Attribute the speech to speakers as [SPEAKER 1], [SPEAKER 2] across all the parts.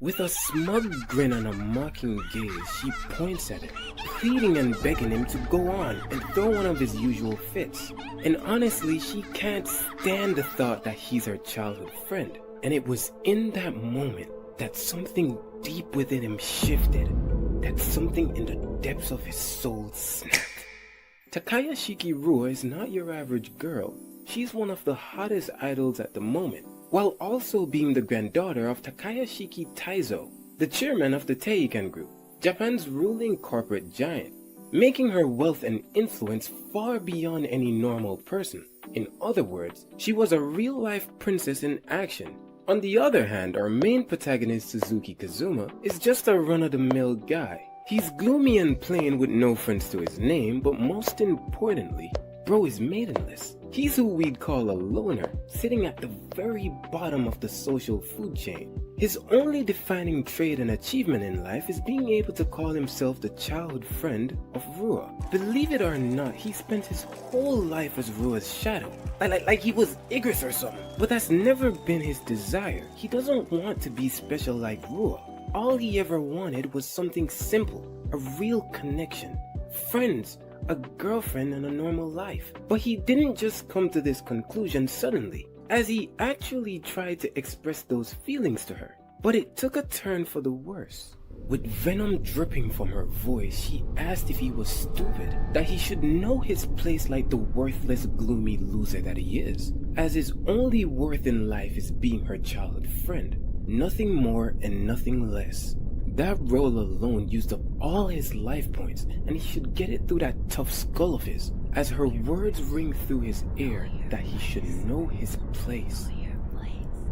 [SPEAKER 1] With a smug grin and a mocking gaze, she points at him, pleading and begging him to go on and throw one of his usual fits. And honestly, she can't stand the thought that he's her childhood friend. And it was in that moment that something deep within him shifted, that something in the depths of his soul snapped. Takayashiki Rua is not your average girl. She's one of the hottest idols at the moment, while also being the granddaughter of Takayashiki Taizo, the chairman of the Teiken Group, Japan's ruling corporate giant, making her wealth and influence far beyond any normal person. In other words, she was a real-life princess in action. On the other hand, our main protagonist Suzuki Kazuma is just a run-of-the-mill guy. He's gloomy and plain with no friends to his name, but most importantly, bro is maidenless. He's who we'd call a loner, sitting at the very bottom of the social food chain. His only defining trait and achievement in life is being able to call himself the childhood friend of Rua. Believe it or not, he spent his whole life as Rua's shadow. Like he was Igris or something. But that's never been his desire. He doesn't want to be special like Rua. All he ever wanted was something simple, a real connection, friends, a girlfriend and a normal life. But he didn't just come to this conclusion suddenly, as he actually tried to express those feelings to her. But it took a turn for the worse. With venom dripping from her voice, she asked if he was stupid, that he should know his place like the worthless, gloomy loser that he is, as his only worth in life is being her childhood friend, nothing more and nothing less. That role alone used up all his life points, and he should get it through that tough skull of his, as her words ring through his ear that he should know his place.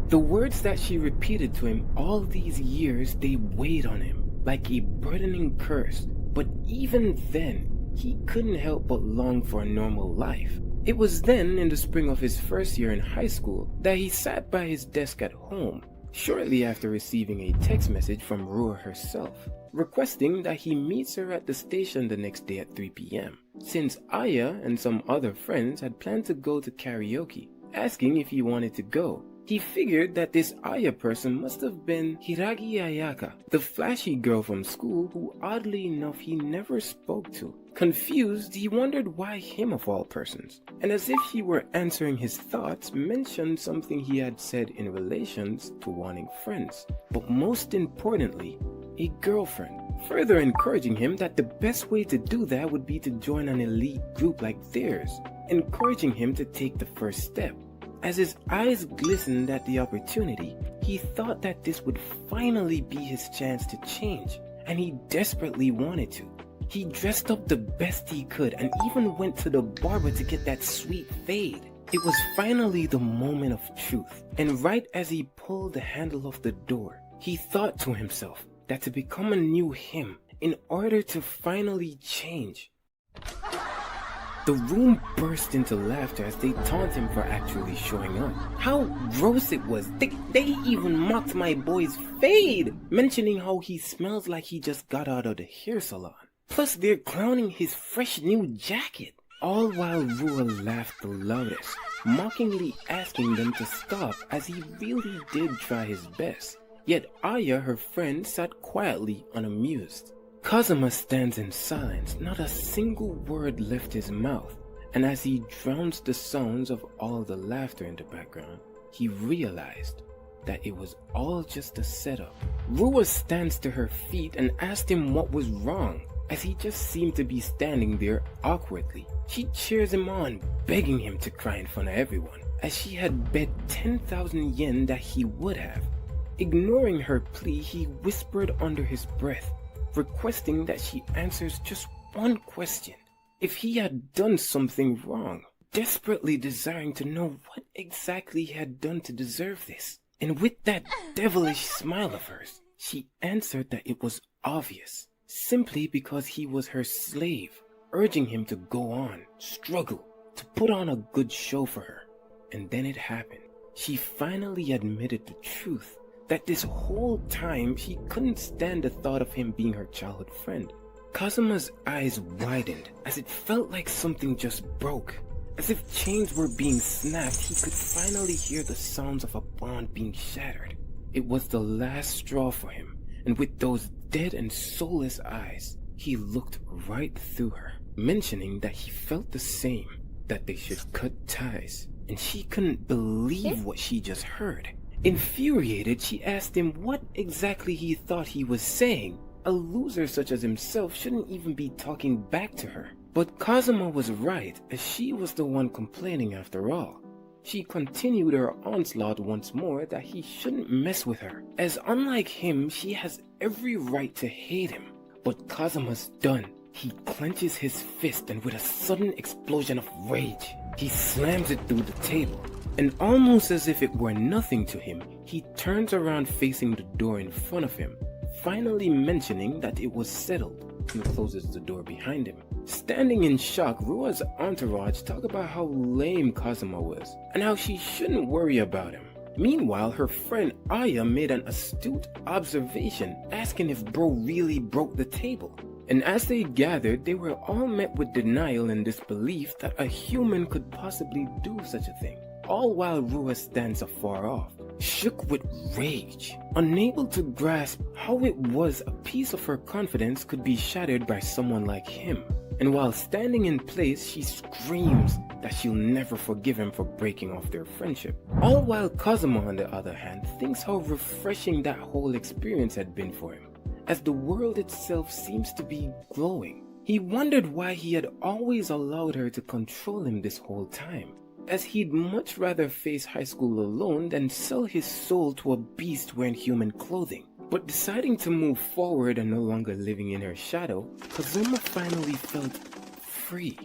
[SPEAKER 1] The words that she repeated to him all these years, they weighed on him like a burdening curse, but even then, he couldn't help but long for a normal life. It was then, in the spring of his first year in high school, that he sat by his desk at home, shortly after receiving a text message from Rua herself, requesting that he meets her at the station the next day at 3 p.m. Since Aya and some other friends had planned to go to karaoke, asking if he wanted to go. He figured that this Aya person must have been Hiragi Ayaka, the flashy girl from school who oddly enough he never spoke to. Confused, he wondered why him of all persons, and as if he were answering his thoughts, mentioned something he had said in relations to wanting friends, but most importantly, a girlfriend, further encouraging him that the best way to do that would be to join an elite group like theirs, encouraging him to take the first step. As his eyes glistened at the opportunity, he thought that this would finally be his chance to change, and he desperately wanted to. He dressed up the best he could and even went to the barber to get that sweet fade. It was finally the moment of truth, and right as he pulled the handle of the door, he thought to himself that to become a new him, in order to finally change. The room burst into laughter as they taunt him for actually showing up. How gross it was. They even mocked my boy's fade, mentioning how he smells like he just got out of the hair salon. Plus they're clowning his fresh new jacket. All while Rua laughed the loudest, mockingly asking them to stop as he really did try his best. Yet Aya, her friend, sat quietly unamused. Kazuma stands in silence, not a single word left his mouth, and as he drowns the sounds of all the laughter in the background, he realized that it was all just a setup. Rua stands to her feet and asked him what was wrong, as he just seemed to be standing there awkwardly. She cheers him on, begging him to cry in front of everyone, as she had bet 10,000 yen that he would have. Ignoring her plea, he whispered under his breath, requesting that she answers just one question. If he had done something wrong, desperately desiring to know what exactly he had done to deserve this. And with that devilish smile of hers, she answered that it was obvious, simply because he was her slave, urging him to go on, struggle, to put on a good show for her. And then it happened. She finally admitted the truth, that this whole time she couldn't stand the thought of him being her childhood friend. Kazuma's eyes widened as it felt like something just broke. As if chains were being snapped, he could finally hear the sounds of a bond being shattered. It was the last straw for him, and with those dead and soulless eyes, he looked right through her, mentioning that he felt the same, that they should cut ties, and she couldn't believe what she just heard. Infuriated, she asked him what exactly he thought he was saying. A loser such as himself shouldn't even be talking back to her. But Kazuma was right, as she was the one complaining after all. She continued her onslaught once more that he shouldn't mess with her, as unlike him, she has every right to hate him. But Kazuma's done. He clenches his fist and with a sudden explosion of rage, he slams it through the table. And almost as if it were nothing to him, he turns around facing the door in front of him, finally mentioning that it was settled, and closes the door behind him. Standing in shock, Rua's entourage talk about how lame Kazuma was, and how she shouldn't worry about him. Meanwhile, her friend Aya made an astute observation, asking if bro really broke the table. And as they gathered, they were all met with denial and disbelief that a human could possibly do such a thing. All while Rua stands afar off, shook with rage, unable to grasp how it was a piece of her confidence could be shattered by someone like him. And while standing in place, she screams that she'll never forgive him for breaking off their friendship. All while Kazuma, on the other hand, thinks how refreshing that whole experience had been for him, as the world itself seems to be glowing. He wondered why he had always allowed her to control him this whole time, as he'd much rather face high school alone than sell his soul to a beast wearing human clothing. But deciding to move forward and no longer living in her shadow, Kazuma finally felt free.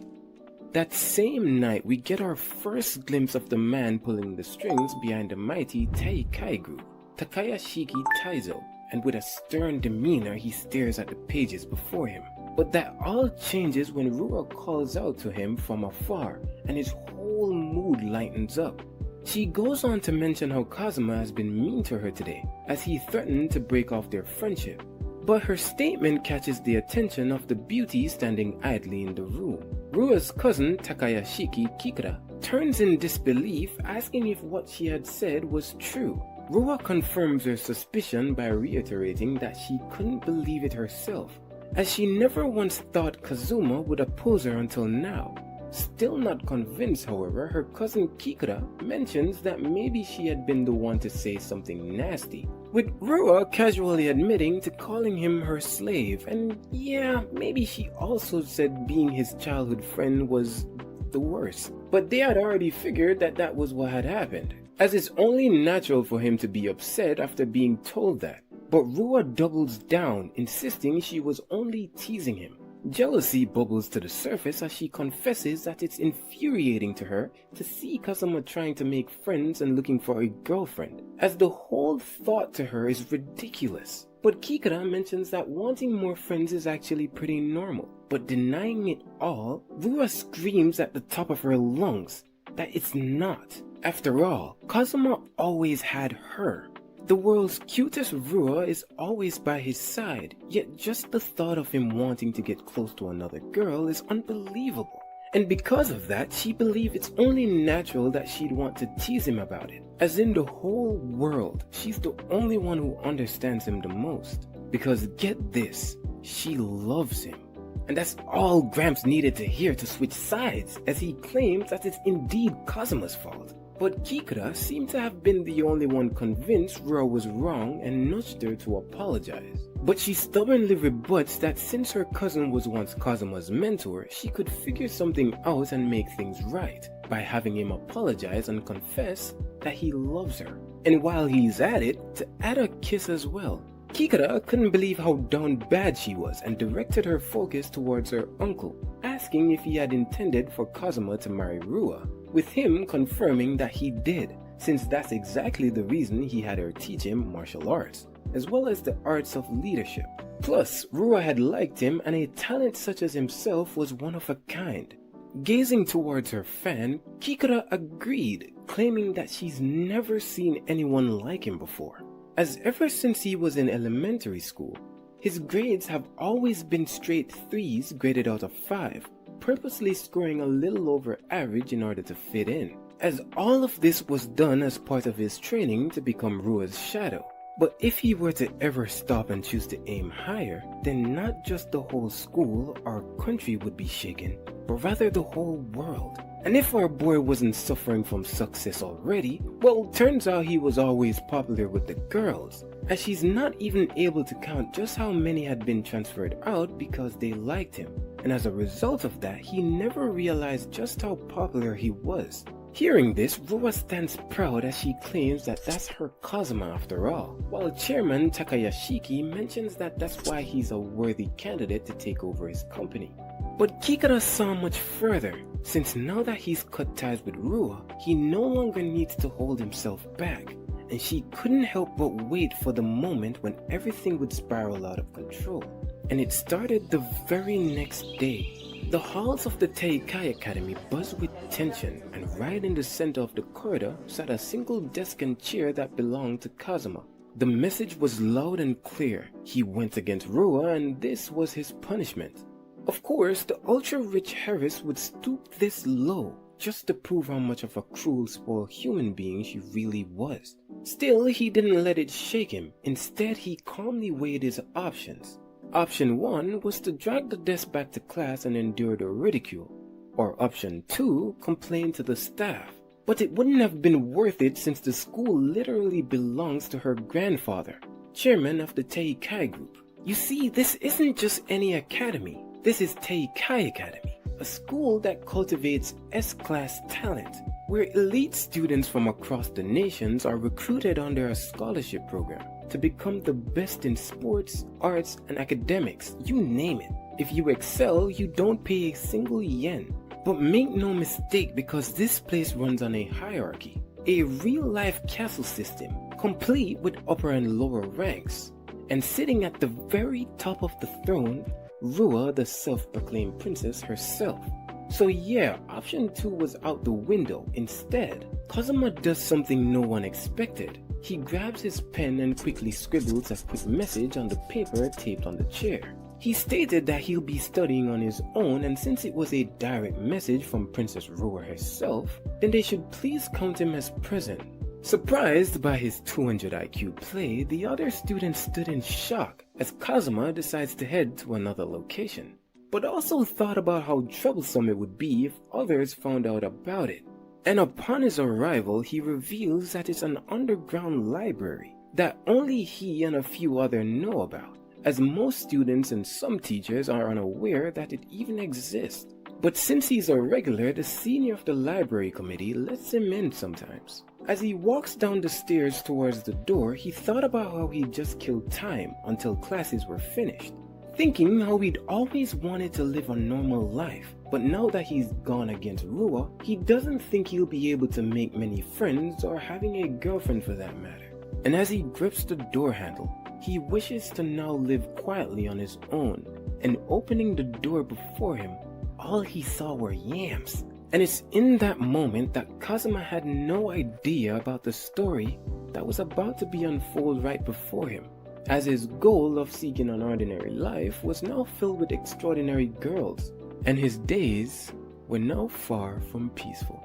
[SPEAKER 1] That same night, we get our first glimpse of the man pulling the strings behind the mighty Taikai group, Takayashiki Taizo, and with a stern demeanor he stares at the pages before him. But that all changes when Rua calls out to him from afar, and his whole mood lightens up. She goes on to mention how Kazuma has been mean to her today, as he threatened to break off their friendship. But her statement catches the attention of the beauty standing idly in the room. Rua's cousin Takayashiki Kikura turns in disbelief, asking if what she had said was true. Rua confirms her suspicion by reiterating that she couldn't believe it herself, as she never once thought Kazuma would oppose her until now. Still not convinced, however, her cousin Kikura mentions that maybe she had been the one to say something nasty, with Rua casually admitting to calling him her slave, and yeah, maybe she also said being his childhood friend was the worst. But they had already figured that that was what had happened, as it's only natural for him to be upset after being told that. But Rua doubles down, insisting she was only teasing him. Jealousy bubbles to the surface as she confesses that it's infuriating to her to see Kazuma trying to make friends and looking for a girlfriend, as the whole thought to her is ridiculous. But Kikura mentions that wanting more friends is actually pretty normal, but denying it all, Rua screams at the top of her lungs that it's not. After all, Kazuma always had her. The world's cutest Rua is always by his side, yet just the thought of him wanting to get close to another girl is unbelievable. And because of that, she believes it's only natural that she'd want to tease him about it. As in the whole world, she's the only one who understands him the most. Because get this, she loves him. And that's all Gramps needed to hear to switch sides, as he claims that it's indeed Kazuma's fault. But Kikura seemed to have been the only one convinced Rua was wrong and nudged her to apologize. But she stubbornly rebuts that since her cousin was once Kazuma's mentor, she could figure something out and make things right by having him apologize and confess that he loves her. And while he's at it, to add a kiss as well. Kikura couldn't believe how down bad she was and directed her focus towards her uncle, asking if he had intended for Kazuma to marry Rua, with him confirming that he did, since that's exactly the reason he had her teach him martial arts, as well as the arts of leadership. Plus, Rua had liked him, and a talent such as himself was one of a kind. Gazing towards her fan, Kikura agreed, claiming that she's never seen anyone like him before, as ever since he was in elementary school, his grades have always been straight 3s graded out of 5, purposely scoring a little over average in order to fit in, as all of this was done as part of his training to become Rua's shadow. But if he were to ever stop and choose to aim higher, then not just the whole school or country would be shaken, but rather the whole world. And if our boy wasn't suffering from success already, well, turns out he was always popular with the girls, as she's not even able to count just how many had been transferred out because they liked him. And as a result of that, he never realized just how popular he was. Hearing this, Rua stands proud as she claims that that's her Kazuma after all, while Chairman Takayashiki mentions that that's why he's a worthy candidate to take over his company. But Kikara saw much further, since now that he's cut ties with Rua, he no longer needs to hold himself back, and she couldn't help but wait for the moment when everything would spiral out of control. And it started the very next day. The halls of the Teikai Academy buzzed with tension, and right in the center of the corridor sat a single desk and chair that belonged to Kazuma. The message was loud and clear. He went against Rua, and this was his punishment. Of course, the ultra-rich Harris would stoop this low, just to prove how much of a cruel, spoiled human being she really was. Still, he didn't let it shake him. Instead, he calmly weighed his options. Option 1 was to drag the desk back to class and endure the ridicule. Or option 2, complain to the staff. But it wouldn't have been worth it since the school literally belongs to her grandfather, chairman of the Teikai group. You see, this isn't just any academy. This is Teikai Academy, a school that cultivates S-class talent, where elite students from across the nations are recruited under a scholarship program to become the best in sports, arts, and academics, you name it. If you excel, you don't pay a single yen. But make no mistake, because this place runs on a hierarchy, a real-life castle system, complete with upper and lower ranks. And sitting at the very top of the throne, Rua, the self-proclaimed princess herself. So yeah, option 2 was out the window. Instead, Kazuma does something no one expected. He grabs his pen and quickly scribbles a quick message on the paper taped on the chair. He stated that he'll be studying on his own, and since it was a direct message from Princess Rua herself, then they should please count him as present. Surprised by his 200 IQ play, the other students stood in shock as Kazuma decides to head to another location, but also thought about how troublesome it would be if others found out about it. And upon his arrival, he reveals that it's an underground library that only he and a few others know about, as most students and some teachers are unaware that it even exists. But since he's a regular, the senior of the library committee lets him in sometimes. As he walks down the stairs towards the door, he thought about how he just killed time until classes were finished, thinking how he'd always wanted to live a normal life. But now that he's gone against Rua, he doesn't think he'll be able to make many friends or having a girlfriend for that matter. And as he grips the door handle, he wishes to now live quietly on his own, and opening the door before him, all he saw were yams. And it's in that moment that Kazuma had no idea about the story that was about to be unfolded right before him, as his goal of seeking an ordinary life was now filled with extraordinary girls, and his days were now far from peaceful.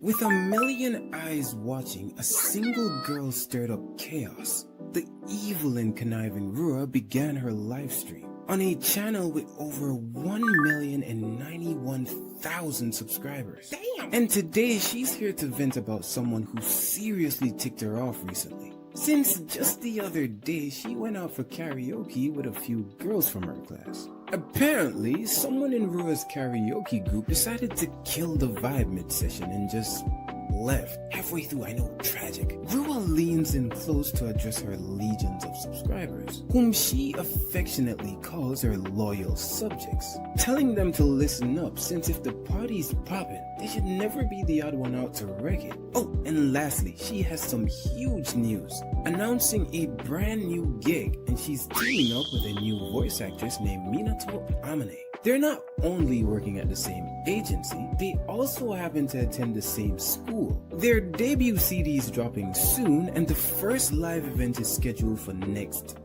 [SPEAKER 1] With a million eyes watching, a single girl stirred up chaos. The evil and conniving Rua began her live stream on a channel with over 1,091,000 subscribers. Damn! And today she's here to vent about someone who seriously ticked her off recently, since just the other day she went out for karaoke with a few girls from her class. Apparently, someone in Rua's karaoke group decided to kill the vibe mid-session and just left. Halfway through, I know, tragic. Rua leans in close to address her legions of subscribers, whom she affectionately calls her loyal subjects, telling them to listen up, since if the party's poppin', they should never be the odd one out to wreck it. Oh, and lastly, she has some huge news, announcing a brand new gig, and she's teaming up with a new voice actress named Minato Amane. They're not only working at the same agency, they also happen to attend the same school. Their debut CD is dropping soon, and the first live event is scheduled for next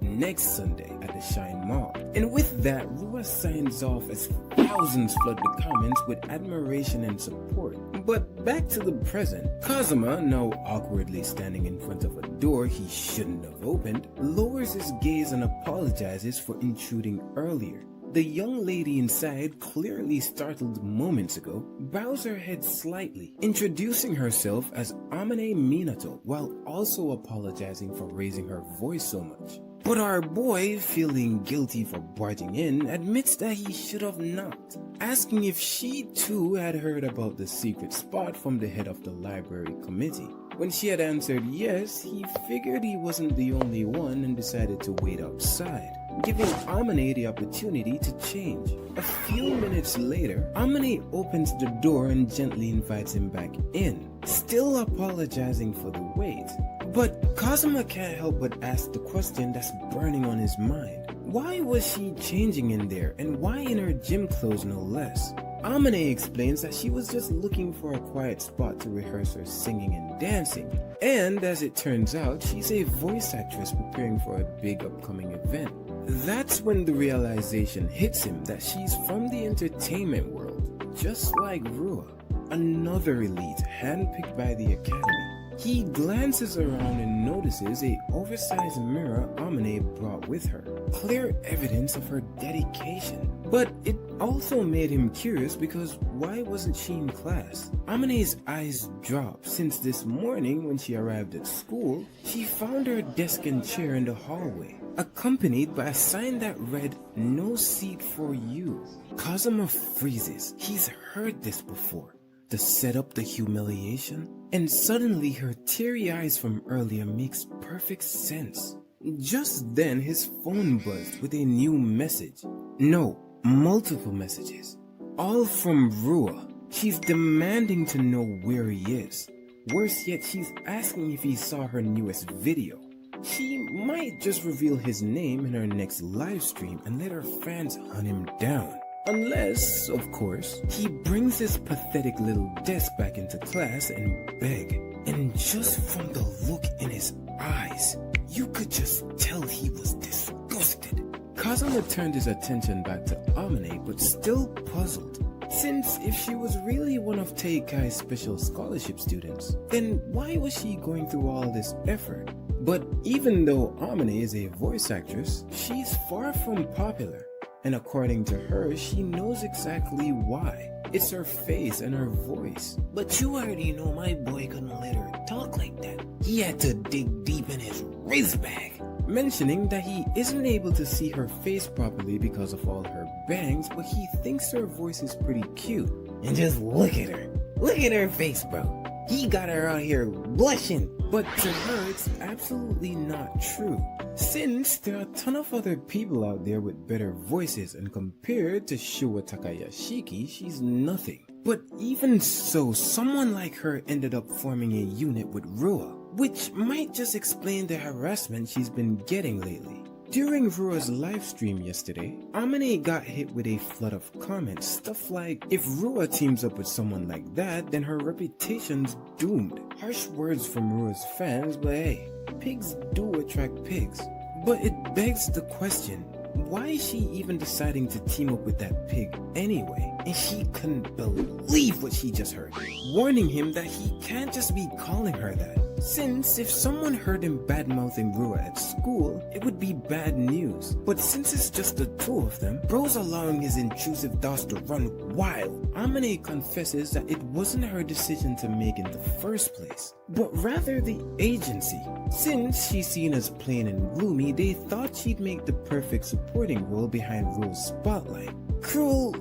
[SPEAKER 1] Sunday at the Shine Mall. And with that, Rua signs off as thousands flood the comments with admiration and support. But back to the present, Kazuma, now awkwardly standing in front of a door he shouldn't have opened, lowers his gaze and apologizes for intruding earlier. The young lady inside, clearly startled moments ago, bows her head slightly, introducing herself as Amane Minato while also apologizing for raising her voice so much. But our boy, feeling guilty for barging in, admits that he should have not, asking if she too had heard about the secret spot from the head of the library committee. When she had answered yes, he figured he wasn't the only one and decided to wait outside, giving Amane the opportunity to change. A few minutes later, Amane opens the door and gently invites him back in, still apologizing for the wait. But Kazuma can't help but ask the question that's burning on his mind. Why was she changing in there, and why in her gym clothes no less? Amane explains that she was just looking for a quiet spot to rehearse her singing and dancing. And as it turns out, she's a voice actress preparing for a big upcoming event. That's when the realization hits him that she's from the entertainment world, just like Rua, another elite handpicked by the academy. He glances around and notices a oversized mirror Amane brought with her, clear evidence of her dedication. But it also made him curious because why wasn't she in class? Amane's eyes drop since this morning when she arrived at school, she found her desk and chair in the hallway, accompanied by a sign that read, "No seat for you." Kazuma freezes. He's heard this before. The setup, the humiliation, and suddenly her teary eyes from earlier makes perfect sense. Just then his phone buzzed with a new message. No, multiple messages. All from Rua. She's demanding to know where he is. Worse yet, she's asking if he saw her newest video. She might just reveal his name in her next live stream and let her fans hunt him down. Unless, of course, he brings his pathetic little desk back into class and beg. And just from the look in his eyes, you could just tell he was disgusted. Kazuma turned his attention back to Amane, but still puzzled. Since if she was really one of Teikai's special scholarship students, then why was she going through all this effort? But even though Amane is a voice actress, she's far from popular. And according to her, she knows exactly why. It's her face and her voice. But you already know my boy couldn't let her talk like that. He had to dig deep in his wrist bag. Mentioning that he isn't able to see her face properly because of all her bangs, but he thinks her voice is pretty cute. And just look at her. Look at her face, bro. He got her out here blushing. But to her, it's absolutely not true. Since there are a ton of other people out there with better voices, and compared to Rua Takayashiki, she's nothing. But even so, someone like her ended up forming a unit with Rua, which might just explain the harassment she's been getting lately. During Rua's live stream yesterday, Amane got hit with a flood of comments, stuff like, if Rua teams up with someone like that, then her reputation's doomed. Harsh words from Rua's fans, but hey, pigs do attract pigs. But it begs the question, why is she even deciding to team up with that pig anyway? And she couldn't believe what she just heard, warning him that he can't just be calling her that. Since if someone heard him bad-mouthing Rua at school, it would be bad news. But since it's just the two of them, bro's allowing his intrusive thoughts to run wild. Amane confesses that it wasn't her decision to make in the first place, but rather the agency. Since she's seen as plain and gloomy, they thought she'd make the perfect supporting role behind Rua's spotlight. Cruel,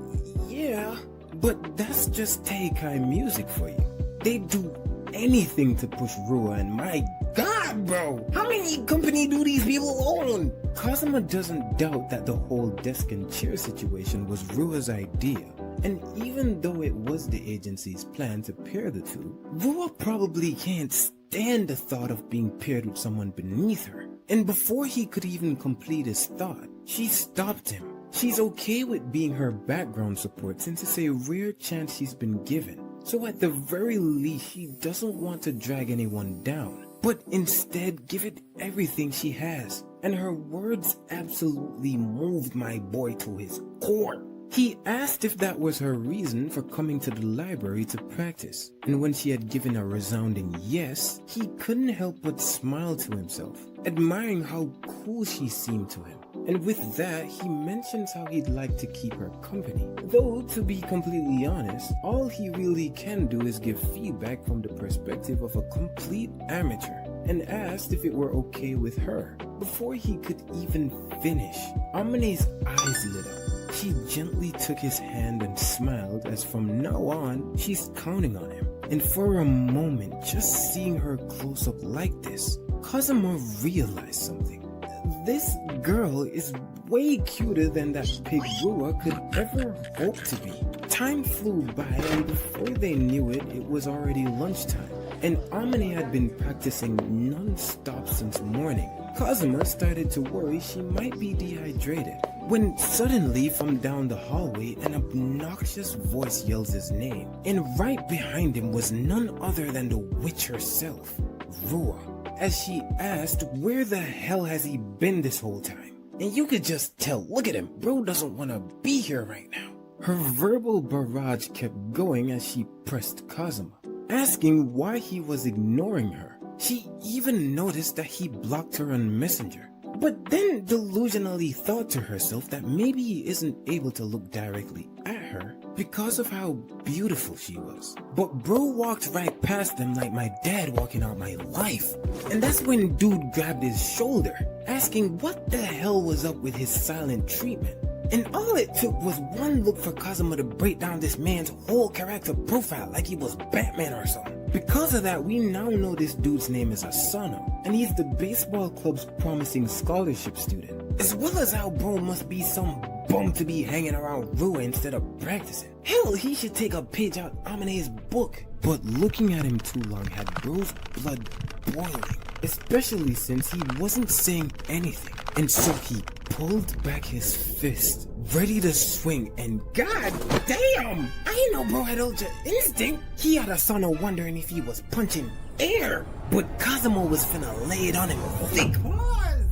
[SPEAKER 1] yeah, but that's just Teikai music for you. They do anything to push Rua, and my god, bro, how many company do these people own? Kazuma doesn't doubt that the whole desk and chair situation was Rua's idea, and even though it was the agency's plan to pair the two, Rua probably can't stand the thought of being paired with someone beneath her. And before he could even complete his thought, she stopped him. She's okay with being her background support since it's a rare chance she's been given. So at the very least, she doesn't want to drag anyone down, but instead give it everything she has. And her words absolutely moved my boy to his core. He asked if that was her reason for coming to the library to practice, and when she had given a resounding yes, he couldn't help but smile to himself, admiring how cool she seemed to him. And with that, he mentions how he'd like to keep her company. Though, to be completely honest, all he really can do is give feedback from the perspective of a complete amateur, and asked if it were okay with her. Before he could even finish, Amane's eyes lit up. She gently took his hand and smiled as from now on, she's counting on him. And for a moment, just seeing her close up like this, Kazuma realized something. This girl is way cuter than that pig Rua could ever hope to be. Time flew by, and before they knew it, it was already lunchtime. And Amane had been practicing non-stop since morning. Kazuma started to worry she might be dehydrated, when suddenly from down the hallway an obnoxious voice yells his name, and right behind him was none other than the witch herself, Rua, as she asked where the hell has he been this whole time. And you could just tell, look at him, bro doesn't want to be here right now. Her verbal barrage kept going as she pressed Kazuma, asking why he was ignoring her. She even noticed that he blocked her on Messenger, but then delusionally thought to herself that maybe he isn't able to look directly at her because of how beautiful she was. But bro walked right past them like my dad walking out my life. And that's when dude grabbed his shoulder, asking what the hell was up with his silent treatment. And all it took was one look for Kazuma to break down this man's whole character profile like he was Batman or something. Because of that, we now know this dude's name is Asano, and he's the baseball club's promising scholarship student. As well as how bro must be some bum to be hanging around Rua instead of practicing. Hell, he should take a page out Amane's book. But looking at him too long had bro's blood boiling, especially since he wasn't saying anything. And so he pulled back his fist, ready to swing, and god damn! I didn't know bro had ultra instinct. He had Asano wondering if he was punching air, but Kazuma was finna lay it on him thick.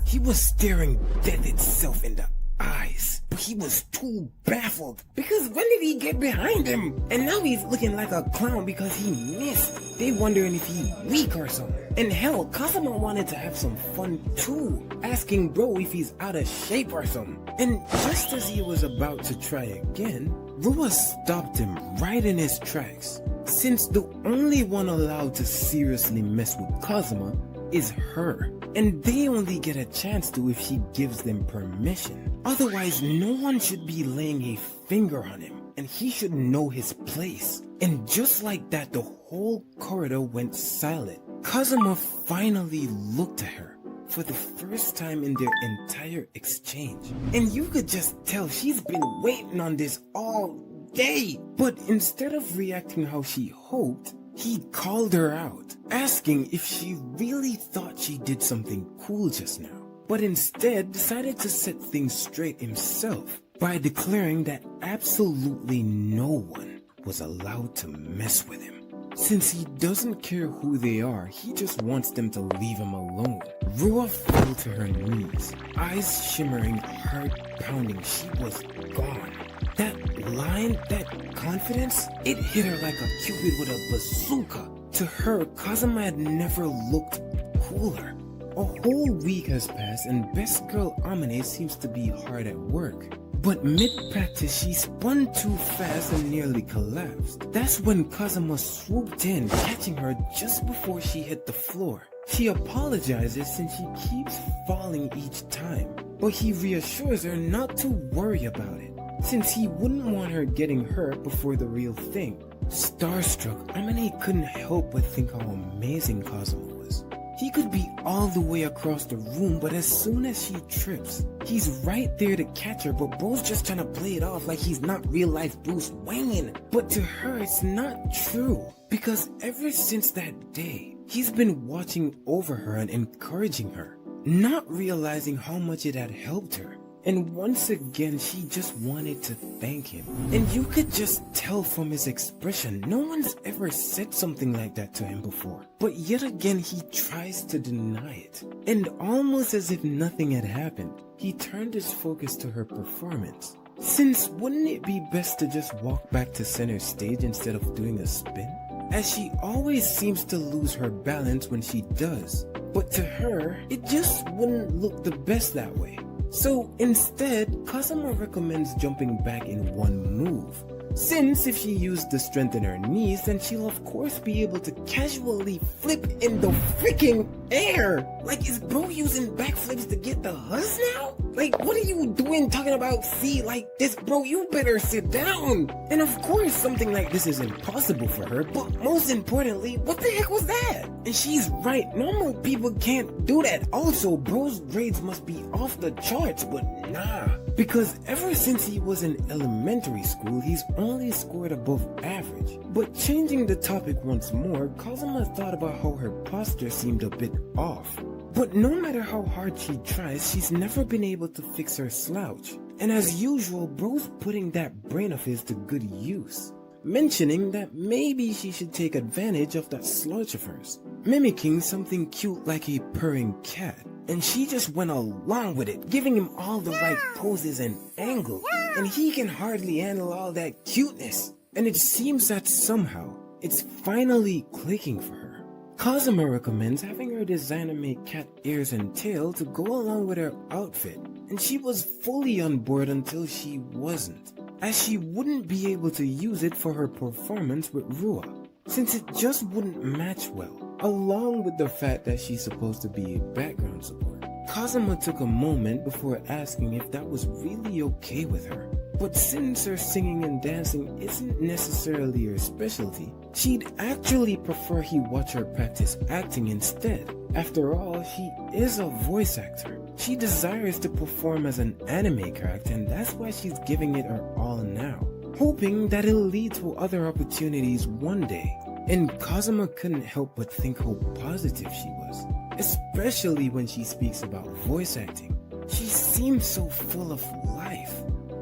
[SPEAKER 1] He was staring death itself in the eyes, but he was too baffled because when did he get behind him? And now he's looking like a clown because he missed. They wondering if he weak or something. And hell, Kazuma wanted to have some fun too, asking bro if he's out of shape or something. And just as he was about to try again, Rua stopped him right in his tracks, since the only one allowed to seriously mess with Kazuma is her, and they only get a chance to if she gives them permission. Otherwise, no one should be laying a finger on him, and he should know his place. And just like that, the whole corridor went silent. Kazuma finally looked at her for the first time in their entire exchange, and you could just tell she's been waiting on this all day. But instead of reacting how she hoped, he called her out, asking if she really thought she did something cool just now, but instead decided to set things straight himself by declaring that absolutely no one was allowed to mess with him. Since he doesn't care who they are, he just wants them to leave him alone. Rua fell to her knees, eyes shimmering, heart pounding. She was gone. That line, that confidence, it hit her like a cupid with a bazooka. To her, Kazuma had never looked cooler. A whole week has passed and best girl Amane seems to be hard at work. But mid-practice, she spun too fast and nearly collapsed. That's when Kazuma swooped in, catching her just before she hit the floor. She apologizes since she keeps falling each time, but he reassures her not to worry about it, since he wouldn't want her getting hurt before the real thing. Starstruck, Amane couldn't help but think how amazing Kazuma was. He could be all the way across the room, but as soon as she trips, he's right there to catch her, but bro's just trying to play it off like he's not real life Bruce Wayne. But to her, it's not true, because ever since that day, he's been watching over her and encouraging her, not realizing how much it had helped her. And once again, she just wanted to thank him. And you could just tell from his expression, no one's ever said something like that to him before. But yet again, he tries to deny it. And almost as if nothing had happened, he turned his focus to her performance. Since wouldn't it be best to just walk back to center stage instead of doing a spin? As she always seems to lose her balance when she does. But to her, it just wouldn't look the best that way. So instead, Kazuma recommends jumping back in one move. Since if she used the strength in her knees, then she'll of course be able to casually flip in the freaking air. Like, is bro using backflips to get the huzz now? Like, what are you doing talking about C like this, bro? You better sit down. And of course, something like this is impossible for her, but most importantly, what the heck was that? And she's right, normal people can't do that. Also, bro's grades must be off the charts, but nah. Because ever since he was in elementary school, he's only scored above average. But changing the topic once more, Kazuma thought about how her posture seemed a bit off. But no matter how hard she tries, she's never been able to fix her slouch. And as usual, bro's putting that brain of his to good use, mentioning that maybe she should take advantage of that slouch of hers, mimicking something cute like a purring cat. And she just went along with it, giving him all the right poses and angles, and he can hardly handle all that cuteness. And it seems that somehow, it's finally clicking for her. Kazuma recommends having her designer make cat ears and tail to go along with her outfit, and she was fully on board until she wasn't, as she wouldn't be able to use it for her performance with Rua, since it just wouldn't match well, along with the fact that she's supposed to be a background support. Kazuma took a moment before asking if that was really okay with her. But since her singing and dancing isn't necessarily her specialty, she'd actually prefer he watch her practice acting instead. After all, she is a voice actor. She desires to perform as an anime character, and that's why she's giving it her all now, hoping that it'll lead to other opportunities one day. And Kazuma couldn't help but think how positive she was, especially when she speaks about voice acting. She seems so full of life.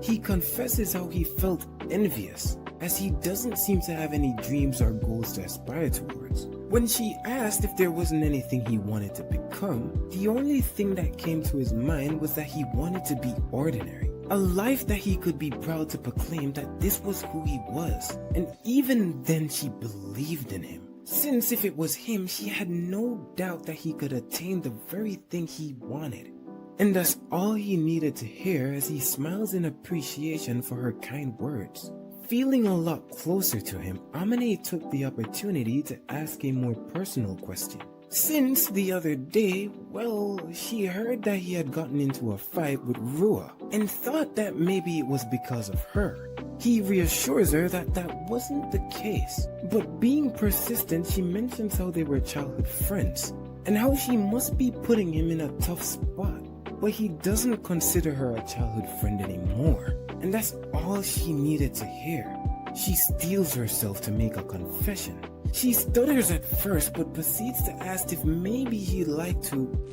[SPEAKER 1] He confesses how he felt envious, as he doesn't seem to have any dreams or goals to aspire towards. When she asked if there wasn't anything he wanted to become, the only thing that came to his mind was that he wanted to be ordinary. A life that he could be proud to proclaim that this was who he was. And even then she believed in him, since if it was him, she had no doubt that he could attain the very thing he wanted. And that's all he needed to hear as he smiles in appreciation for her kind words. Feeling a lot closer to him, Amane took the opportunity to ask a more personal question. Since the other day, well, she heard that he had gotten into a fight with Rua and thought that maybe it was because of her. He reassures her that that wasn't the case, but being persistent, she mentions how they were childhood friends and how she must be putting him in a tough spot. But he doesn't consider her a childhood friend anymore, and that's all she needed to hear. She steels herself to make a confession. She stutters at first, but proceeds to ask if maybe he'd like to...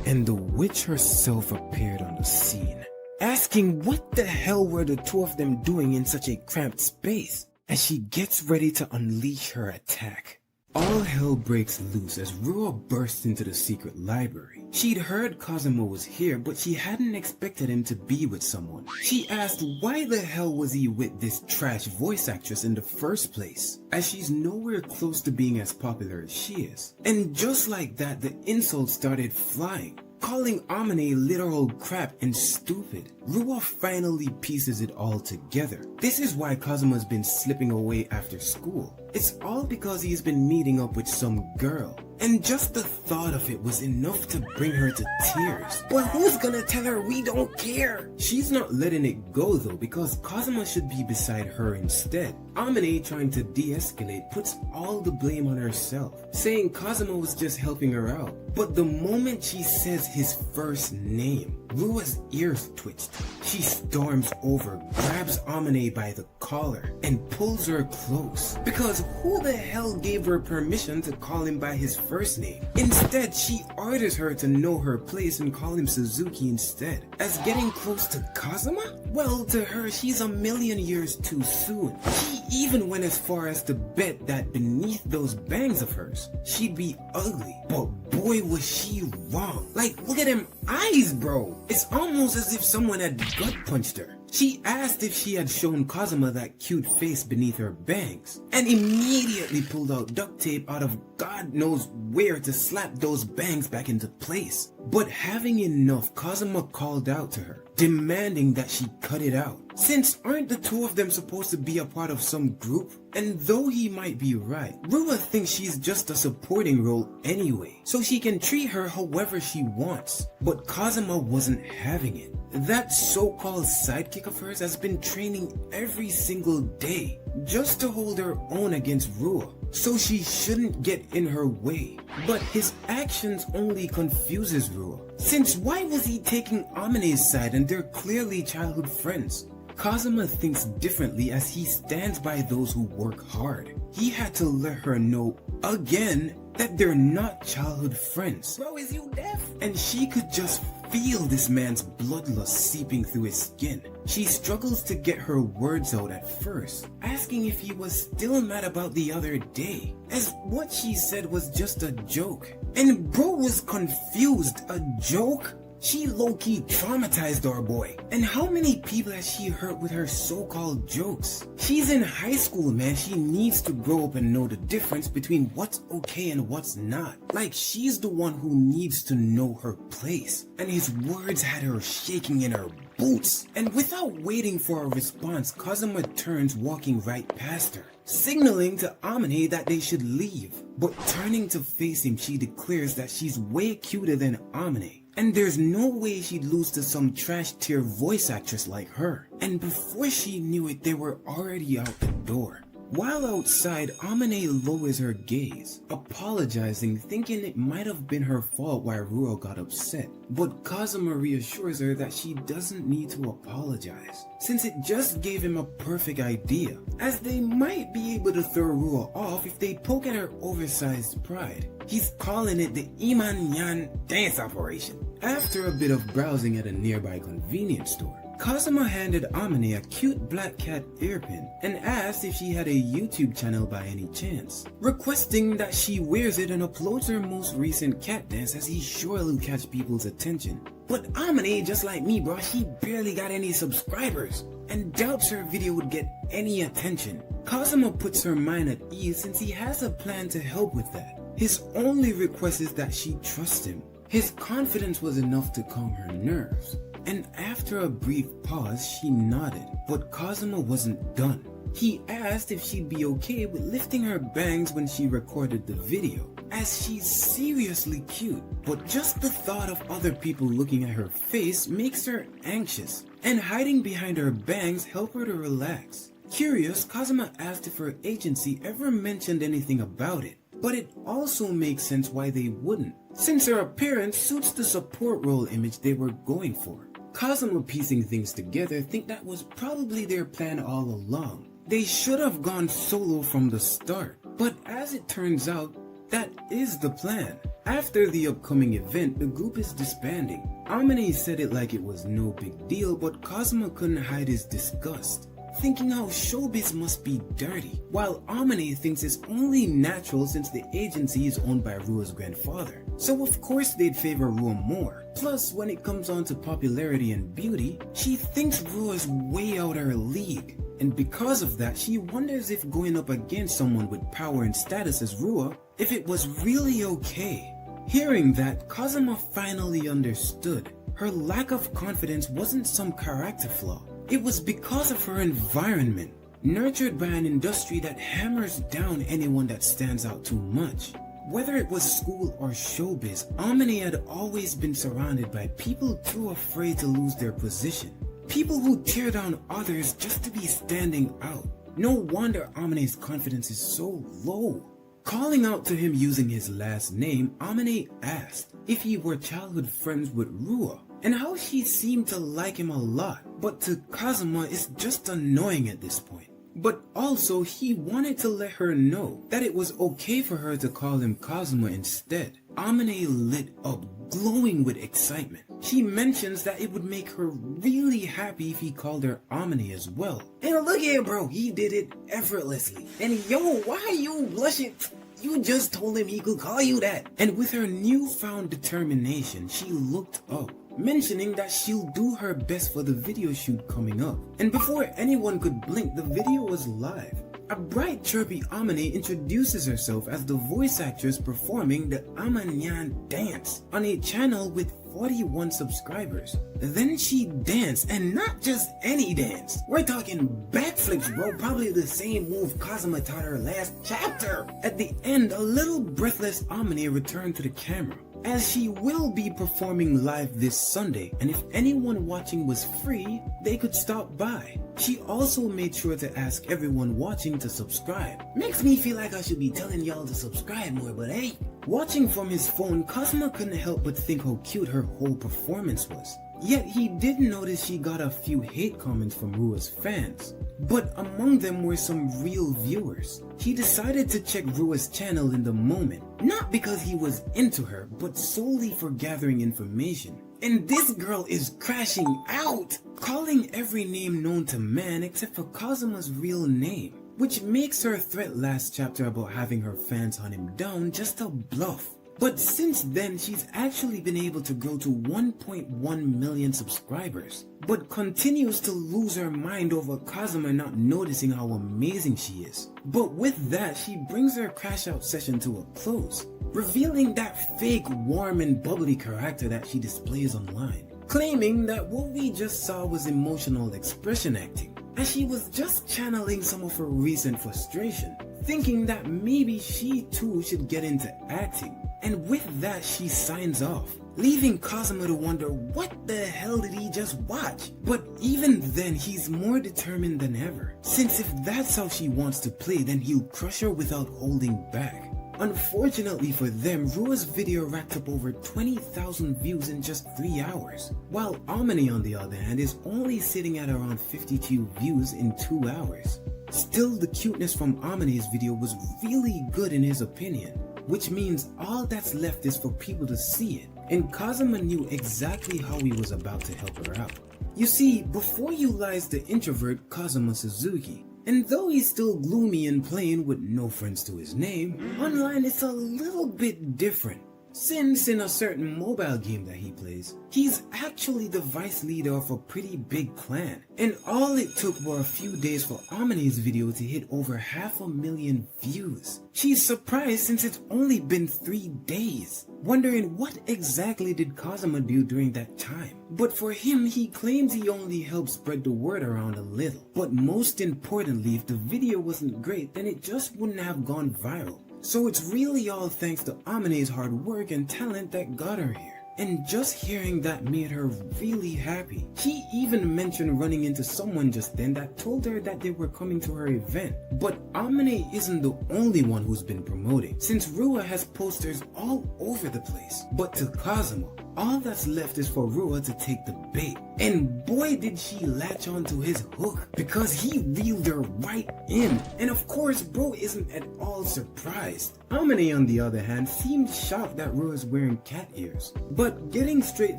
[SPEAKER 1] And the witch herself appeared on the scene, asking what the hell were the two of them doing in such a cramped space, as she gets ready to unleash her attack. All hell breaks loose as Rua bursts into the secret library. She'd heard Kazuma was here, but she hadn't expected him to be with someone. She asked why the hell was he with this trash voice actress in the first place, as she's nowhere close to being as popular as she is. And just like that, the insults started flying, calling Amane literal crap and stupid. Rua finally pieces it all together. This is why Kazuma's been slipping away after school. It's all because he's been meeting up with some girl. And just the thought of it was enough to bring her to tears. But who's gonna tell her we don't care? She's not letting it go though, because Kazuma should be beside her instead. Amane, trying to de-escalate, puts all the blame on herself, saying Kazuma was just helping her out. But the moment she says his first name, Rua's ears twitched. She storms over, grabs Amane by the collar, and pulls her close. Because who the hell gave her permission to call him by his first name? Instead, she orders her to know her place and call him Suzuki instead. As getting close to Kazuma? Well, to her, she's a million years too soon. She even went as far as to bet that beneath those bangs of hers, she'd be ugly. But boy, was she wrong. Like, look at them eyes, bro. It's almost as if someone had gut punched her. She asked if she had shown Kazuma that cute face beneath her bangs, and immediately pulled out duct tape out of God knows where to slap those bangs back into place. But having enough, Kazuma called out to her, demanding that she cut it out. Since aren't the two of them supposed to be a part of some group? And though he might be right, Rua thinks she's just a supporting role anyway, so she can treat her however she wants. But Kazuma wasn't having it. That so-called sidekick of hers has been training every single day just to hold her own against Rua, so she shouldn't get in her way. But his actions only confuses Rua, since why was he taking Amane's side and they're clearly childhood friends? Kazuma thinks differently as he stands by those who work hard. He had to let her know again that they're not childhood friends. Bro, is you deaf? And she could just feel this man's bloodlust seeping through his skin. She struggles to get her words out at first, asking if he was still mad about the other day, as what she said was just a joke. And bro was confused. A joke? She low-key traumatized our boy. And how many people has she hurt with her so-called jokes? She's in high school, man. She needs to grow up and know the difference between what's okay and what's not. Like, she's the one who needs to know her place. And his words had her shaking in her boots. And without waiting for a response, Kazuma turns, walking right past her, signaling to Amane that they should leave. But turning to face him, she declares that she's way cuter than Amane, and there's no way she'd lose to some trash tier voice actress like her. And before she knew it, they were already out the door. While outside, Amane lowers her gaze, apologizing, thinking it might have been her fault why Rua got upset. But Kazuma reassures her that she doesn't need to apologize, since it just gave him a perfect idea, as they might be able to throw Rua off if they poke at her oversized pride. He's calling it the Iman Yan dance operation. After a bit of browsing at a nearby convenience store, Kazuma handed Amane a cute black cat earpin and asked if she had a YouTube channel by any chance, requesting that she wears it and uploads her most recent cat dance, as he surely will catch people's attention. But Amane, just like me bro, she barely got any subscribers and doubts her video would get any attention. Kazuma puts her mind at ease since he has a plan to help with that. His only request is that she trust him. His confidence was enough to calm her nerves. And after a brief pause, she nodded, but Kazuma wasn't done. He asked if she'd be okay with lifting her bangs when she recorded the video, as she's seriously cute, but just the thought of other people looking at her face makes her anxious, and hiding behind her bangs help her to relax. Curious, Kazuma asked if her agency ever mentioned anything about it, but it also makes sense why they wouldn't, since her appearance suits the support role image they were going for. Kazuma, piecing things together, think that was probably their plan all along. They should have gone solo from the start, but as it turns out, that is the plan. After the upcoming event, the group is disbanding. Amane said it like it was no big deal, but Kazuma couldn't hide his disgust, thinking how showbiz must be dirty, while Amane thinks it's only natural since the agency is owned by Rua's grandfather. So of course they'd favor Rua more. Plus, when it comes on to popularity and beauty, she thinks Rua's way out her league. And because of that, she wonders if going up against someone with power and status as Rua, if it was really okay. Hearing that, Kazuma finally understood. Her lack of confidence wasn't some character flaw. It was because of her environment, nurtured by an industry that hammers down anyone that stands out too much. Whether it was school or showbiz, Amane had always been surrounded by people too afraid to lose their position. People who tear down others just to be standing out. No wonder Amane's confidence is so low. Calling out to him using his last name, Amane asked if he were childhood friends with Rua, and how she seemed to like him a lot, but to Kazuma it's just annoying at this point. But also he wanted to let her know that it was okay for her to call him Kazuma instead. Amane lit up, glowing with excitement. She mentions that it would make her really happy if he called her Amane as well. And look here bro, he did it effortlessly. And yo, why are you blushing? You just told him he could call you that. And with her newfound determination, she looked up, mentioning that she'll do her best for the video shoot coming up. And before anyone could blink, the video was live. A bright chirpy Amane introduces herself as the voice actress performing the Amanyan dance on a channel with 41 subscribers. Then she danced, and not just any dance. We're talking backflips bro, probably the same move Kazuma taught her last chapter. At the end, a little breathless Amane returned to the camera, as she will be performing live this Sunday, and if anyone watching was free, they could stop by. She also made sure to ask everyone watching to subscribe. Makes me feel like I should be telling y'all to subscribe more, but hey. Watching from his phone, Kazuma couldn't help but think how cute her whole performance was. Yet he did notice she got a few hate comments from Rua's fans, but among them were some real viewers. He decided to check Rua's channel in the moment, not because he was into her, but solely for gathering information. And this girl is crashing out, calling every name known to man except for Kazuma's real name, which makes her threat last chapter about having her fans hunt him down just a bluff. But since then, she's actually been able to grow to 1.1 million subscribers, but continues to lose her mind over Kazuma not noticing how amazing she is. But with that, she brings her crash out session to a close, revealing that fake, warm and bubbly character that she displays online, claiming that what we just saw was emotional expression acting, as she was just channeling some of her recent frustration, thinking that maybe she too should get into acting. And with that, she signs off, leaving Kazuma to wonder what the hell did he just watch? But even then, he's more determined than ever, since if that's how she wants to play, then he'll crush her without holding back. Unfortunately for them, Rua's video racked up over 20,000 views in just 3 hours, while Amane on the other hand is only sitting at around 52 views in 2 hours. Still, the cuteness from Amane's video was really good in his opinion, which means all that's left is for people to see it, and Kazuma knew exactly how he was about to help her out. You see, before you lies the introvert Kazuma Suzuki, and though he's still gloomy and plain with no friends to his name, online it's a little bit different. Since in a certain mobile game that he plays, he's actually the vice leader of a pretty big clan. And all it took were a few days for Amane's video to hit over 500,000 views. She's surprised since it's only been 3 days, wondering what exactly did Kazuma do during that time. But for him, he claims he only helped spread the word around a little. But most importantly, if the video wasn't great, then it just wouldn't have gone viral. So it's really all thanks to Amane's hard work and talent that got her here. And just hearing that made her really happy. She even mentioned running into someone just then that told her that they were coming to her event. But Amane isn't the only one who's been promoting, since Rua has posters all over the place. But to Kazuma, all that's left is for Rua to take the bait. And boy did she latch onto his hook, because he reeled her right in. And of course, bro isn't at all surprised. Amane on the other hand seemed shocked that Rua's wearing cat ears. But getting straight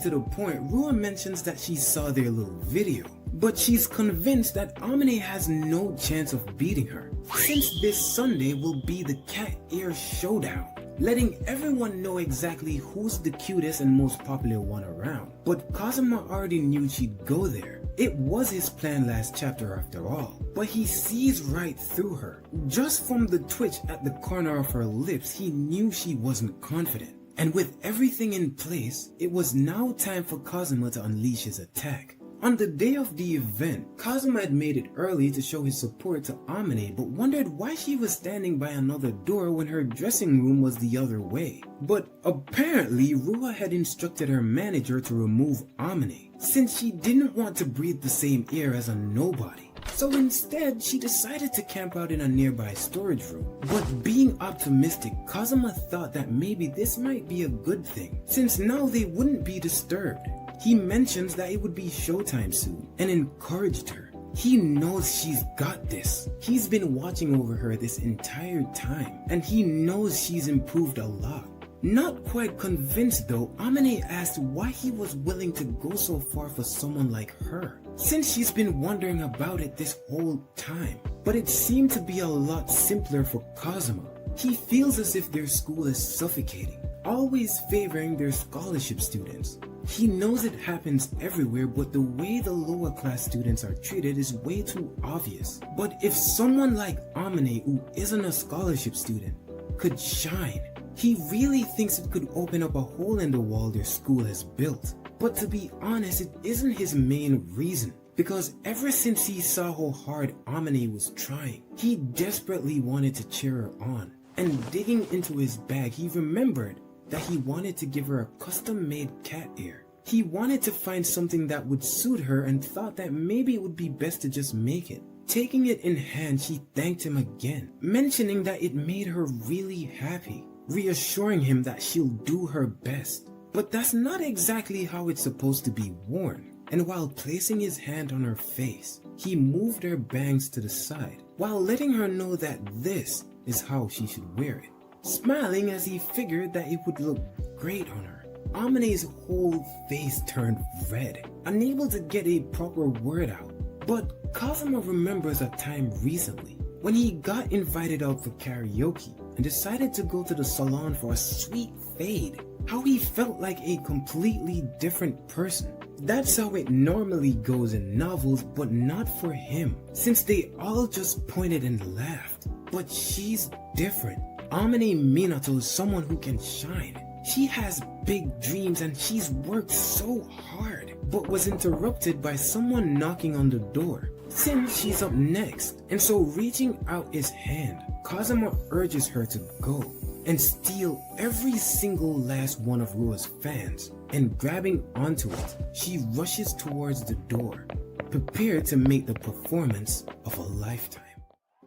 [SPEAKER 1] to the point, Rua mentions that she saw their little video, but she's convinced that Amane has no chance of beating her, since this Sunday will be the cat ear showdown, letting everyone know exactly who's the cutest and most popular one around. But Kazuma already knew she'd go there. It was his plan last chapter after all, but he sees right through her. Just from the twitch at the corner of her lips, he knew she wasn't confident. And with everything in place, it was now time for Kazuma to unleash his attack. On the day of the event, Kazuma had made it early to show his support to Amane, but wondered why she was standing by another door when her dressing room was the other way. But apparently, Rua had instructed her manager to remove Amane, since she didn't want to breathe the same air as a nobody. So instead, she decided to camp out in a nearby storage room. But being optimistic, Kazuma thought that maybe this might be a good thing, since now they wouldn't be disturbed. He mentions that it would be showtime soon and encouraged her. He knows she's got this. He's been watching over her this entire time, and he knows she's improved a lot. Not quite convinced though, Amane asked why he was willing to go so far for someone like her, since she's been wondering about it this whole time. But it seemed to be a lot simpler for Kazuma. He feels as if their school is suffocating, always favoring their scholarship students. He knows it happens everywhere, but the way the lower class students are treated is way too obvious. But if someone like Amane, who isn't a scholarship student, could shine, he really thinks it could open up a hole in the wall their school has built. But to be honest, it isn't his main reason, because ever since he saw how hard Amane was trying, he desperately wanted to cheer her on. And digging into his bag, he remembered that he wanted to give her a custom-made cat ear. He wanted to find something that would suit her and thought that maybe it would be best to just make it. Taking it in hand, she thanked him again, mentioning that it made her really happy, reassuring him that she'll do her best. But that's not exactly how it's supposed to be worn. And while placing his hand on her face, he moved her bangs to the side, while letting her know that this is how she should wear it. Smiling as he figured that it would look great on her, Amane's whole face turned red, unable to get a proper word out. But Kazuma remembers a time recently when he got invited out for karaoke and decided to go to the salon for a sweet fade. How he felt like a completely different person. That's how it normally goes in novels, but not for him, since they all just pointed and laughed. But she's different. Amane Minato is someone who can shine. She has big dreams and she's worked so hard, but was interrupted by someone knocking on the door, since she's up next. And so reaching out his hand, Kazuma urges her to go and steal every single last one of Rua's fans, and grabbing onto it, she rushes towards the door, prepared to make the performance of a lifetime.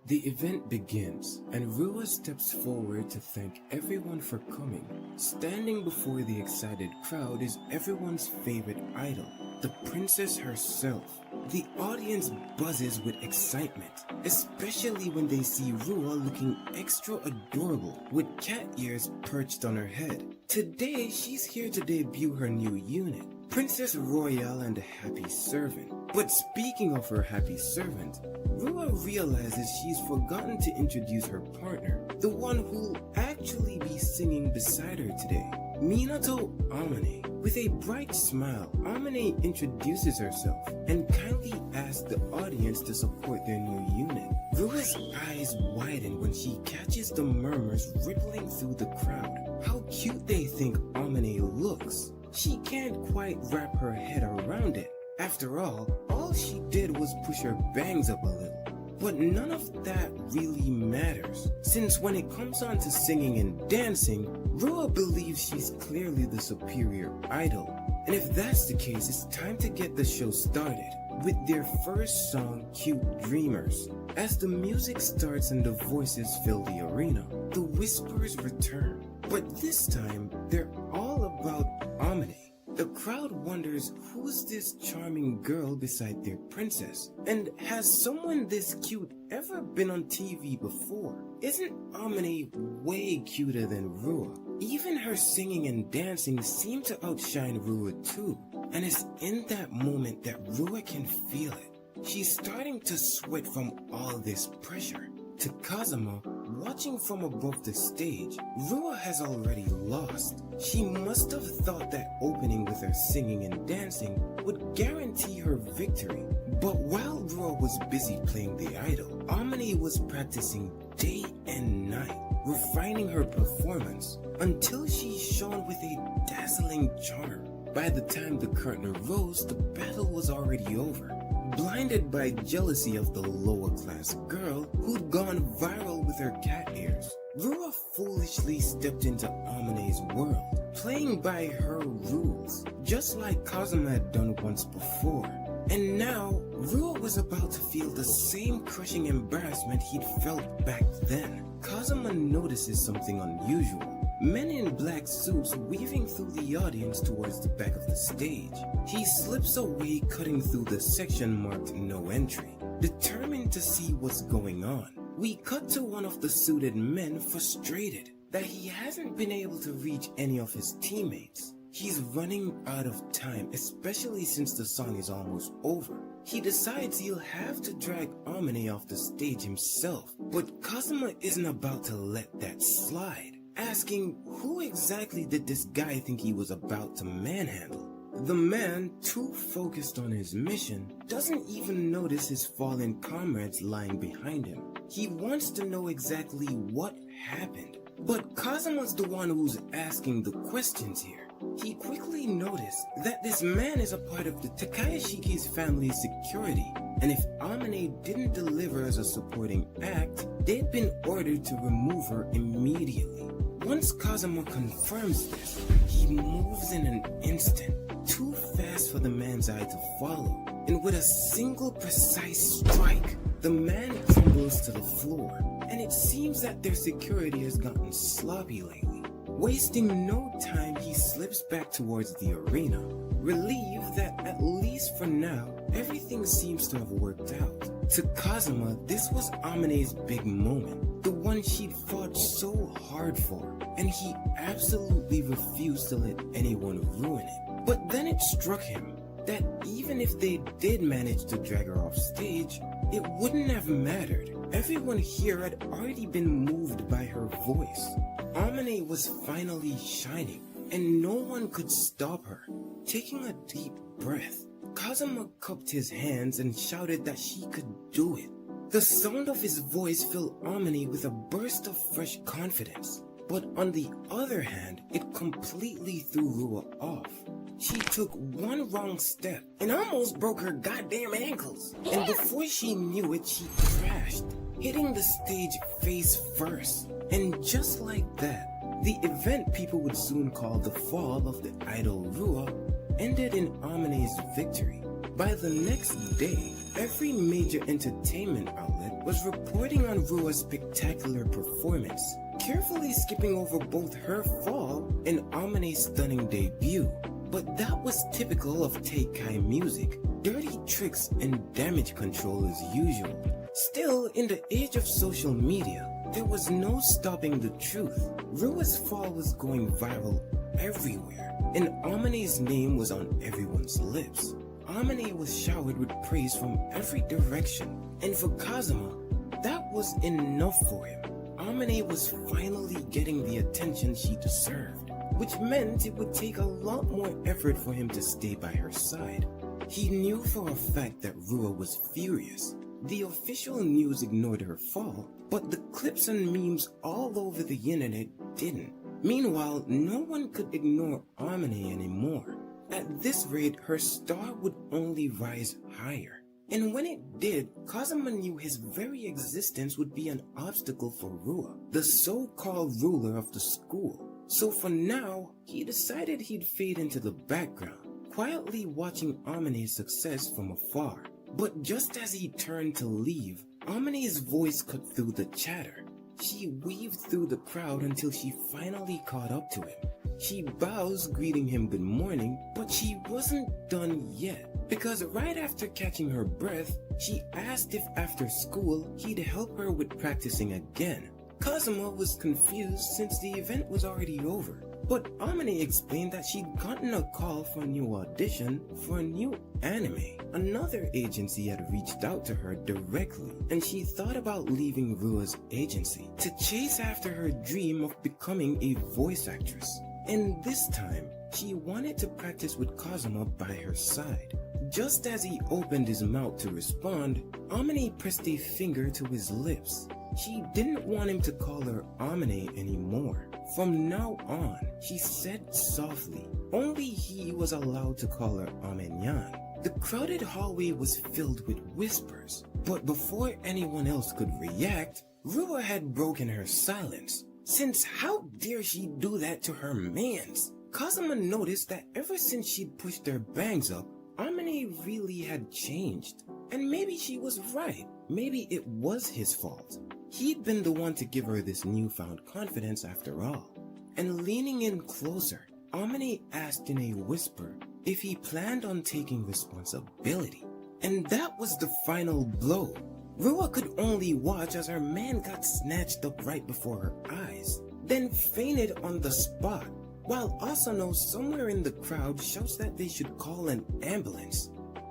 [SPEAKER 1] The event begins, and Rua steps forward to thank everyone for coming. Standing before the excited crowd is everyone's favorite idol, the princess herself. The audience buzzes with excitement, especially when they see Rua looking extra adorable with cat ears perched on her head. Today, she's here to debut her new unit, Princess Royale and the Happy Servant. But speaking of her happy servant, Rua realizes she's forgotten to introduce her partner, the one who'll actually be singing beside her today, Minato Amane. With a bright smile, Amane introduces herself and kindly asks the audience to support their new unit. Rua's eyes widen when she catches the murmurs rippling through the crowd. How cute they think Amane looks. She can't quite wrap her head around it. After all she did was push her bangs up a little. But none of that really matters, since when it comes on to singing and dancing, Rua believes she's clearly the superior idol. And if that's the case, it's time to get the show started with their first song, Cute Dreamers. As the music starts and the voices fill the arena, the whispers return. But this time, they're all about Amane. The crowd wonders who's this charming girl beside their princess, and has someone this cute ever been on TV before? Isn't Amane way cuter than Rua? Even her singing and dancing seem to outshine Rua too, and it's in that moment that Rua can feel it. She's starting to sweat from all this pressure. To Kazuma, watching from above the stage, Rua has already lost. She must have thought that opening with her singing and dancing would guarantee her victory. But while Rua was busy playing the idol, Amane was practicing day and night, refining her performance until she shone with a dazzling charm. By the time the curtain rose, the battle was already over. Blinded by jealousy of the lower class girl who'd gone viral with her cat ears, Rua foolishly stepped into Amane's world, playing by her rules, just like Kazuma had done once before. And now, Rua was about to feel the same crushing embarrassment he'd felt back then. Kazuma notices something unusual. men in black suits weaving through the audience towards the back of the stage. He slips away, cutting through the section marked no entry. Determined to see what's going on, we cut to one of the suited men frustrated that he hasn't been able to reach any of his teammates. He's running out of time, especially since the song is almost over. He decides he'll have to drag Amane off the stage himself, but Kazuma isn't about to let that slide, asking who exactly did this guy think he was about to manhandle. The man, too focused on his mission, doesn't even notice his fallen comrades lying behind him. He wants to know exactly what happened, but Kazuma's the one who's asking the questions here. He quickly noticed that this man is a part of the Takayashiki's family's security, and if Amane didn't deliver as a supporting act, they'd been ordered to remove her immediately. Once Kazuma confirms this, he moves in an instant, too fast for the man's eye to follow, and with a single precise strike, the man crumbles to the floor, and it seems that their security has gotten sloppy lately. Wasting no time, he slips back towards the arena, relieved that at least for now, everything seems to have worked out. To Kazuma, this was Amane's big moment, the one she'd fought so hard for, and he absolutely refused to let anyone ruin it. But then it struck him that even if they did manage to drag her off stage, it wouldn't have mattered. Everyone here had already been moved by her voice. Amane was finally shining, and no one could stop her. Taking a deep breath, Kazuma cupped his hands and shouted that she could do it. The sound of his voice filled Amane with a burst of fresh confidence, but on the other hand, it completely threw Rua off. She took one wrong step and almost broke her goddamn ankles, and before she knew it, she crashed, hitting the stage face first. And just like that, the event people would soon call the fall of the idol Rua ended in Amane's victory. By the next day, every major entertainment outlet was reporting on Rua's spectacular performance, carefully skipping over both her fall and Amane's stunning debut. But that was typical of Teikai music, dirty tricks and damage control as usual. Still, in the age of social media, there was no stopping the truth. Rua's fall was going viral everywhere, and Amane's name was on everyone's lips. Amane was showered with praise from every direction, and for Kazuma, that was enough for him. Amane was finally getting the attention she deserved, which meant it would take a lot more effort for him to stay by her side. He knew for a fact that Rua was furious. The official news ignored her fall, but the clips and memes all over the internet didn't. Meanwhile, no one could ignore Amane anymore. At this rate, her star would only rise higher. And when it did, Kazuma knew his very existence would be an obstacle for Rua, the so-called ruler of the school. So for now, he decided he'd fade into the background, quietly watching Amane's success from afar. But just as he turned to leave, Amane's voice cut through the chatter. She weaved through the crowd until she finally caught up to him. She bows, greeting him good morning, but she wasn't done yet, because right after catching her breath, she asked if after school he'd help her with practicing again. Kazuma was confused since the event was already over, but Amane explained that she'd gotten a call for a new audition for a new anime. Another agency had reached out to her directly, and she thought about leaving Rua's agency to chase after her dream of becoming a voice actress. And this time, she wanted to practice with Kazuma by her side. Just as he opened his mouth to respond, Amane pressed a finger to his lips. She didn't want him to call her Amane anymore. From now on, she said softly, only he was allowed to call her Amenyan. The crowded hallway was filled with whispers, but before anyone else could react, Rua had broken her silence. Since how dare she do that to her mans? Kazuma noticed that ever since she'd pushed her bangs up, Amane really had changed. And maybe she was right. Maybe it was his fault. He'd been the one to give her this newfound confidence after all. and leaning in closer, Amane asked in a whisper if he planned on taking responsibility. And that was the final blow. Rua could only watch as her man got snatched up right before her eyes, then fainted on the spot, while Asano somewhere in the crowd shouts that they should call an ambulance.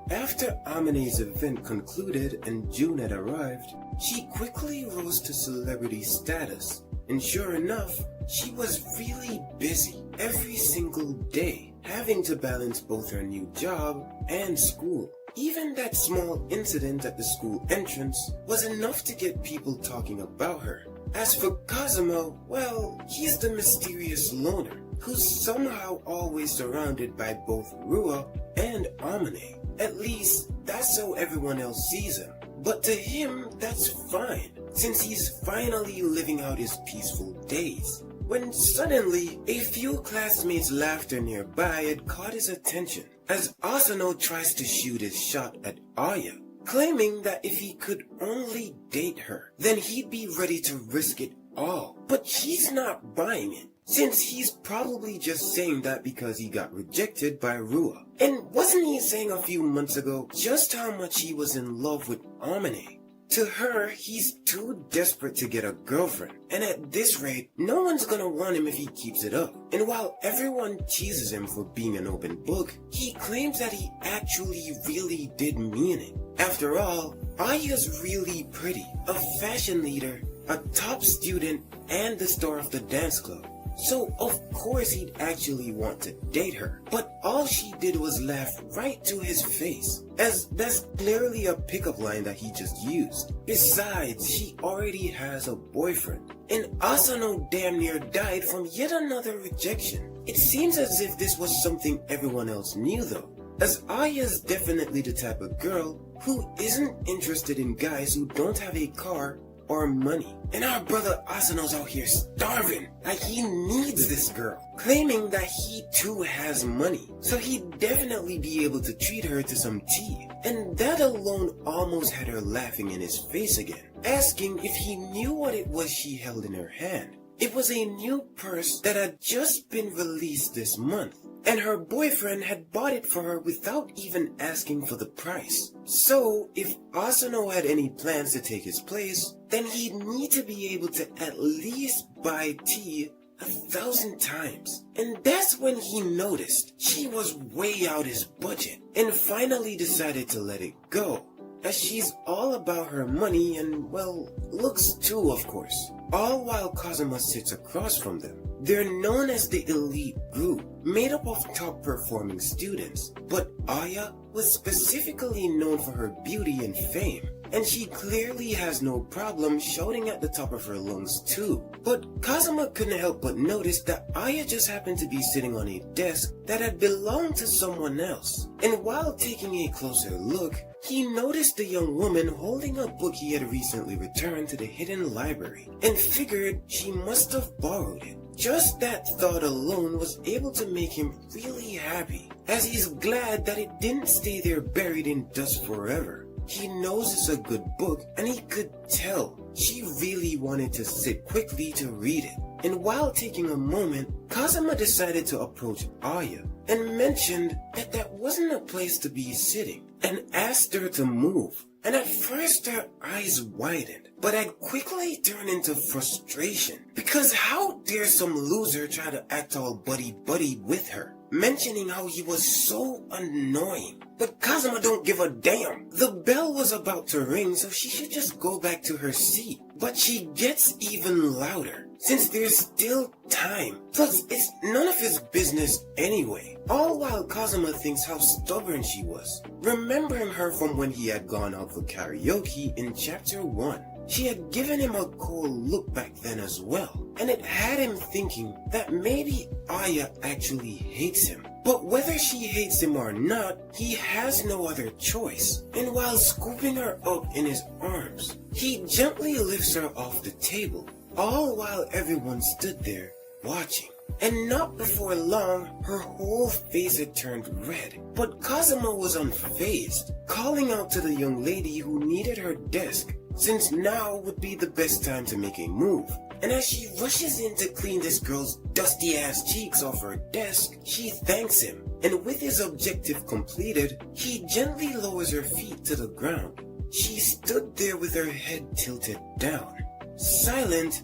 [SPEAKER 1] After Amane's event concluded and June had arrived, she quickly rose to celebrity status, and sure enough, she was really busy every single day, having to balance both her new job and school. Even that small incident at the school entrance was enough to get people talking about her. As for Kazuma, well, he's the mysterious loner, who's somehow always surrounded by both Rua and Amane. At least, that's how everyone else sees him. But to him, that's fine, since he's finally living out his peaceful days. When suddenly, a few classmates' laughter nearby had caught his attention, as Asano tries to shoot his shot at Aya, claiming that if he could only date her, then he'd be ready to risk it all. But she's not buying it, since he's probably just saying that because he got rejected by Rua. And wasn't he saying a few months ago just how much he was in love with Amane? To her, he's too desperate to get a girlfriend, and at this rate, no one's gonna want him if he keeps it up. And while everyone teases him for being an open book, he claims that he actually really did mean it. After all, Aya's really pretty, a fashion leader, a top student, and the star of the dance club. So of course he'd actually want to date her. But all she did was laugh right to his face, as that's clearly a pickup line that he just used. Besides, she already has a boyfriend, and Asano damn near died from yet another rejection. It seems as if this was something everyone else knew though, as Aya's definitely the type of girl who isn't interested in guys who don't have a car or money. And our brother Asano's out here starving, like he needs this girl, claiming that he too has money, so he'd definitely be able to treat her to some tea. And that alone almost had her laughing in his face again, asking if he knew what it was she held in her hand. It was a new purse that had just been released this month, and her boyfriend had bought it for her without even asking for the price. So, if Asano had any plans to take his place, then he'd need to be able to at least buy tea 1,000 times. And that's when he noticed she was way out his budget, and finally decided to let it go, as she's all about her money and, well, looks too, of course. All while Kazuma sits across from them. They're known as the elite group, made up of top-performing students, but Aya was specifically known for her beauty and fame, and she clearly has no problem shouting at the top of her lungs too. But Kazuma couldn't help but notice that Aya just happened to be sitting on a desk that had belonged to someone else, and while taking a closer look, he noticed the young woman holding a book he had recently returned to the hidden library, and figured she must have borrowed it. Just that thought alone was able to make him really happy, as he's glad that it didn't stay there buried in dust forever. He knows it's a good book, and he could tell she really wanted to sit quickly to read it. And while taking a moment, Kazuma decided to approach Aya and mentioned that that wasn't a place to be sitting, and asked her to move. And at first her eyes widened, but had quickly turned into frustration, because how dare some loser try to act all buddy-buddy with her, mentioning how he was so annoying. But Kazuma don't give a damn. The bell was about to ring, so she should just go back to her seat. But she gets even louder, since there's still time. Plus, it's none of his business anyway. All while Kazuma thinks how stubborn she was, remembering her from when he had gone out for karaoke in chapter 1. She had given him a cold look back then as well, and it had him thinking that maybe Aya actually hates him. But whether she hates him or not, he has no other choice. And while scooping her up in his arms, he gently lifts her off the table, all while everyone stood there watching. And not before long, her whole face had turned red. But Kazuma was unfazed, calling out to the young lady who needed her desk, since now would be the best time to make a move. and as she rushes in to clean this girl's dusty ass cheeks off her desk, she thanks him, and with his objective completed, he gently lowers her feet to the ground. She stood there with her head tilted down, silent,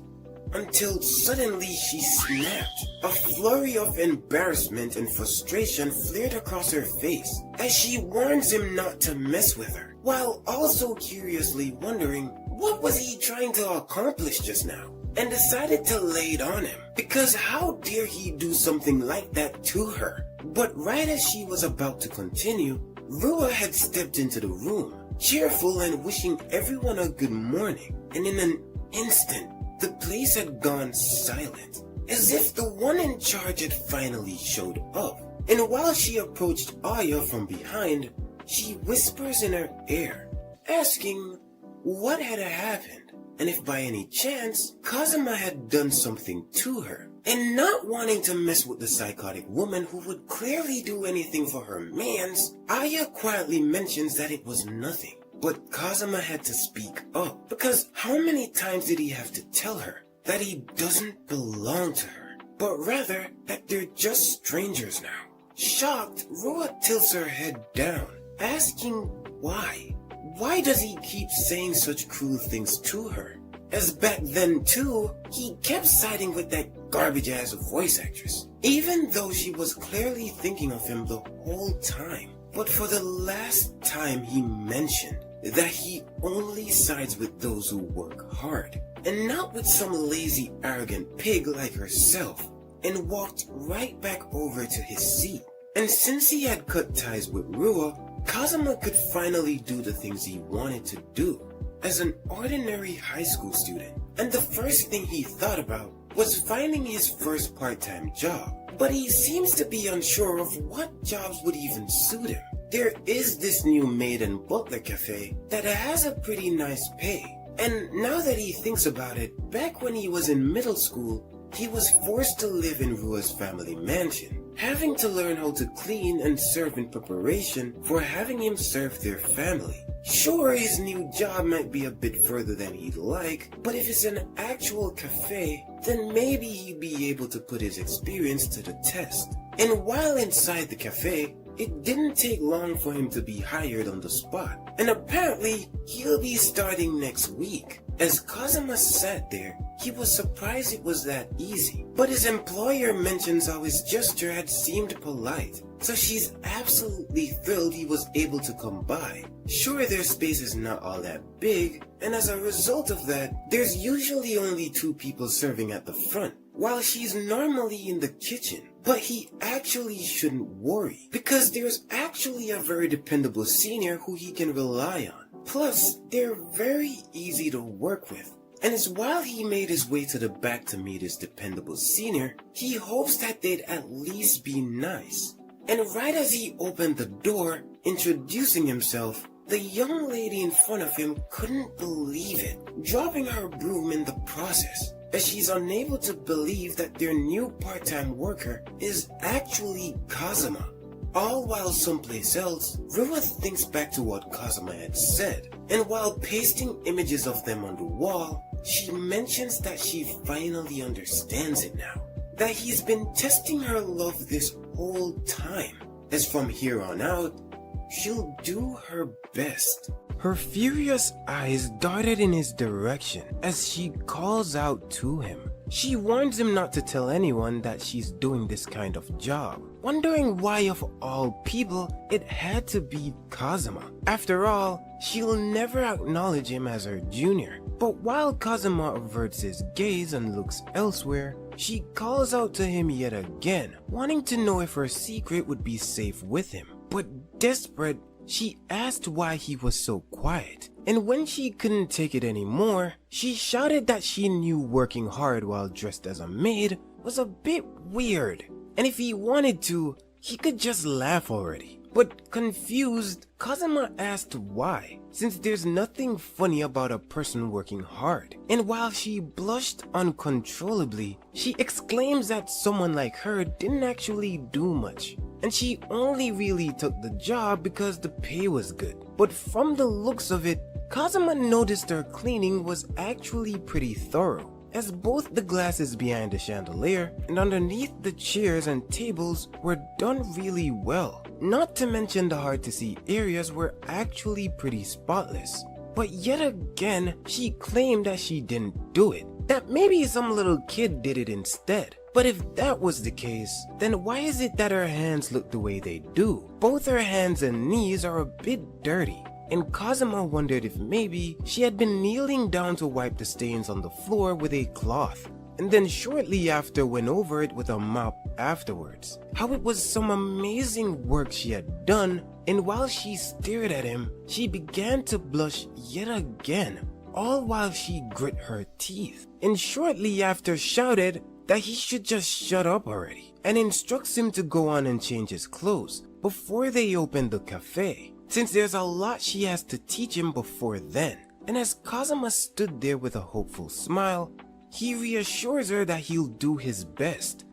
[SPEAKER 1] until suddenly she snapped. A flurry of embarrassment and frustration flared across her face as she warns him not to mess with her, while also curiously wondering what was he trying to accomplish just now, and decided to lay it on him, because how dare he do something like that to her. But right as she was about to continue, Rua had stepped into the room, cheerful and wishing everyone a good morning, and in an instant, the place had gone silent, as if the one in charge had finally showed up. And while she approached Aya from behind, she whispers in her ear, asking what had happened, and if by any chance Kazuma had done something to her. And not wanting to mess with the psychotic woman who would clearly do anything for her mans, Aya quietly mentions that it was nothing. But Kazuma had to speak up, because how many times did he have to tell her that he doesn't belong to her, but rather that they're just strangers now? Shocked, Rua tilts her head down, asking why. Why does he keep saying such cruel things to her? As back then too, he kept siding with that garbage-ass voice actress, even though she was clearly thinking of him the whole time. But for the last time he mentioned that he only sides with those who work hard, and not with some lazy, arrogant pig like herself, and walked right back over to his seat. And since he had cut ties with Rua, Kazuma could finally do the things he wanted to do as an ordinary high school student. And the first thing he thought about was finding his first part-time job. But he seems to be unsure of what jobs would even suit him. There is this new maid and butler cafe that has a pretty nice pay. And now that he thinks about it, back when he was in middle school, he was forced to live in Rua's family mansion, having to learn how to clean and serve in preparation for having him serve their family. Sure, his new job might be a bit further than he'd like, but if it's an actual cafe, then maybe he'd be able to put his experience to the test. And while inside the cafe, it didn't take long for him to be hired on the spot, and apparently he'll be starting next week. As Kazuma sat there, he was surprised it was that easy, but his employer mentions how his gesture had seemed polite, so she's absolutely thrilled he was able to come by. Sure, their space is not all that big, and as a result of that, there's usually only 2 people serving at the front, while she's normally in the kitchen. But he actually shouldn't worry, because there's actually a very dependable senior who he can rely on. Plus, they're very easy to work with. And as while he made his way to the back to meet his dependable senior, he hopes that they'd at least be nice. And right as he opened the door, introducing himself, the young lady in front of him couldn't believe it, dropping her broom in the process, as she's unable to believe that their new part-time worker is actually Kazuma. All while someplace else, Rua thinks back to what Kazuma had said, and while pasting images of them on the wall, she mentions that she finally understands it now, that he's been testing her love this whole time, as from here on out, she'll do her best. Her furious eyes darted in his direction as she calls out to him. She warns him not to tell anyone that she's doing this kind of job, wondering why of all people it had to be Kazuma. After all, she'll never acknowledge him as her junior. But while Kazuma averts his gaze and looks elsewhere, she calls out to him yet again, wanting to know if her secret would be safe with him. But desperate, she asked why he was so quiet, and when she couldn't take it anymore, she shouted that she knew working hard while dressed as a maid was a bit weird, and if he wanted to, he could just laugh already. But confused, Kazuma asked why, since there's nothing funny about a person working hard. And while she blushed uncontrollably, she exclaims that someone like her didn't actually do much, and she only really took the job because the pay was good. But from the looks of it, Kazuma noticed her cleaning was actually pretty thorough,
[SPEAKER 2] as both the glasses behind the chandelier and underneath the chairs and tables were done really well. Not to mention the hard to see areas were actually pretty spotless. But yet again, she claimed that she didn't do it, that maybe some little kid did it instead. But if that was the case, then why is it that her hands look the way they do? Both her hands and knees are a bit dirty, and Kazuma wondered if maybe she had been kneeling down to wipe the stains on the floor with a cloth, and then shortly after went over it with a mop afterwards. How it was some amazing work she had done, and while she stared at him, she began to blush yet again, all while she grit her teeth, and shortly after shouted that he should just shut up already, and instructs him to go on and change his clothes before they open the cafe, since there's a lot she has to teach him before then. And as Kazuma stood there with a hopeful smile, he reassures her that he'll do his best.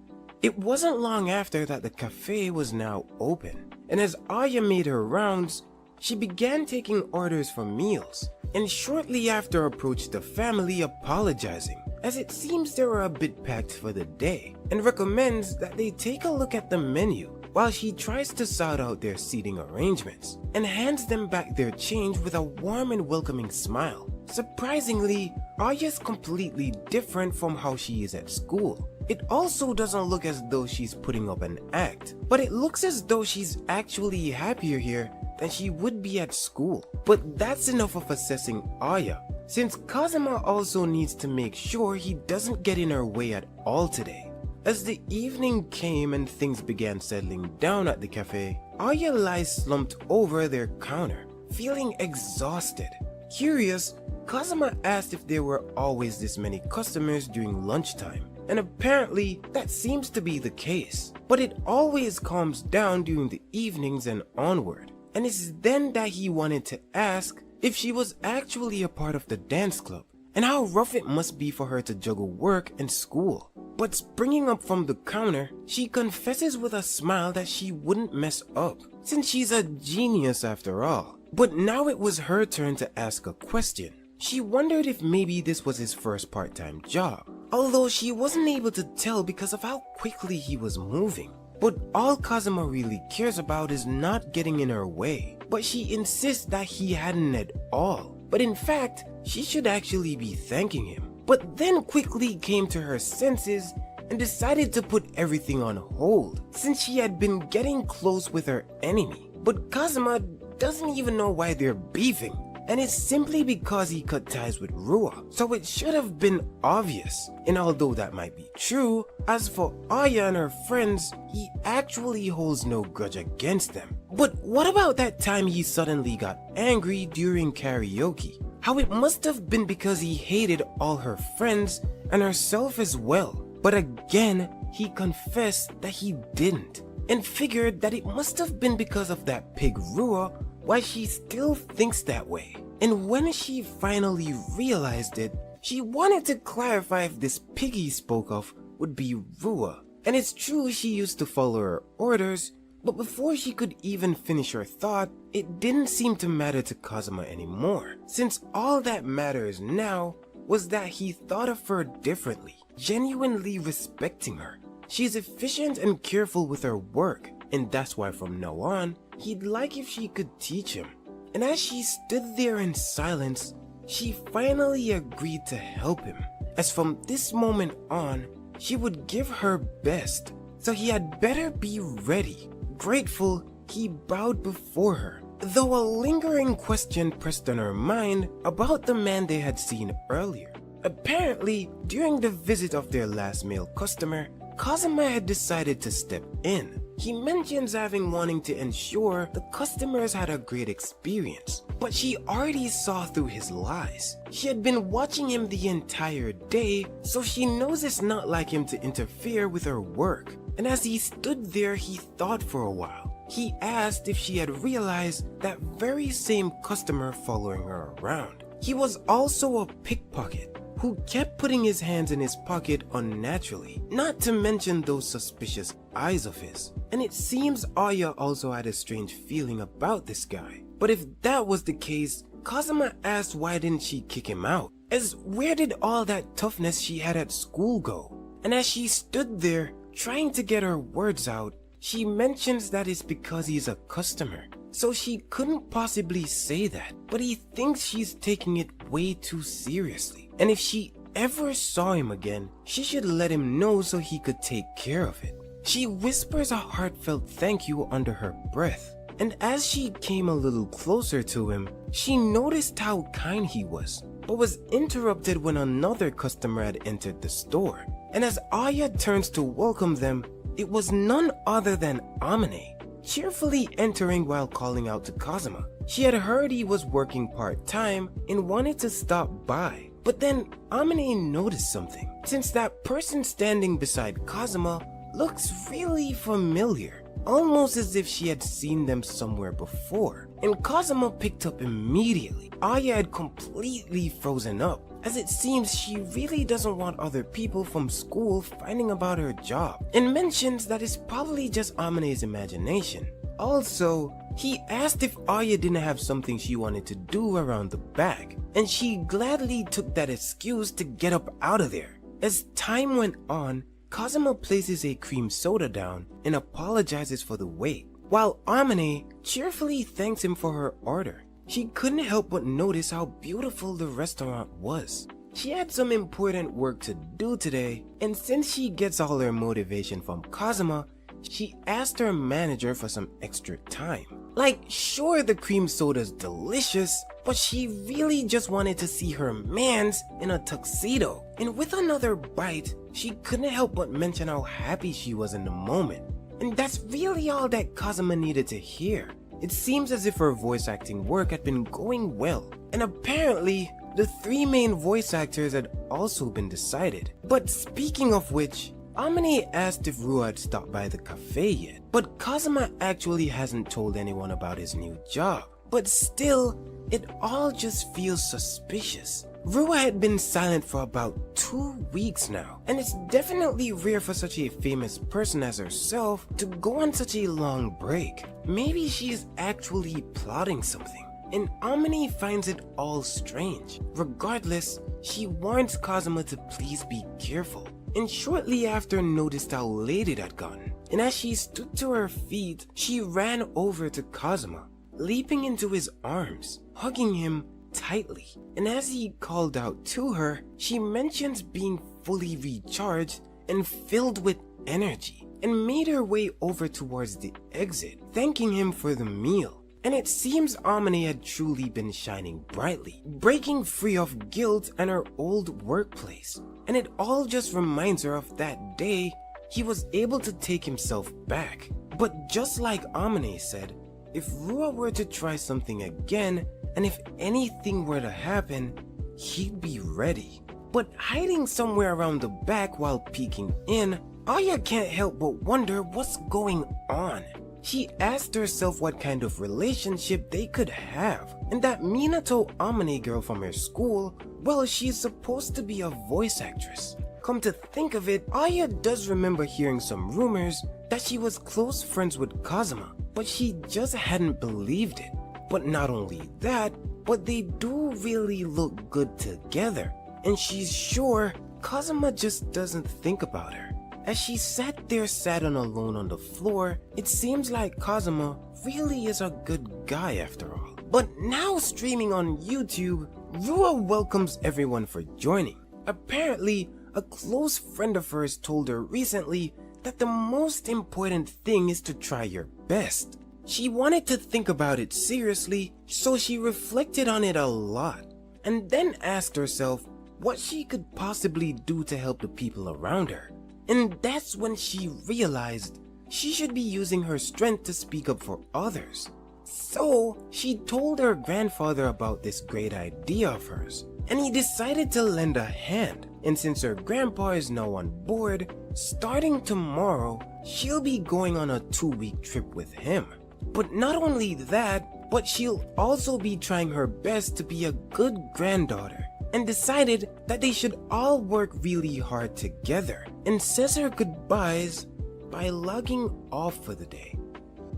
[SPEAKER 2] It wasn't long after that the cafe was now open, and as Aya made her rounds, she began taking orders for meals, and shortly after approached the family apologizing, as it seems they were a bit packed for the day, and recommends that they take a look at the menu while she tries to sort out their seating arrangements, and hands them back their change with a warm and welcoming smile. Surprisingly, Aya's completely different from how she is at school. It also doesn't look as though she's putting up an act, but it looks as though she's actually happier here than she would be at school. But that's enough of assessing Aya, since Kazuma also needs to make sure he doesn't get in her way at all today. As the evening came and things began settling down at the cafe, Aya lies slumped over their counter, feeling exhausted. Curious, Kazuma asked if there were always this many customers during lunchtime, and apparently that seems to be the case, but it always calms down during the evenings and onward. And it's then that he wanted to ask if she was actually a part of the dance club, and how rough it must be for her to juggle work and school. But springing up from the counter, she confesses with a smile that she wouldn't mess up, since she's a genius after all. But now it was her turn to ask a question. She wondered if maybe this was his first part-time job, although she wasn't able to tell because of how quickly he was moving. But all Kazuma really cares about is not getting in her way, but she insists that he hadn't at all. But in fact, she should actually be thanking him. But then quickly came to her senses and decided to put everything on hold, since she had been getting close with her enemy. But Kazuma doesn't even know why they're beefing, and it's simply because he cut ties with Rua, so it should have been obvious. And although that might be true, as for Aya and her friends, he actually holds no grudge against them. But what about that time he suddenly got angry during karaoke? How it must have been because he hated all her friends and herself as well. But again, he confessed that he didn't, and figured that it must have been because of that pig Rua why she still thinks that way. And when she finally realized it, she wanted to clarify if this pig he spoke of would be Rua. And it's true she used to follow her orders, but before she could even finish her thought, it didn't seem to matter to Kazuma anymore, since all that matters now was that he thought of her differently, genuinely respecting her. She's efficient and careful with her work, and that's why from now on, he'd like if she could teach him. And as she stood there in silence, she finally agreed to help him, as from this moment on, she would give her best, so he had better be ready. Grateful, he bowed before her, though a lingering question pressed on her mind about the man they had seen earlier. Apparently, during the visit of their last male customer, Kazuma had decided to step in. He mentions having wanting to ensure the customers had a great experience, but she already saw through his lies. She had been watching him the entire day, so she knows it's not like him to interfere with her work. And as he stood there, he thought for a while. He asked if she had realized that very same customer following her around. He was also a pickpocket who kept putting his hands in his pocket unnaturally, not to mention those suspicious eyes of his. And it seems Aya also had a strange feeling about this guy. But if that was the case, Kazuma asked why didn't she kick him out? as where did all that toughness she had at school go? And as she stood there, trying to get her words out, she mentions that it's because he's a customer. So she couldn't possibly say that, but he thinks she's taking it way too seriously. And if she ever saw him again, she should let him know so he could take care of it. She whispers a heartfelt thank you under her breath. And as she came a little closer to him, she noticed how kind he was, but was interrupted when another customer had entered the store. And as Aya turns to welcome them, it was none other than Amane, cheerfully entering while calling out to Kazuma. She had heard he was working part-time and wanted to stop by. But then Amane noticed something, since that person standing beside Kazuma looks really familiar, almost as if she had seen them somewhere before. And Kazuma picked up immediately. Aya had completely frozen up, as it seems she really doesn't want other people from school finding about her job, and mentions that it's probably just Amane's imagination. Also, he asked if Aya didn't have something she wanted to do around the back, and she gladly took that excuse to get up out of there. As time went on, Kazuma places a cream soda down and apologizes for the wait, while Amane cheerfully thanks him for her order. She couldn't help but notice how beautiful the restaurant was. She had some important work to do today, and since she gets all her motivation from Kazuma, she asked her manager for some extra time. Like, sure, the cream soda's delicious, but she really just wanted to see her mans in a tuxedo. And with another bite, she couldn't help but mention how happy she was in the moment. And that's really all that Kazuma needed to hear. It seems as if her voice acting work had been going well, and apparently the 3 main voice actors had also been decided. But speaking of which, Amane asked if Rua had stopped by the cafe yet, but Kazuma actually hasn't told anyone about his new job. But still, it all just feels suspicious. Rua had been silent for about 2 weeks now, and it's definitely rare for such a famous person as herself to go on such a long break. Maybe she's actually plotting something, and Amane finds it all strange. Regardless, she warns Kazuma to please be careful, and shortly after noticed how late it had gotten. And as she stood to her feet, she ran over to Kazuma, leaping into his arms, hugging him tightly. And as he called out to her, she mentions being fully recharged and filled with energy, and made her way over towards the exit, thanking him for the meal. And it seems Amane had truly been shining brightly, breaking free of guilt and her old workplace. And it all just reminds her of that day he was able to take himself back. But just like Amane said, if Rua were to try something again, and if anything were to happen, he'd be ready. But hiding somewhere around the back while peeking in, Aya can't help but wonder what's going on. She asked herself what kind of relationship they could have, and that Minato Amane girl from her school, well, she's supposed to be a voice actress. Come to think of it, Aya does remember hearing some rumors that she was close friends with Kazuma, but she just hadn't believed it. But not only that, but they do really look good together, and she's sure Kazuma just doesn't think about her. As she sat there sad and alone on the floor, it seems like Kazuma really is a good guy after all. But now streaming on YouTube, Rua welcomes everyone for joining. Apparently, a close friend of hers told her recently that the most important thing is to try your best. She wanted to think about it seriously, so she reflected on it a lot, and then asked herself what she could possibly do to help the people around her. And that's when she realized she should be using her strength to speak up for others. So she told her grandfather about this great idea of hers, and he decided to lend a hand. And since her grandpa is now on board, starting tomorrow, she'll be going on a 2-week trip with him. But not only that, but she'll also be trying her best to be a good granddaughter, and decided that they should all work really hard together, and says her goodbyes by logging off for the day.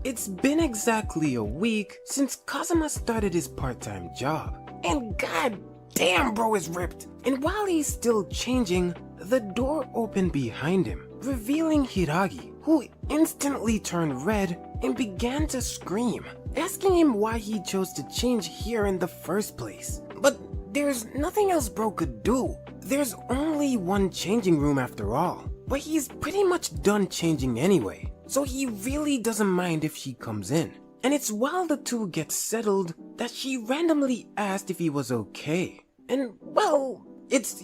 [SPEAKER 2] It's been exactly a week since Kazuma started his part-time job, and god damn, bro is ripped. And while he's still changing, the door opened behind him, revealing Hiragi, who instantly turned red and began to scream, asking him why he chose to change here in the first place. But there's nothing else bro could do. There's only one changing room after all, but he's pretty much done changing anyway, so he really doesn't mind if she comes in. And it's while the two get settled that she randomly asked if he was okay. And well, it's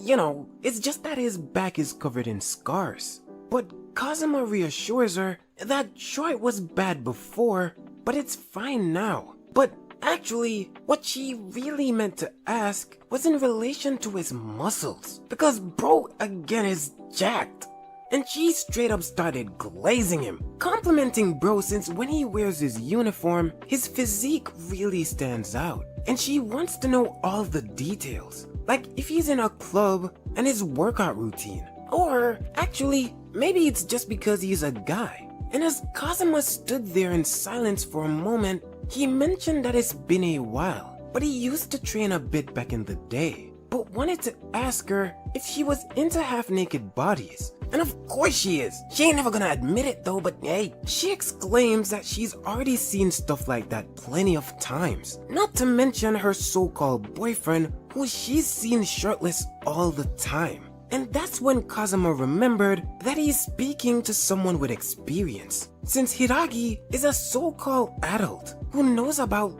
[SPEAKER 2] just that his back is covered in scars. But Kazuma reassures her that sure it was bad before, but it's fine now. But actually, what she really meant to ask was in relation to his muscles, because bro again is jacked. And she straight up started glazing him, complimenting bro since when he wears his uniform, his physique really stands out. And she wants to know all the details, like if he's in a club and his workout routine. Or actually, maybe it's just because he's a guy. And as Kazuma stood there in silence for a moment, he mentioned that it's been a while, but he used to train a bit back in the day, but wanted to ask her if she was into half-naked bodies. And of course she is. She ain't never gonna admit it though, but hey, she exclaims that she's already seen stuff like that plenty of times. Not to mention her so-called boyfriend, who she's seen shirtless all the time. And that's when Kazuma remembered that he's speaking to someone with experience, since Hiragi is a so-called adult who knows about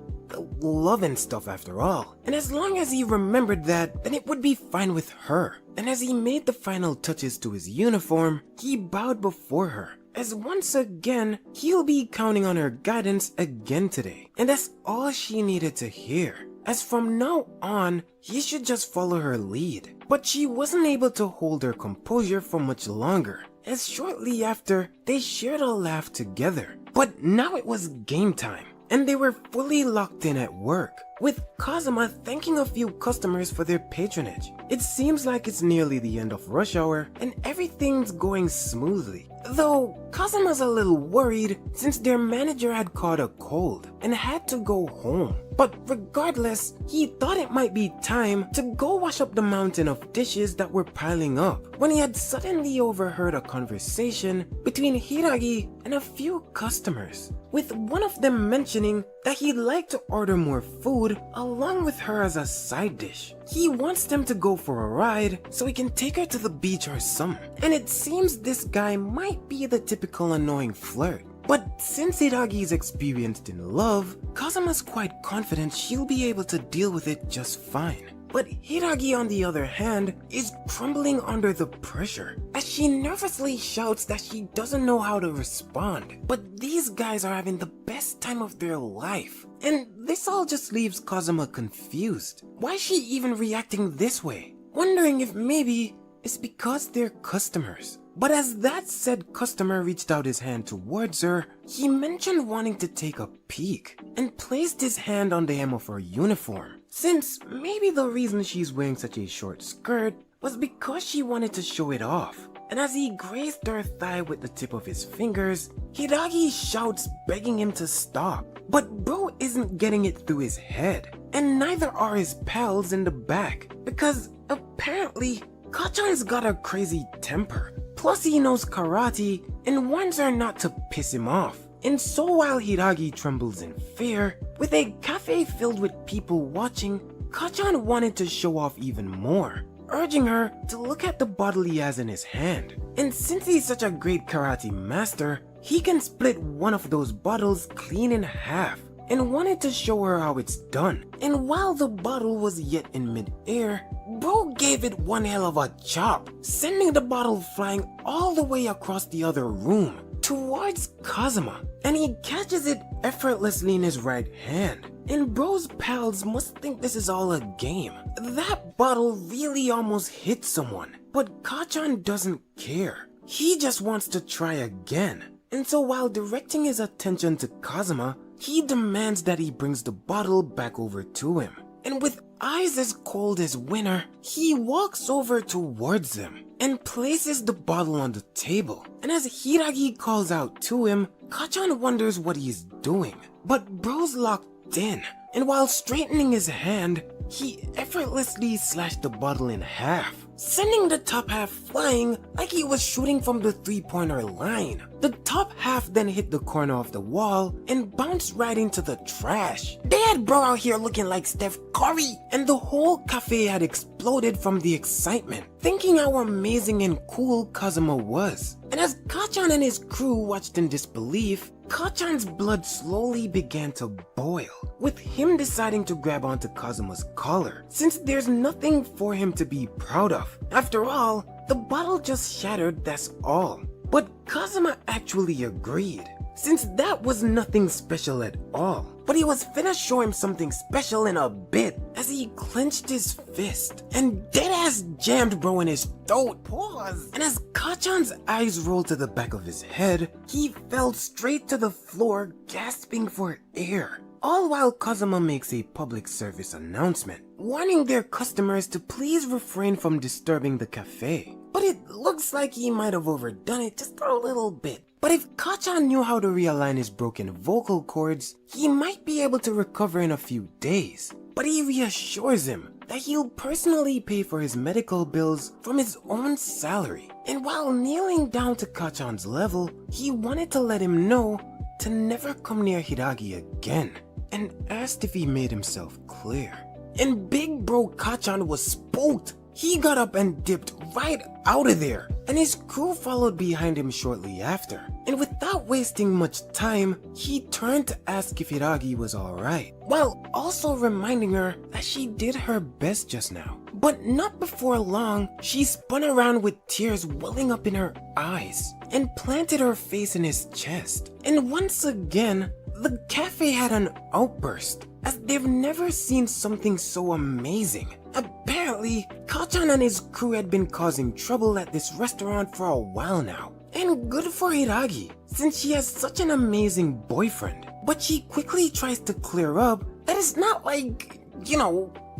[SPEAKER 2] love and stuff after all. And as long as he remembered that, then it would be fine with her. And as he made the final touches to his uniform, he bowed before her, as once again, he'll be counting on her guidance again today. And that's all she needed to hear, as from now on, he should just follow her lead. But she wasn't able to hold her composure for much longer, as shortly after, they shared a laugh together. But now it was game time, and they were fully locked in at work, with Kazuma thanking a few customers for their patronage. It seems like it's nearly the end of rush hour, and everything's going smoothly. Though, Kazuma's a little worried since their manager had caught a cold and had to go home. But regardless, he thought it might be time to go wash up the mountain of dishes that were piling up, when he had suddenly overheard a conversation between Hiragi and a few customers, with one of them mentioning that he'd like to order more food along with her as a side dish. He wants them to go for a ride so he can take her to the beach or something. And it seems this guy might be the typical annoying flirt. But since Hiragi's experienced in love, Kazuma's quite confident she'll be able to deal with it just fine. But Hiragi, on the other hand, is crumbling under the pressure, as she nervously shouts that she doesn't know how to respond. But these guys are having the best time of their life, and this all just leaves Kazuma confused. Why is she even reacting this way? Wondering if maybe it's because they're customers. But as that said customer reached out his hand towards her, he mentioned wanting to take a peek, and placed his hand on the hem of her uniform, since maybe the reason she's wearing such a short skirt was because she wanted to show it off. And as he grazed her thigh with the tip of his fingers, Hiragi shouts begging him to stop. But bro isn't getting it through his head, and neither are his pals in the back, because apparently Kachan's got a crazy temper. Plus he knows karate and warns her not to piss him off. And so while Hiragi trembles in fear, with a cafe filled with people watching, Kachan wanted to show off even more, urging her to look at the bottle he has in his hand. And since he's such a great karate master, he can split one of those bottles clean in half, and wanted to show her how it's done. And while the bottle was yet in mid-air, bro gave it one hell of a chop, sending the bottle flying all the way across the other room towards Kazuma, and he catches it effortlessly in his right hand. And bro's pals must think this is all a game. That bottle really almost hit someone, but Kachan doesn't care. He just wants to try again. And so while directing his attention to Kazuma, he demands that he brings the bottle back over to him. And with eyes as cold as winter, he walks over towards him and places the bottle on the table. And as Hiragi calls out to him, Kachan wonders what he's doing. But bro's locked in, and while straightening his hand, he effortlessly slashed the bottle in half, sending the top half flying like he was shooting from the three-pointer line. The top half then hit the corner of the wall and bounced right into the trash. They had bro out here looking like Steph Curry, and the whole cafe had exploded from the excitement, thinking how amazing and cool Kazuma was. And as Kachan and his crew watched in disbelief, Kachan's blood slowly began to boil, with him deciding to grab onto Kazuma's collar, since there's nothing for him to be proud of. After all, the bottle just shattered, that's all. But Kazuma actually agreed, since that was nothing special at all. But he was finna show him something special in a bit, as he clenched his fist and deadass jammed bro in his throat. Pause. And as Kachan's eyes rolled to the back of his head, he fell straight to the floor, gasping for air. All while Kazuma makes a public service announcement, warning their customers to please refrain from disturbing the cafe. But it looks like he might have overdone it just a little bit. But if Kachan knew how to realign his broken vocal cords, he might be able to recover in a few days. But he reassures him that he'll personally pay for his medical bills from his own salary. And while kneeling down to Kachan's level, he wanted to let him know to never come near Hiragi again, and asked if he made himself clear. And big bro Kachan was spooked. He got up and dipped right out of there, and his crew followed behind him shortly after. And without wasting much time, he turned to ask if Hiragi was alright, while also reminding her that she did her best just now. But not before long, she spun around with tears welling up in her eyes, and planted her face in his chest. And once again, the cafe had an outburst, as they've never seen something so amazing. Apparently, Kachan and his crew had been causing trouble at this restaurant for a while now. And good for Hiragi, since she has such an amazing boyfriend. But she quickly tries to clear up that it's not like,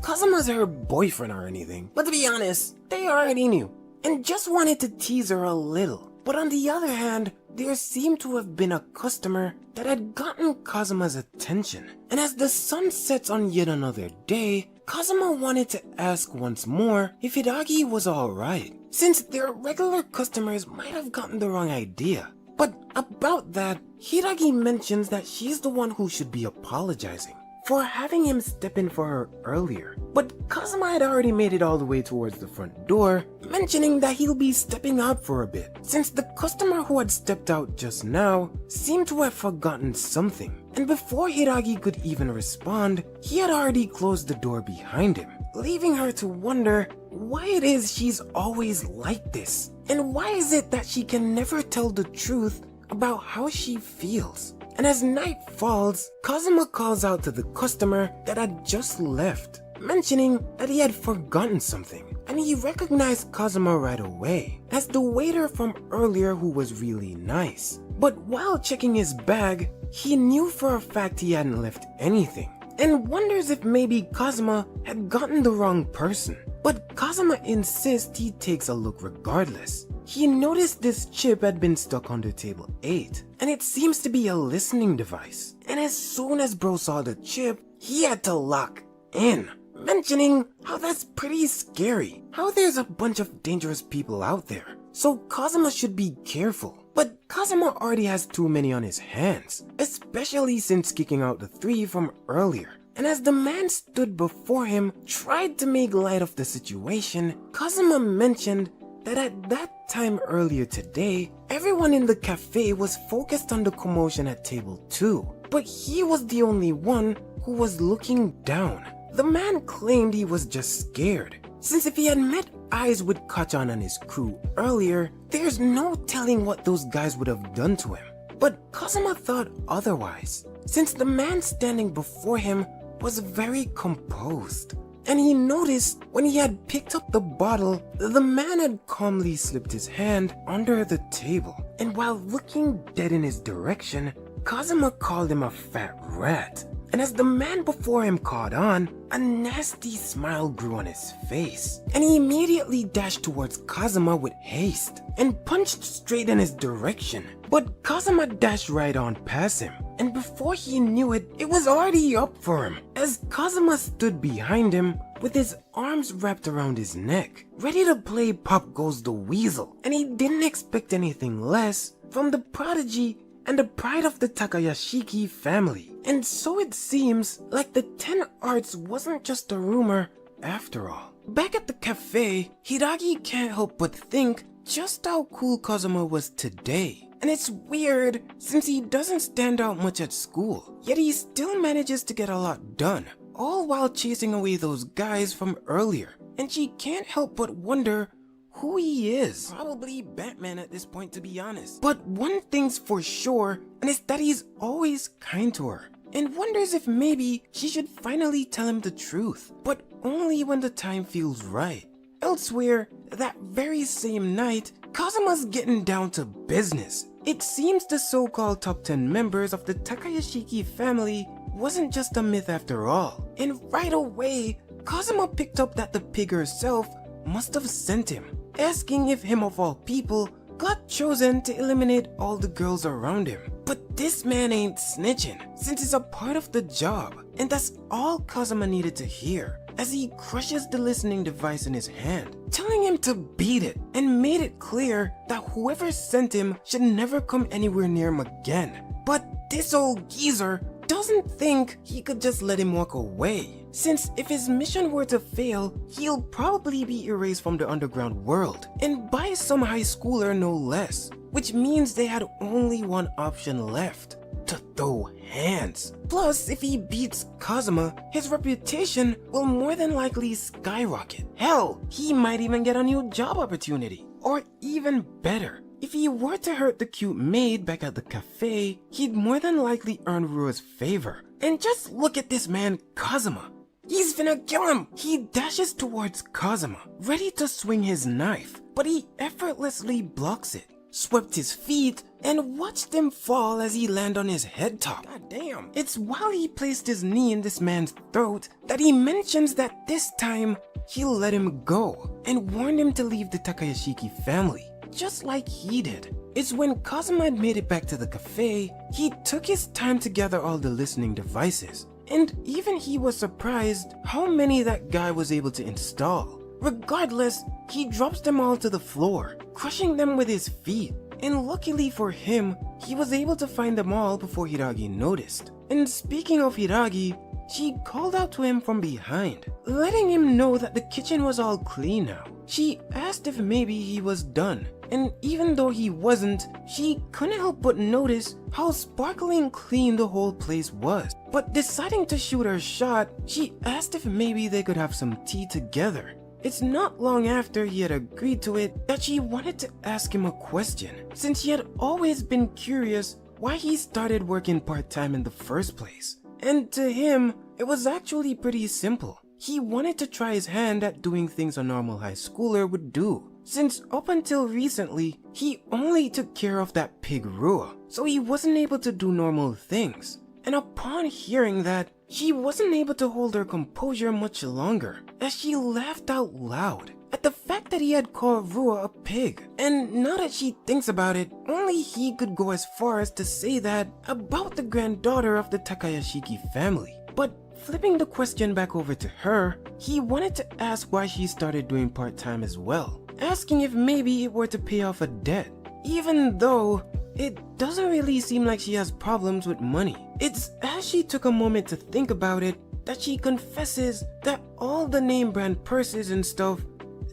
[SPEAKER 2] Kazuma's her boyfriend or anything. But to be honest, they already knew, and just wanted to tease her a little. But on the other hand, there seemed to have been a customer that had gotten Kazuma's attention. And as the sun sets on yet another day, Kazuma wanted to ask once more if Hiragi was alright, since their regular customers might have gotten the wrong idea. But about that, Hiragi mentions that she's the one who should be apologizing for having him step in for her earlier. But Kazuma had already made it all the way towards the front door, mentioning that he'll be stepping out for a bit, since the customer who had stepped out just now seemed to have forgotten something. And before Hiragi could even respond, he had already closed the door behind him, leaving her to wonder why it is she's always like this, and why is it that she can never tell the truth about how she feels. And as night falls, Kazuma calls out to the customer that had just left, mentioning that he had forgotten something, and he recognized Kazuma right away as the waiter from earlier who was really nice. But while checking his bag, he knew for a fact he hadn't left anything, and wonders if maybe Kazuma had gotten the wrong person. But Kazuma insists he takes a look regardless. He noticed this chip had been stuck under table 8, and it seems to be a listening device. And as soon as bro saw the chip, he had to lock in, mentioning how that's pretty scary, how there's a bunch of dangerous people out there, so Kazuma should be careful. But Kazuma already has too many on his hands, especially since kicking out the 3 from earlier. And as the man stood before him tried to make light of the situation, Kazuma mentioned that at that time earlier today, everyone in the cafe was focused on the commotion at table 2, but he was the only one who was looking down. The man claimed he was just scared, since if he had met eyes with Kachan and his crew earlier, there's no telling what those guys would have done to him. But Kazuma thought otherwise, since the man standing before him was very composed. And he noticed when he had picked up the bottle, the man had calmly slipped his hand under the table. And while looking dead in his direction, Kazuma called him a fat rat. And as the man before him caught on, a nasty smile grew on his face. And he immediately dashed towards Kazuma with haste and punched straight in his direction. But Kazuma dashed right on past him, and before he knew it, it was already up for him, as Kazuma stood behind him with his arms wrapped around his neck, ready to play Pop Goes the Weasel, and he didn't expect anything less from the prodigy and the pride of the Takayashiki family. And so it seems like the 10 Arts wasn't just a rumor after all. Back at the cafe, Hiragi can't help but think just how cool Kazuma was today. And it's weird since he doesn't stand out much at school, yet he still manages to get a lot done, all while chasing away those guys from earlier. And she can't help but wonder who he is. Probably Batman at this point, to be honest. But one thing's for sure, and it's that he's always kind to her, and wonders if maybe she should finally tell him the truth, but only when the time feels right. Elsewhere, that very same night, Kazuma's getting down to business. It seems the so-called top 10 members of the Takayashiki family wasn't just a myth after all. And right away, Kazuma picked up that the pig herself must have sent him, asking if him of all people got chosen to eliminate all the girls around him. But this man ain't snitching, since it's a part of the job, and that's all Kazuma needed to hear, as he crushes the listening device in his hand, telling him to beat it, and made it clear that whoever sent him should never come anywhere near him again. But this old geezer doesn't think he could just let him walk away, since if his mission were to fail, he'll probably be erased from the underground world, and by some high schooler no less, which means they had only one option left: to throw hands. Plus, if he beats Kazuma, his reputation will more than likely skyrocket. Hell, he might even get a new job opportunity. Or even better, if he were to hurt the cute maid back at the cafe, he'd more than likely earn Rua's favor. And just look at this man, Kazuma. He's finna kill him! He dashes towards Kazuma, ready to swing his knife, but he effortlessly blocks it, swept his feet, and watched him fall as he landed on his head top. God damn. It's while he placed his knee in this man's throat that he mentions that this time he'll let him go, and warned him to leave the Takayashiki family, just like he did. It's when Kazuma had made it back to the cafe, he took his time to gather all the listening devices, and even he was surprised how many that guy was able to install. Regardless, he drops them all to the floor, crushing them with his feet, and luckily for him, he was able to find them all before Hiragi noticed. And speaking of Hiragi, she called out to him from behind, letting him know that the kitchen was all clean now. She asked if maybe he was done, and even though he wasn't, she couldn't help but notice how sparkling clean the whole place was. But deciding to shoot her shot, she asked if maybe they could have some tea together. It's not long after he had agreed to it that she wanted to ask him a question, since she had always been curious why he started working part-time in the first place. And to him, it was actually pretty simple. He wanted to try his hand at doing things a normal high schooler would do, since up until recently, he only took care of that pig Rua, so he wasn't able to do normal things. And upon hearing that, she wasn't able to hold her composure much longer, as she laughed out loud at the fact that he had called Rua a pig. And now that she thinks about it, only he could go as far as to say that about the granddaughter of the Takayashiki family. But flipping the question back over to her, he wanted to ask why she started doing part-time as well, asking if maybe it were to pay off a debt, even though it doesn't really seem like she has problems with money. It's as she took a moment to think about it that she confesses that all the name brand purses and stuff,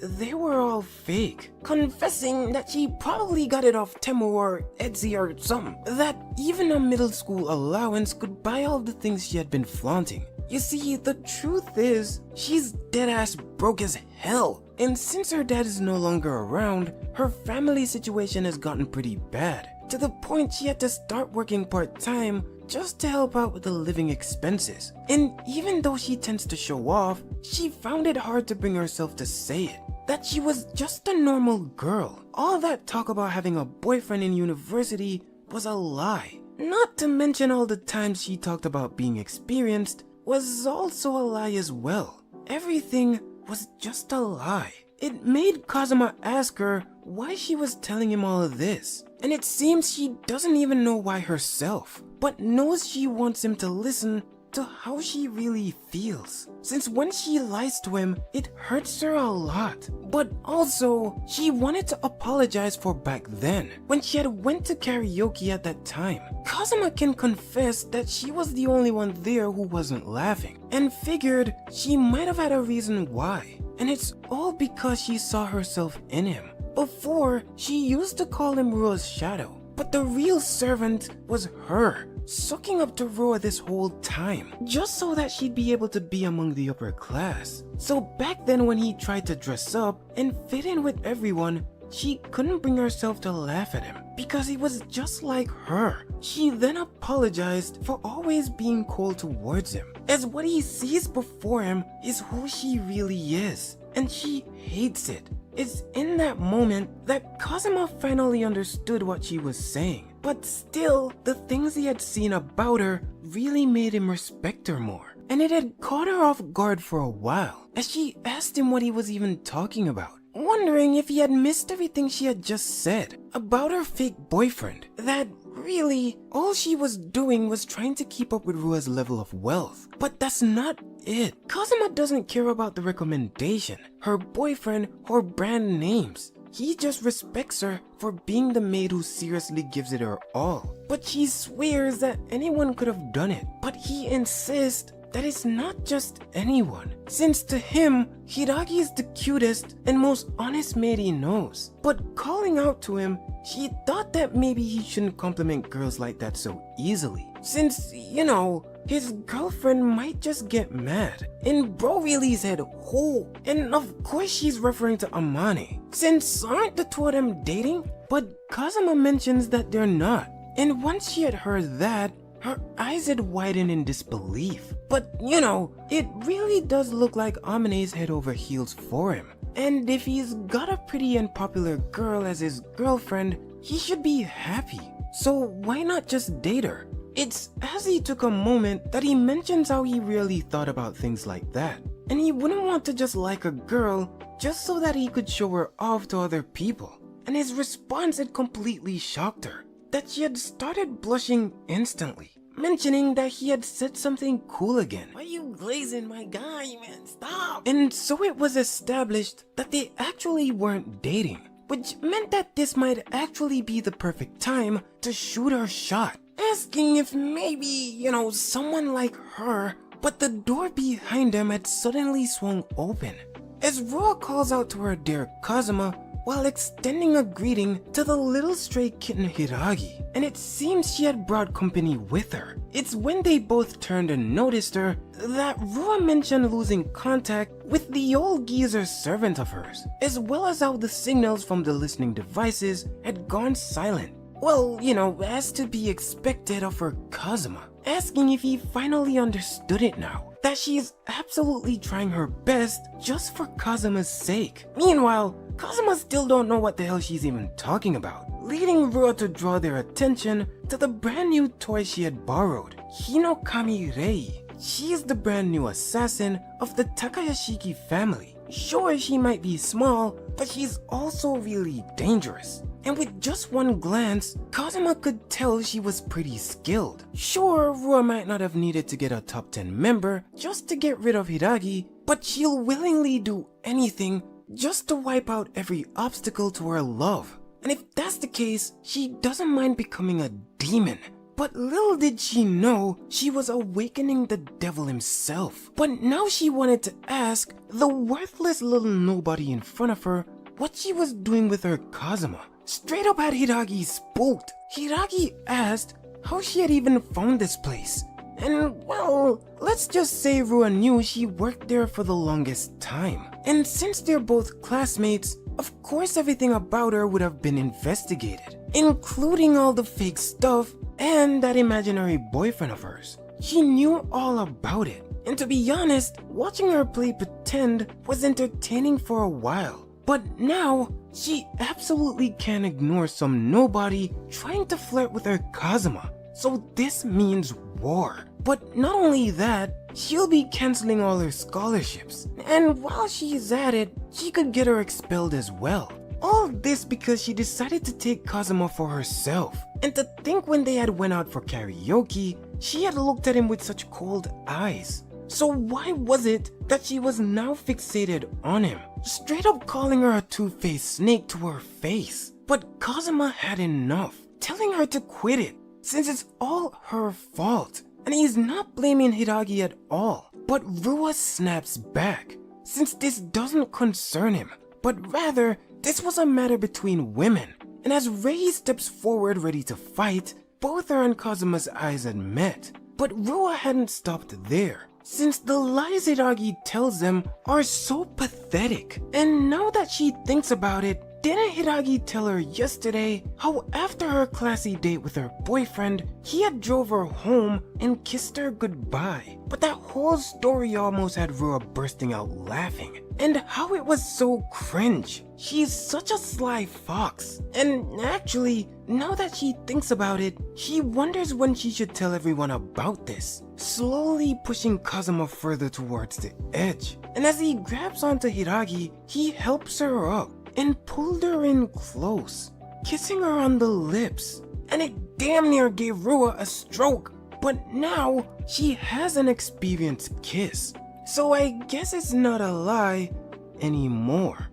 [SPEAKER 2] they were all fake, confessing that she probably got it off Temu or Etsy or something, that even a middle school allowance could buy all the things she had been flaunting. You see, the truth is, she's deadass broke as hell, and since her dad is no longer around, her family situation has gotten pretty bad, to the point she had to start working part-time just to help out with the living expenses. And even though she tends to show off, she found it hard to bring herself to say it, that she was just a normal girl. All that talk about having a boyfriend in university was a lie. Not to mention all the times she talked about being experienced was also a lie as well. Everything was just a lie. It made Kazuma ask her why she was telling him all of this, and it seems she doesn't even know why herself. but knows she wants him to listen to how she really feels. Since when she lies to him, it hurts her a lot. But also, she wanted to apologize for back then, when she had went to karaoke at that time. Kazuma can confess that she was the only one there who wasn't laughing, and figured she might have had a reason why. And it's all because she saw herself in him. Before, she used to call him Rua's shadow, but the real servant was her, sucking up to Rua this whole time, just so that she'd be able to be among the upper class. So back then when he tried to dress up and fit in with everyone, she couldn't bring herself to laugh at him because he was just like her. She then apologized for always being cold towards him, as what he sees before him is who she really is, and she hates it. It's in that moment that Kazuma finally understood what she was saying. But still, the things he had seen about her really made him respect her more. And it had caught her off guard for a while, as she asked him what he was even talking about, wondering if he had missed everything she had just said about her fake boyfriend. That really, all she was doing was trying to keep up with Rua's level of wealth. But that's not it. Kazuma doesn't care about the recommendation, her boyfriend, or brand names. He just respects her for being the maid who seriously gives it her all. But she swears that anyone could have done it. But he insists that it's not just anyone, since to him, Hiragi is the cutest and most honest maid he knows. But calling out to him, she thought that maybe he shouldn't compliment girls like that so easily, since, you know, his girlfriend might just get mad. And bro really said who? And of course she's referring to Amane, since aren't the two of them dating? But Kazuma mentions that they're not. And once she had heard that, her eyes had widened in disbelief. But you know, it really does look like Amane's head over heels for him. And if he's got a pretty and popular girl as his girlfriend, he should be happy. So why not just date her? It's as he took a moment that he mentions how he really thought about things like that. And he wouldn't want to just like a girl just so that he could show her off to other people. And his response had completely shocked her, that she had started blushing instantly, mentioning that he had said something cool again. Why you glazing my guy, man? Stop! And so it was established that they actually weren't dating, which meant that this might actually be the perfect time to shoot her shot, asking if maybe, you know, someone like her. But the door behind him had suddenly swung open, as Rua calls out to her dear Kazuma while extending a greeting to the little stray kitten Hiragi, and it seems she had brought company with her. It's when they both turned and noticed her that Rua mentioned losing contact with the old geezer servant of hers, as well as how the signals from the listening devices had gone silent. Well, you know, as to be expected of her Kazuma, asking if he finally understood it now, that she is absolutely trying her best just for Kazuma's sake. Meanwhile, Kazuma still don't know what the hell she's even talking about, leading Rua to draw their attention to the brand new toy she had borrowed, Hinokami Rei. She is the brand new assassin of the Takayashiki family. Sure, she might be small, but she's also really dangerous. And with just one glance, Kazuma could tell she was pretty skilled. Sure, Rua might not have needed to get a top 10 member just to get rid of Hiragi, but she'll willingly do anything just to wipe out every obstacle to her love. And if that's the case, she doesn't mind becoming a demon. But little did she know, she was awakening the devil himself. But now she wanted to ask the worthless little nobody in front of her what she was doing with her Kazuma. Straight up had Hiragi spooked. Hiragi asked how she had even found this place. And well, let's just say Rua knew she worked there for the longest time. And since they're both classmates, of course everything about her would have been investigated, including all the fake stuff and that imaginary boyfriend of hers. She knew all about it. And to be honest, watching her play pretend was entertaining for a while. But now, she absolutely can't ignore some nobody trying to flirt with her Kazuma. So this means war. But not only that, she'll be canceling all her scholarships. And while she's at it, she could get her expelled as well. All this because she decided to take Kazuma for herself. And to think when they had went out for karaoke, she had looked at him with such cold eyes. So why was it that she was now fixated on him, straight up calling her a two-faced snake to her face? But Kazuma had enough, telling her to quit it, since it's all her fault. And he's not blaming Hiragi at all. But Rua snaps back, since this doesn't concern him, but rather this was a matter between women. And as Rei steps forward ready to fight, both her and Kazuma's eyes had met. But Rua hadn't stopped there, since the lies Hiragi tells them are so pathetic. And now that she thinks about it, didn't Hiragi tell her yesterday how after her classy date with her boyfriend, he had drove her home and kissed her goodbye? But that whole story almost had Rua bursting out laughing. And how it was so cringe. She's such a sly fox. And actually, now that she thinks about it, she wonders when she should tell everyone about this, slowly pushing Kazuma further towards the edge. And as he grabs onto Hiragi, he helps her up and pulled her in close, kissing her on the lips. And it damn near gave Rua a stroke. But now, she has an experienced kiss. So I guess it's not a lie anymore.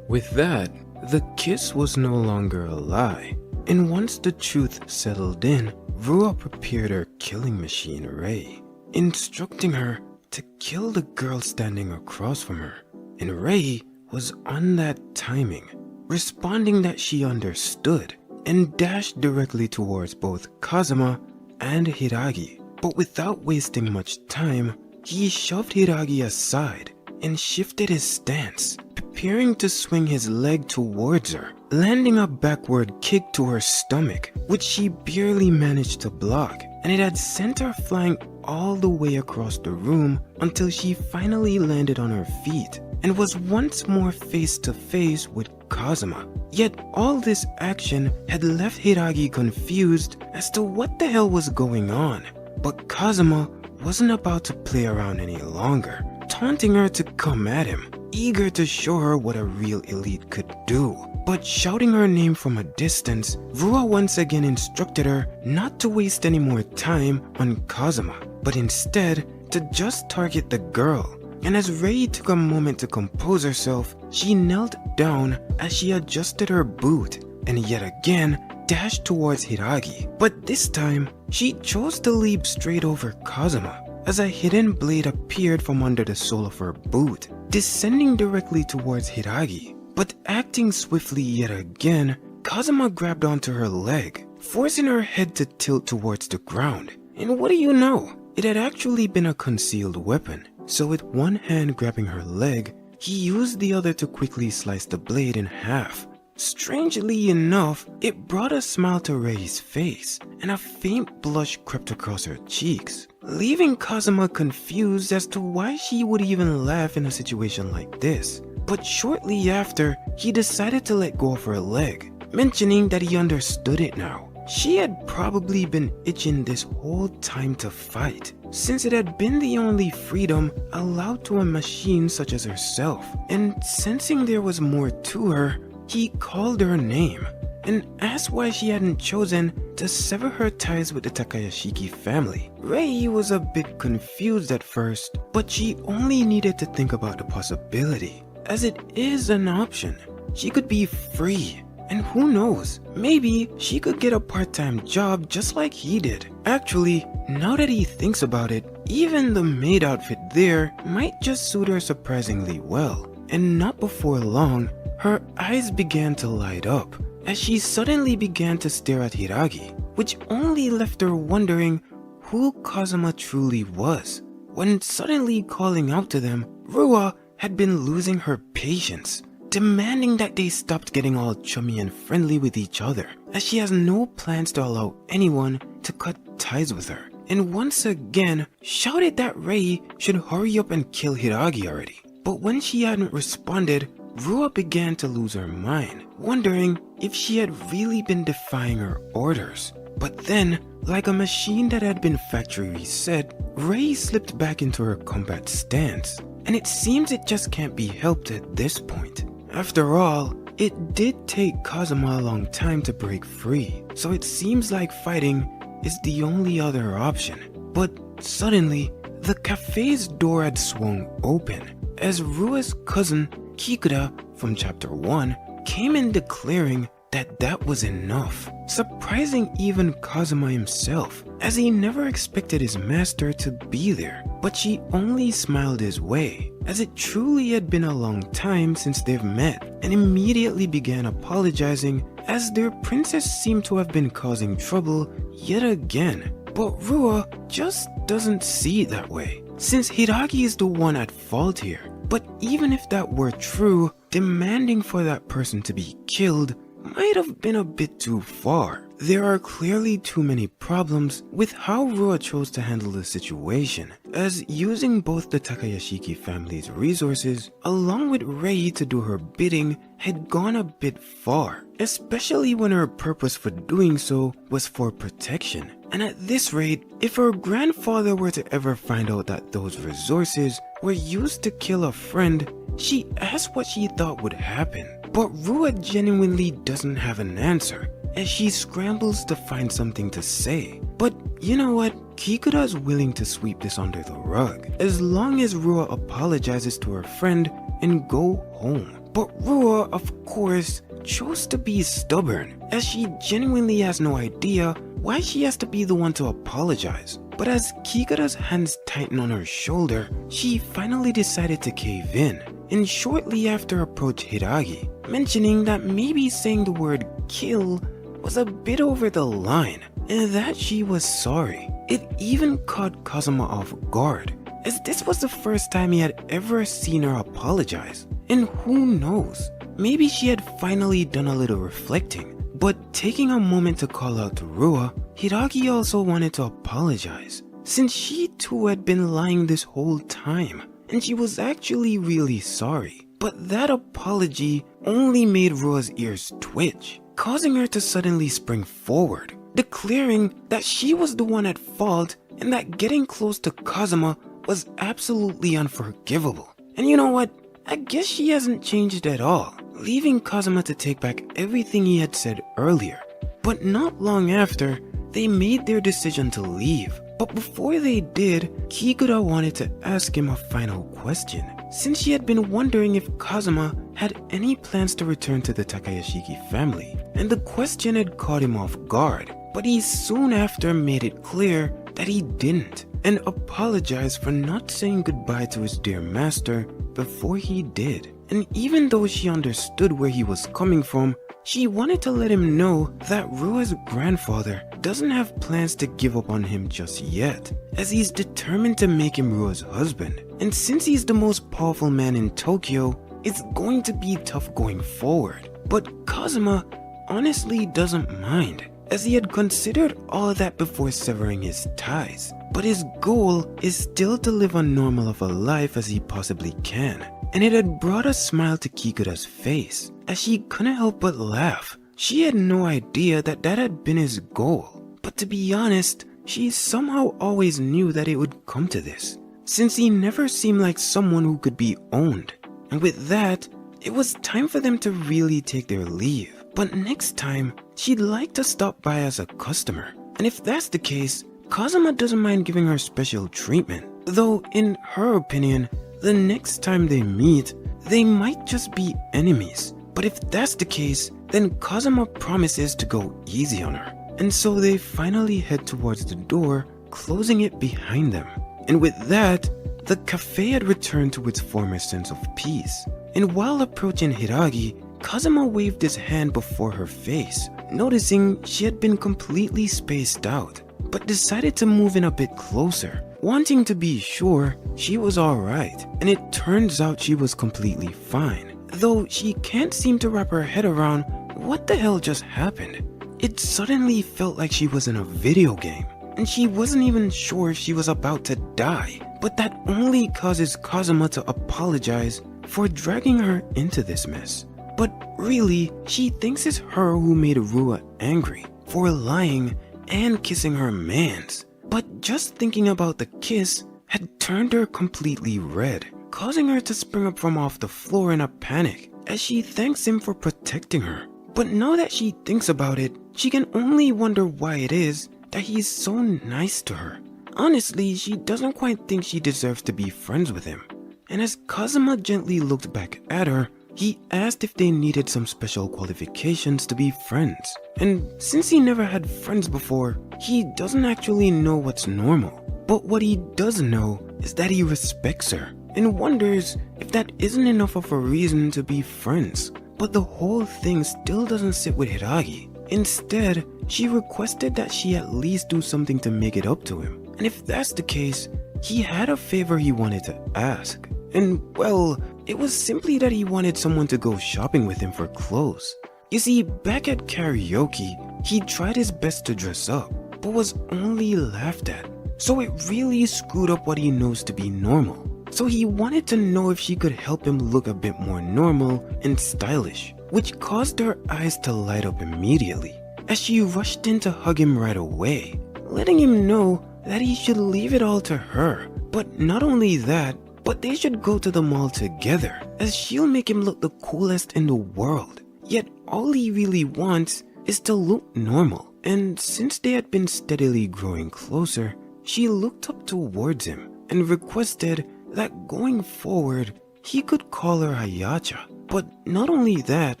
[SPEAKER 1] With that, the kiss was no longer a lie. And once the truth settled in, Rua prepared her killing machine Rei, instructing her to kill the girl standing across from her. And Rei was on that timing, responding that she understood, and dashed directly towards both Kazuma and Hiragi. But without wasting much time, he shoved Hiragi aside and shifted his stance, preparing to swing his leg towards her, landing a backward kick to her stomach, which she barely managed to block, and it had sent her flying all the way across the room until she finally landed on her feet and was once more face to face with Kazuma. Yet all this action had left Hiragi confused as to what the hell was going on. But Kazuma wasn't about to play around any longer, taunting her to come at him, eager to show her what a real elite could do. But shouting her name from a distance, Rua once again instructed her not to waste any more time on Kazuma, but instead to just target the girl. And as Rei took a moment to compose herself, she knelt down as she adjusted her boot and yet again dashed towards Hiragi. But this time, she chose to leap straight over Kazuma as a hidden blade appeared from under the sole of her boot, descending directly towards Hiragi. But acting swiftly yet again, Kazuma grabbed onto her leg, forcing her head to tilt towards the ground. And what do you know? It had actually been a concealed weapon. So with one hand grabbing her leg, he used the other to quickly slice the blade in half. Strangely enough, it brought a smile to Rei's face, and a faint blush crept across her cheeks, leaving Kazuma confused as to why she would even laugh in a situation like this. But shortly after, he decided to let go of her leg, mentioning that he understood it now. She had probably been itching this whole time to fight, since it had been the only freedom allowed to a machine such as herself. And sensing there was more to her, he called her name and asked why she hadn't chosen to sever her ties with the Takayashiki family. Rei was a bit confused at first, but she only needed to think about the possibility, as it is an option. She could be free. And who knows, maybe she could get a part-time job just like he did. Actually, now that he thinks about it, even the maid outfit there might just suit her surprisingly well. And not before long, her eyes began to light up as she suddenly began to stare at Hiragi, which only left her wondering who Kazuma truly was. When suddenly calling out to them, Rua had been losing her patience, demanding that they stopped getting all chummy and friendly with each other, as she has no plans to allow anyone to cut ties with her, and once again shouted that Rei should hurry up and kill Hiragi already. But when she hadn't responded, Rua began to lose her mind, wondering if she had really been defying her orders. But then, like a machine that had been factory reset, Rei slipped back into her combat stance, and it seems it just can't be helped at this point. After all,
[SPEAKER 2] It did take Kazuma a long time to break free, so it seems like fighting is the only other option. But suddenly, the cafe's door had swung open as Rua's cousin Kikuta from chapter 1 came in declaring that was enough, surprising even Kazuma himself, as he never expected his master to be there. But she only smiled his way, as it truly had been a long time since they've met, and immediately began apologizing as their princess seemed to have been causing trouble yet again. But Rua just doesn't see it that way, since Hiragi is the one at fault here. But even if that were true, demanding for that person to be killed might have been a bit too far. There are clearly too many problems with how Rua chose to handle the situation, as using both the Takayashiki family's resources along with Rei to do her bidding had gone a bit far, especially when her purpose for doing so was for protection. And at this rate, if her grandfather were to ever find out that those resources were used to kill a friend, she asked what she thought would happen. But Rua genuinely doesn't have an answer, as she scrambles to find something to say. But you know what? Kikuta's willing to sweep this under the rug, as long as Rua apologizes to her friend and go home. But Rua, of course, chose to be stubborn, as she genuinely has no idea why she has to be the one to apologize. But as Kikuta's hands tighten on her shoulder, she finally decided to cave in, and shortly after approached Hiragi, mentioning that maybe saying the word kill was a bit over the line, and that she was sorry. It even caught Kazuma off guard, as this was the first time he had ever seen her apologize. And who knows, maybe she had finally done a little reflecting. But taking a moment to call out to Rua, Hiragi also wanted to apologize, since she too had been lying this whole time, and she was actually really sorry. But that apology only made Rua's ears twitch, causing her to suddenly spring forward, declaring that she was the one at fault and that getting close to Kazuma was absolutely unforgivable. And you know what? I guess she hasn't changed at all, leaving Kazuma to take back everything he had said earlier. But not long after, they made their decision to leave. But before they did, Kikuta wanted to ask him a final question, since she had been wondering if Kazuma had any plans to return to the Takayashiki family. And the question had caught him off guard, but he soon after made it clear that he didn't, and apologized for not saying goodbye to his dear master before he did. And even though she understood where he was coming from, she wanted to let him know that Rua's grandfather doesn't have plans to give up on him just yet, as he's determined to make him Rua's husband. And since he's the most powerful man in Tokyo, it's going to be tough going forward. But Kazuma honestly doesn't mind, as he had considered all that before severing his ties. But his goal is still to live as normal of a life as he possibly can. And it had brought a smile to Kikuta's face, as she couldn't help but laugh. She had no idea that had been his goal. But to be honest, she somehow always knew that it would come to this, since he never seemed like someone who could be owned. And with that, it was time for them to really take their leave. But next time, she'd like to stop by as a customer. And if that's the case, Kazuma doesn't mind giving her special treatment. Though, in her opinion, the next time they meet, they might just be enemies. But if that's the case, then Kazuma promises to go easy on her. And so they finally head towards the door, closing it behind them. And with that, the cafe had returned to its former sense of peace. And while approaching Hiragi, Kazuma waved his hand before her face, noticing she had been completely spaced out, but decided to move in a bit closer, wanting to be sure she was alright. And it turns out she was completely fine, though she can't seem to wrap her head around what the hell just happened. It suddenly felt like she was in a video game, and she wasn't even sure if she was about to die. But that only causes Kazuma to apologize for dragging her into this mess. But really, she thinks it's her who made Rua angry for lying and kissing her mans. But just thinking about the kiss had turned her completely red, causing her to spring up from off the floor in a panic, as she thanks him for protecting her. But now that she thinks about it, she can only wonder why it is that he's so nice to her. Honestly, she doesn't quite think she deserves to be friends with him. And as Kazuma gently looked back at her, he asked if they needed some special qualifications to be friends. And since he never had friends before, he doesn't actually know what's normal. But what he does know is that he respects her and wonders if that isn't enough of a reason to be friends. But the whole thing still doesn't sit with Hiragi. Instead, she requested that she at least do something to make it up to him. And if that's the case, he had a favor he wanted to ask. And well, it was simply that he wanted someone to go shopping with him for clothes. You see, back at karaoke, he tried his best to dress up, but was only laughed at. So it really screwed up what he knows to be normal. So he wanted to know if she could help him look a bit more normal and stylish, which caused her eyes to light up immediately, as she rushed in to hug him right away, letting him know that he should leave it all to her. But not only that, but they should go to the mall together, as she'll make him look the coolest in the world. Yet all he really wants is to look normal. And since they had been steadily growing closer, she looked up towards him and requested that going forward, he could call her Hayacha. But not only that,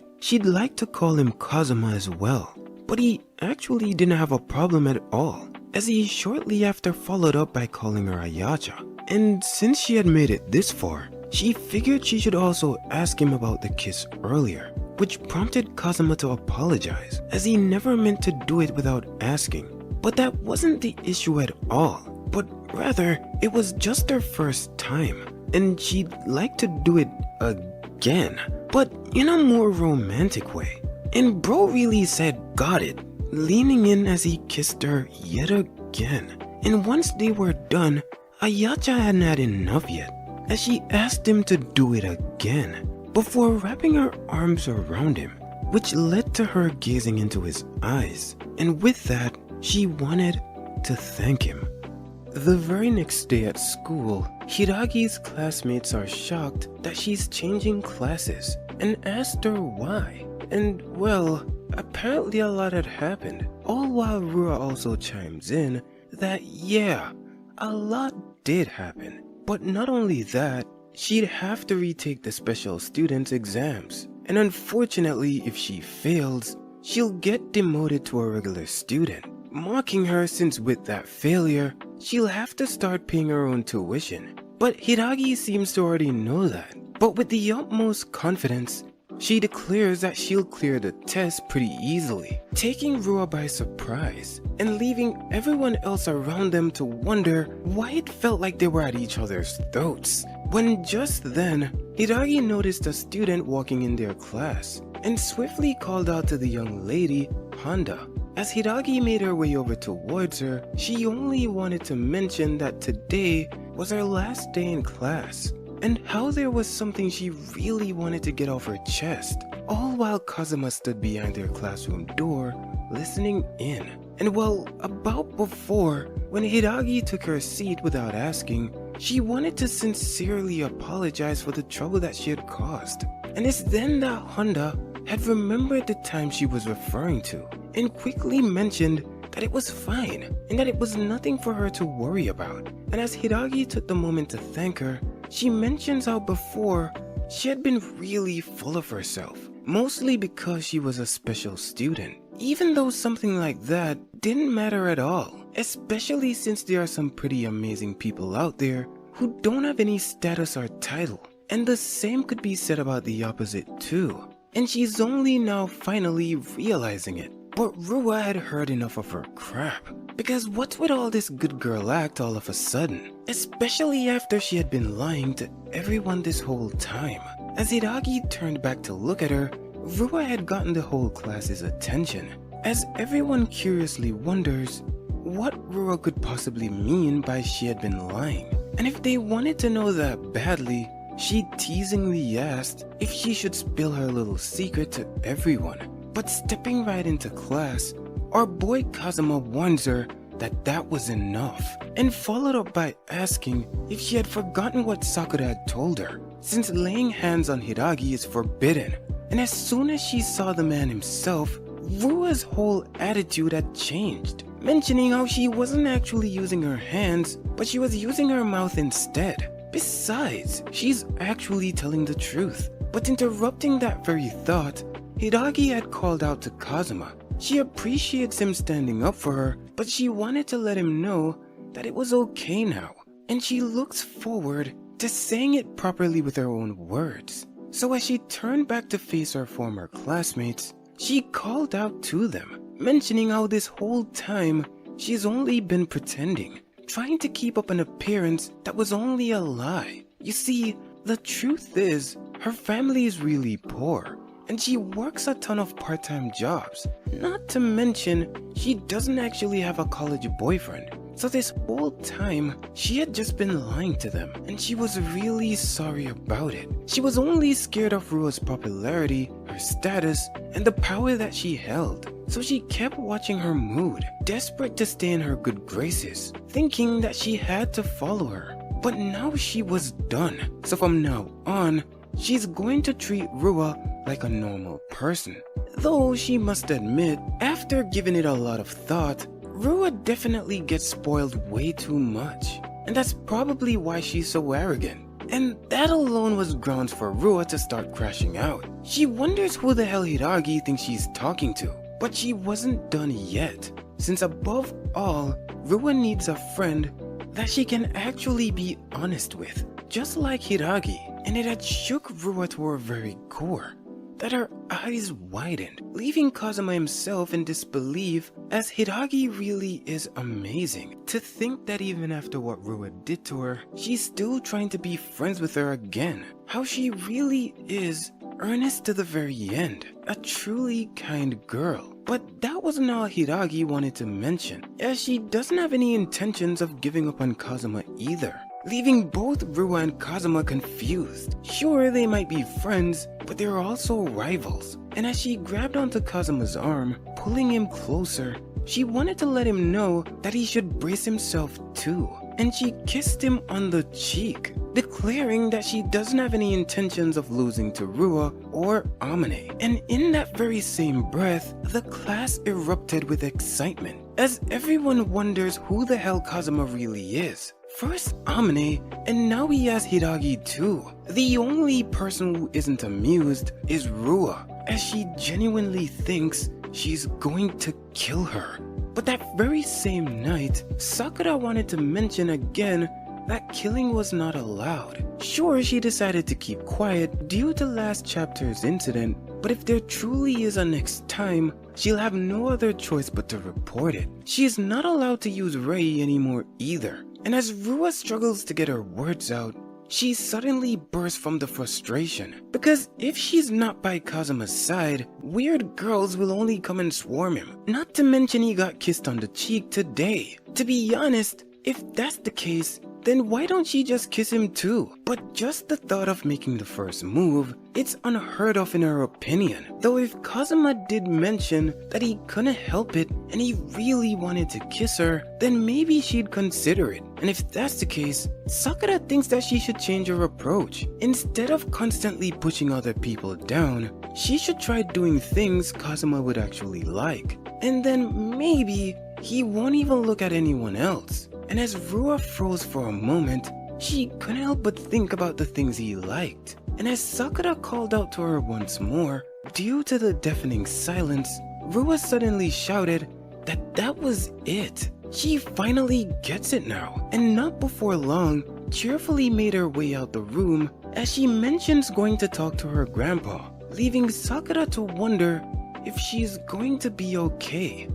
[SPEAKER 2] she'd like to call him Kazuma as well. But he actually didn't have a problem at all, as he shortly after followed up by calling her Hayacha. And since she had made it this far, she figured she should also ask him about the kiss earlier, which prompted Kazuma to apologize, as he never meant to do it without asking. But that wasn't the issue at all, but rather, it was just their first time, and she'd like to do it again, but in a more romantic way. And bro really said got it, leaning in as he kissed her yet again. And once they were done, Ayacha hadn't had enough yet, as she asked him to do it again, before wrapping her arms around him, which led to her gazing into his eyes. And with that, she wanted to thank him. The very next day at school, Hiragi's classmates are shocked that she's changing classes and asked her why. And well, apparently a lot had happened, all while Rua also chimes in that yeah, a lot did happen. But not only that, she'd have to retake the special students' exams. And unfortunately, if she fails, she'll get demoted to a regular student, mocking her since with that failure, she'll have to start paying her own tuition. But Hiragi seems to already know that. But with the utmost confidence, she declares that she'll clear the test pretty easily, taking Rua by surprise and leaving everyone else around them to wonder why it felt like they were at each other's throats. When just then, Hiragi noticed a student walking in their class and swiftly called out to the young lady, Honda. As Hiragi made her way over towards her, she only wanted to mention that today was her last day in class, and how there was something she really wanted to get off her chest, all while Kazuma stood behind their classroom door, listening in. And well, about before, when Hiragi took her seat without asking, she wanted to sincerely apologize for the trouble that she had caused. And it's then that Honda had remembered the time she was referring to, and quickly mentioned that it was fine, and that it was nothing for her to worry about. And as Hiragi took the moment to thank her, she mentions how before, she had been really full of herself, mostly because she was a special student, even though something like that didn't matter at all, especially since there are some pretty amazing people out there who don't have any status or title. And the same could be said about the opposite too. And she's only now finally realizing it. But Rua had heard enough of her crap, because what's with all this good girl act all of a sudden? Especially after she had been lying to everyone this whole time. As Hiragi turned back to look at her, Rua had gotten the whole class's attention, as everyone curiously wonders what Rua could possibly mean by she had been lying. And if they wanted to know that badly, she teasingly asked if she should spill her little secret to everyone. But stepping right into class, our boy Kazuma warns her that that was enough, and followed up by asking if she had forgotten what Sakura had told her, since laying hands on Hidagi is forbidden. And as soon as she saw the man himself, Rua's whole attitude had changed, mentioning how she wasn't actually using her hands, but she was using her mouth instead. Besides, she's actually telling the truth. But interrupting that very thought, Hidagi had called out to Kazuma. She appreciates him standing up for her, but she wanted to let him know that it was okay now, and she looks forward to saying it properly with her own words. So as she turned back to face her former classmates, she called out to them, mentioning how this whole time she's only been pretending, trying to keep up an appearance that was only a lie. You see, the truth is, her family is really poor, and she works a ton of part-time jobs. Not to mention, she doesn't actually have a college boyfriend. So this whole time, she had just been lying to them, and she was really sorry about it. She was only scared of Rua's popularity, her status, and the power that she held. So she kept watching her mood, desperate to stay in her good graces, thinking that she had to follow her. But now she was done. So from now on, she's going to treat Rua like a normal person. Though she must admit, after giving it a lot of thought, Rua definitely gets spoiled way too much. And that's probably why she's so arrogant. And that alone was grounds for Rua to start crashing out. She wonders who the hell Hidagi thinks she's talking to. But she wasn't done yet, since above all, Rua needs a friend that she can actually be honest with, just like Hidagi. And it had shook Rua to her very core, that her eyes widened, leaving Kazuma himself in disbelief, as Hidagi really is amazing. To think that even after what Rua did to her, she's still trying to be friends with her again. How she really is earnest to the very end, a truly kind girl. But that wasn't all Hidagi wanted to mention, as she doesn't have any intentions of giving up on Kazuma either, leaving both Rua and Kazuma confused. Sure, they might be friends, but they're also rivals. And as she grabbed onto Kazuma's arm, pulling him closer, she wanted to let him know that he should brace himself too. And she kissed him on the cheek, declaring that she doesn't have any intentions of losing to Rua or Amane. And in that very same breath, the class erupted with excitement, as everyone wonders who the hell Kazuma really is. First Amane, and now he has Hidagi too. The only person who isn't amused is Rua, as she genuinely thinks she's going to kill her. But that very same night, Sakura wanted to mention again that killing was not allowed. Sure, she decided to keep quiet due to last chapter's incident, but if there truly is a next time, she'll have no other choice but to report it. She is not allowed to use Rei anymore either. And as Rua struggles to get her words out, she suddenly bursts from the frustration. Because if she's not by Kazuma's side, weird girls will only come and swarm him. Not to mention he got kissed on the cheek today. To be honest, if that's the case, then why don't she just kiss him too? But just the thought of making the first move, it's unheard of in her opinion. Though if Kazuma did mention that he couldn't help it and he really wanted to kiss her, then maybe she'd consider it. And if that's the case, Sakura thinks that she should change her approach. Instead of constantly pushing other people down, she should try doing things Kazuma would actually like. And then maybe he won't even look at anyone else. And as Rua froze for a moment, she couldn't help but think about the things he liked. And as Sakura called out to her once more, due to the deafening silence, Rua suddenly shouted that that was it. She finally gets it now, and not before long, cheerfully made her way out the room as she mentions going to talk to her grandpa, leaving Sakura to wonder if she's going to be okay.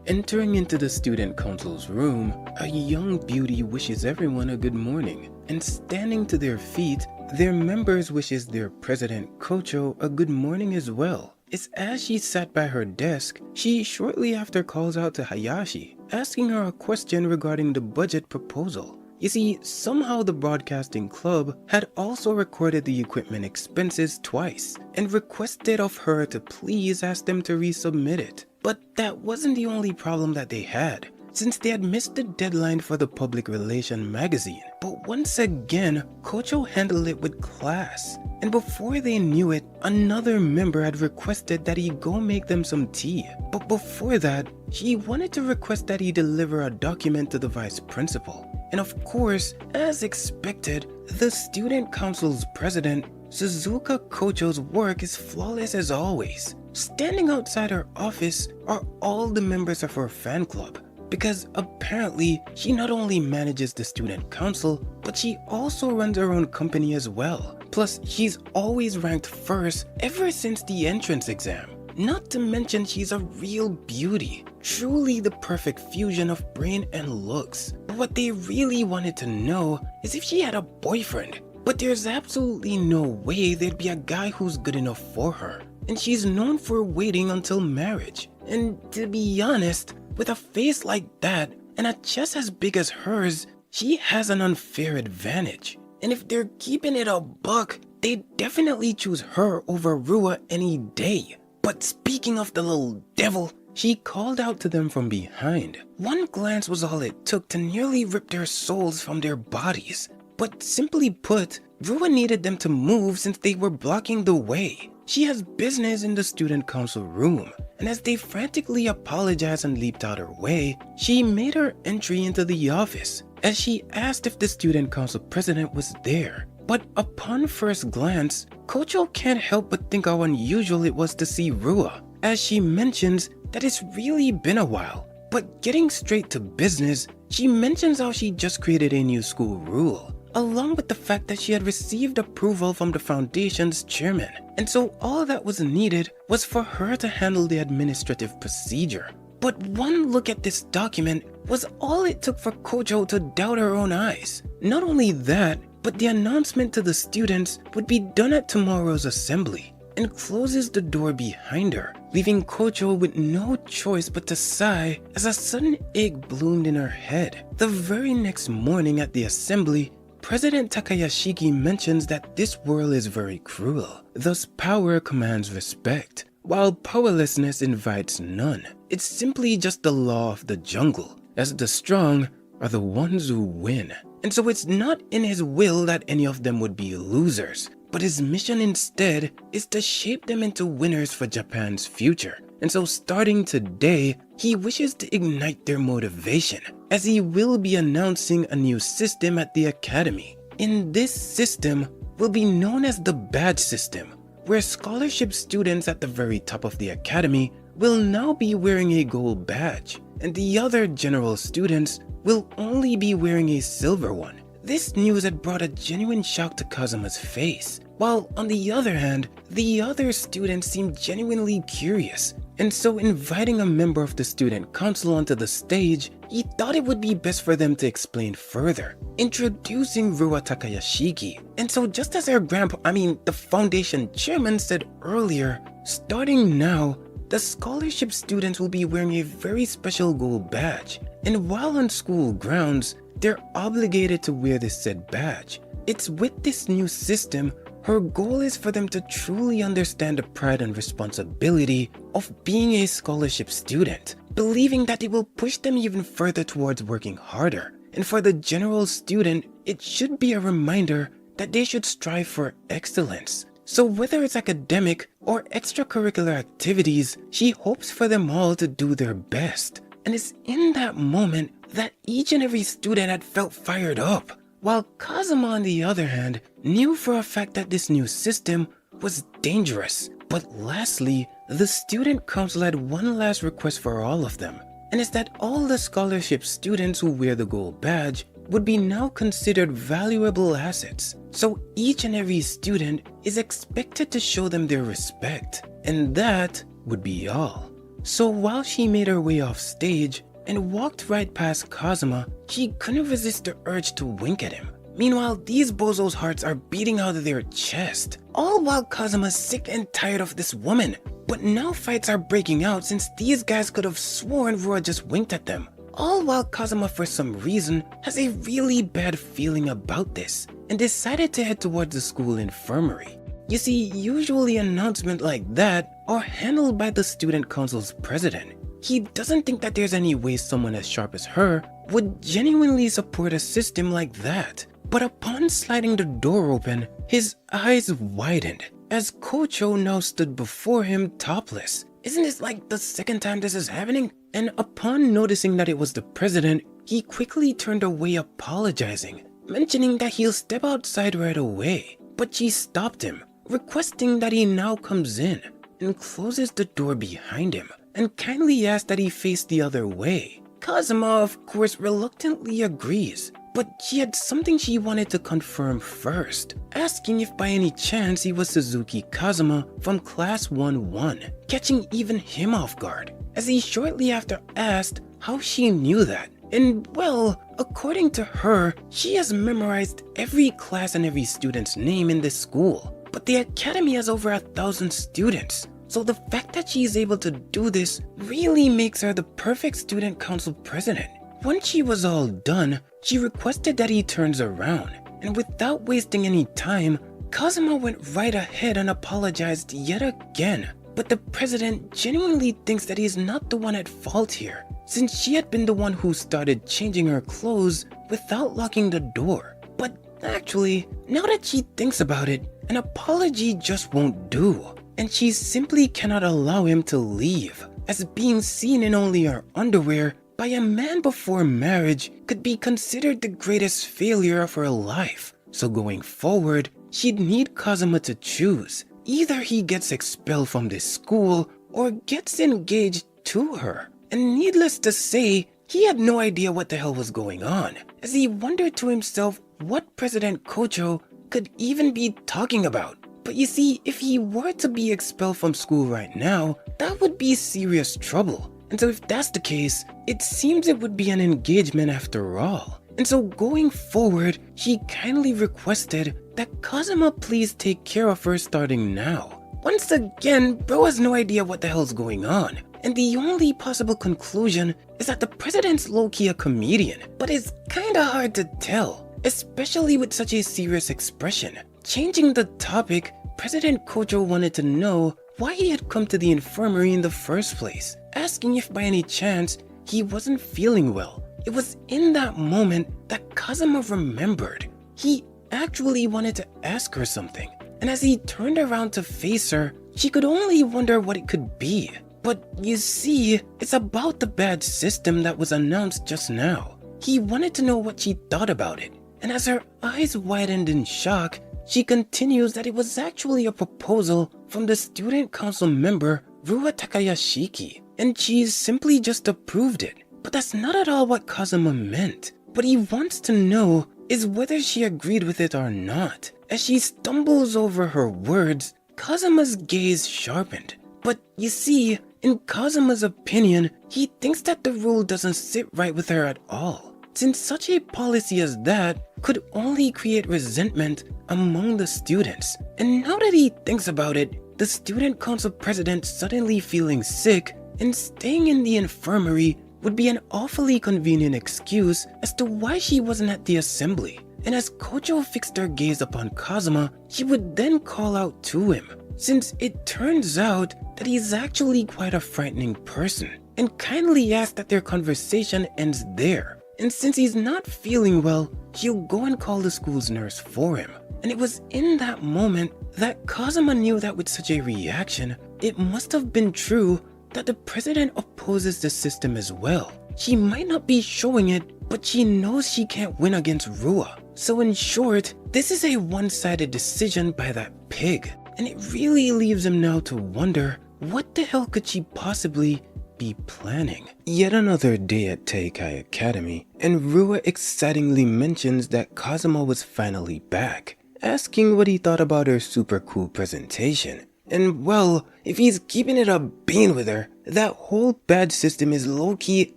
[SPEAKER 2] Entering into the student council's room, a young beauty wishes everyone a good morning, and standing to their feet, their members wishes their president Kocho a good morning as well. It's as she sat by her desk, she shortly after calls out to Hayashi, asking her a question regarding the budget proposal. You see, somehow the broadcasting club had also recorded the equipment expenses twice, and requested of her to please ask them to resubmit it. But that wasn't the only problem that they had, since they had missed the deadline for the public relation magazine. but once again, Kocho handled it with class. And before they knew it, another member had requested that he go make them some tea. But before that, she wanted to request that he deliver a document to the vice principal. And of course, as expected, the student council's president, Suzuka Kocho's work is flawless as always. Standing outside her office are all the members of her fan club, because apparently she not only manages the student council, but she also runs her own company as well. Plus, she's always ranked first ever since the entrance exam. Not to mention she's a real beauty, truly the perfect fusion of brain and looks. But what they really wanted to know is if she had a boyfriend. But there's absolutely no way there'd be a guy who's good enough for her. And she's known for waiting until marriage. And to be honest, with a face like that and a chest as big as hers, she has an unfair advantage. And if they're keeping it a buck, they'd definitely choose her over Rua any day. But speaking of the little devil, she called out to them from behind. One glance was all it took to nearly rip their souls from their bodies. But simply put, Rua needed them to move since they were blocking the way. She has business in the student council room, and as they frantically apologized and leaped out her way, she made her entry into the office as she asked if the student council president was there. But upon first glance, Kocho can't help but think how unusual it was to see Rua, as she mentions that it's really been a while. But getting straight to business, she mentions how she just created a new school rule, along with the fact that she had received approval from the foundation's chairman. And so all that was needed was for her to handle the administrative procedure. But one look at this document was all it took for Kocho to doubt her own eyes. Not only that, but the announcement to the students would be done at tomorrow's assembly, and closes the door behind her, leaving Kocho with no choice but to sigh as a sudden ache bloomed in her head. The very next morning at the assembly, President Takayashiki mentions that this world is very cruel, thus power commands respect, while powerlessness invites none. It's simply just the law of the jungle, as the strong are the ones who win. And so it's not in his will that any of them would be losers, but his mission instead is to shape them into winners for Japan's future. And so starting today, he wishes to ignite their motivation, as he will be announcing a new system at the academy. In this system will be known as the badge system, where scholarship students at the very top of the academy will now be wearing a gold badge, and the other general students will only be wearing a silver one. This news had brought a genuine shock to Kazuma's face, while on the other hand, the other students seemed genuinely curious, and so inviting a member of the student council onto the stage, he thought it would be best for them to explain further, introducing Rua Takayashiki. And so just as the foundation chairman said earlier, starting now, the scholarship students will be wearing a very special gold badge, and while on school grounds, they're obligated to wear this said badge. It's with this new system, her goal is for them to truly understand the pride and responsibility of being a scholarship student, believing that it will push them even further towards working harder. And for the general student, it should be a reminder that they should strive for excellence. So whether it's academic or extracurricular activities, she hopes for them all to do their best. And it's in that moment that each and every student had felt fired up, while Kazuma on the other hand knew for a fact that this new system was dangerous. But lastly, the student council had one last request for all of them, and it's that all the scholarship students who wear the gold badge would be now considered valuable assets. So each and every student is expected to show them their respect, and that would be all. So while she made her way off stage and walked right past Kazuma, she couldn't resist the urge to wink at him. Meanwhile, these bozos' hearts are beating out of their chest, all while Kazuma's sick and tired of this woman. But now fights are breaking out since these guys could have sworn Rua just winked at them. All while Kazuma for some reason has a really bad feeling about this and decided to head towards the school infirmary. You see, usually announcements like that are handled by the student council's president. He doesn't think that there's any way someone as sharp as her would genuinely support a system like that. But upon sliding the door open, his eyes widened as Kocho now stood before him topless. Isn't this like the second time this is happening? And upon noticing that it was the president, he quickly turned away apologizing, mentioning that he'll step outside right away. But she stopped him, requesting that he now comes in and closes the door behind him and kindly asks that he face the other way. Kazuma, of course, reluctantly agrees, but she had something she wanted to confirm first, asking if by any chance he was Suzuki Kazuma from Class 1-1, catching even him off guard, as he shortly after asked how she knew that. And well, according to her, she has memorized every class and every student's name in this school, but the academy has over 1,000 students. So the fact that she is able to do this really makes her the perfect student council president. Once she was all done, she requested that he turns around, and without wasting any time, Kazuma went right ahead and apologized yet again. But the president genuinely thinks that he is not the one at fault here, since she had been the one who started changing her clothes without locking the door. But actually, now that she thinks about it, an apology just won't do, and she simply cannot allow him to leave, as being seen in only her underwear by a man before marriage could be considered the greatest failure of her life. So going forward, she'd need Kazuma to choose. Either he gets expelled from this school or gets engaged to her. And needless to say, he had no idea what the hell was going on, as he wondered to himself what President Kocho could even be talking about. But you see, if he were to be expelled from school right now, that would be serious trouble. And so if that's the case, it seems it would be an engagement after all. And so going forward, she kindly requested that Kazuma please take care of her starting now. Once again, bro has no idea what the hell's going on. And the only possible conclusion is that the president's low-key a comedian, but it's kinda hard to tell, especially with such a serious expression. Changing the topic, President Kocho wanted to know why he had come to the infirmary in the first place, asking if by any chance he wasn't feeling well. It was in that moment that Kazuma remembered. He actually wanted to ask her something, and as he turned around to face her, she could only wonder what it could be. But you see, it's about the badge system that was announced just now. He wanted to know what she thought about it, and as her eyes widened in shock, she continues that it was actually a proposal from the student council member Rua Takayashiki, and she simply just approved it. But that's not at all what Kazuma meant. What he wants to know is whether she agreed with it or not. As she stumbles over her words, Kazuma's gaze sharpened. But you see, in Kazuma's opinion, he thinks that the rule doesn't sit right with her at all, since such a policy as that could only create resentment among the students. And now that he thinks about it, the student council president suddenly feeling sick and staying in the infirmary would be an awfully convenient excuse as to why she wasn't at the assembly. And as Kocho fixed her gaze upon Kazuma, she would then call out to him, since it turns out that he's actually quite a frightening person, and kindly asks that their conversation ends there. And since he's not feeling well, she'll go and call the school's nurse for him. And it was in that moment that Kazuma knew that with such a reaction, it must have been true that the president opposes the system as well. She might not be showing it, but she knows she can't win against Rua. So in short, this is a one-sided decision by that pig. And it really leaves him now to wonder, what the hell could she possibly be planning? Yet another day at Teikai Academy, and Rua excitingly mentions that Kazuma was finally back, asking what he thought about her super cool presentation. And well, if he's keeping it a bean with her, that whole badge system is low-key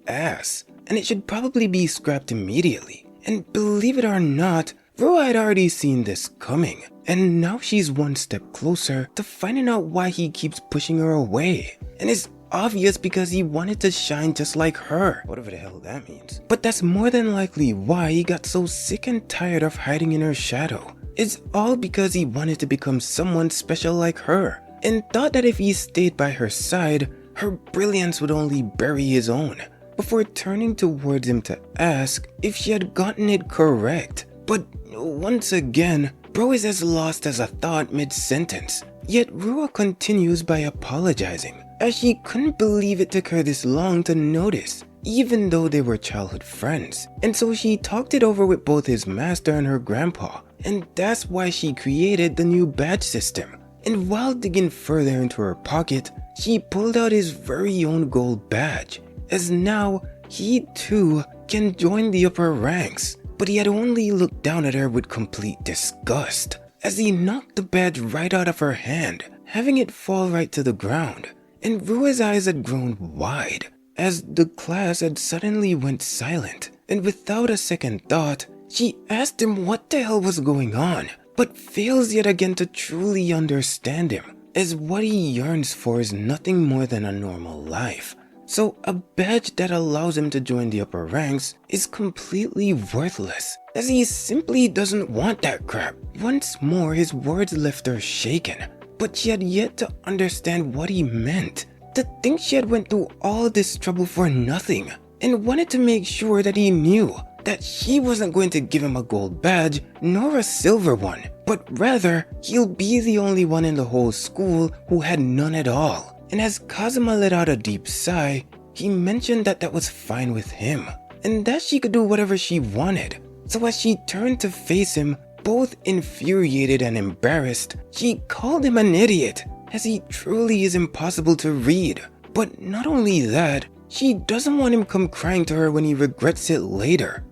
[SPEAKER 2] ass, and it should probably be scrapped immediately. And believe it or not, Rua had already seen this coming, and now she's one step closer to finding out why he keeps pushing her away. And it's obvious because he wanted to shine just like her, whatever the hell that means. But that's more than likely why he got so sick and tired of hiding in her shadow. It's all because he wanted to become someone special like her, and thought that if he stayed by her side, her brilliance would only bury his own, before turning towards him to ask if she had gotten it correct. But Once again, Bro is as lost as a thought mid-sentence. Yet Rua continues by apologizing, as she couldn't believe it took her this long to notice, even though they were childhood friends. And so she talked it over with both his master and her grandpa, and that's why she created the new badge system. And while digging further into her pocket, she pulled out his very own gold badge, as now he too can join the upper ranks. But he had only looked down at her with complete disgust, as he knocked the badge right out of her hand, having it fall right to the ground. And Rua's eyes had grown wide, as the class had suddenly went silent. And without a second thought, she asked him what the hell was going on, but fails yet again to truly understand him, as what he yearns for is nothing more than a normal life. So a badge that allows him to join the upper ranks is completely worthless, as he simply doesn't want that crap. Once more, his words left her shaken, but she had yet to understand what he meant. To think she had went through all this trouble for nothing, and wanted to make sure that he knew that she wasn't going to give him a gold badge nor a silver one, but rather he'll be the only one in the whole school who had none at all. And as Kazuma let out a deep sigh, he mentioned that that was fine with him, and that she could do whatever she wanted. So as she turned to face him, both infuriated and embarrassed, she called him an idiot, as he truly is impossible to read. But not only that, she doesn't want him come crying to her when he regrets it later.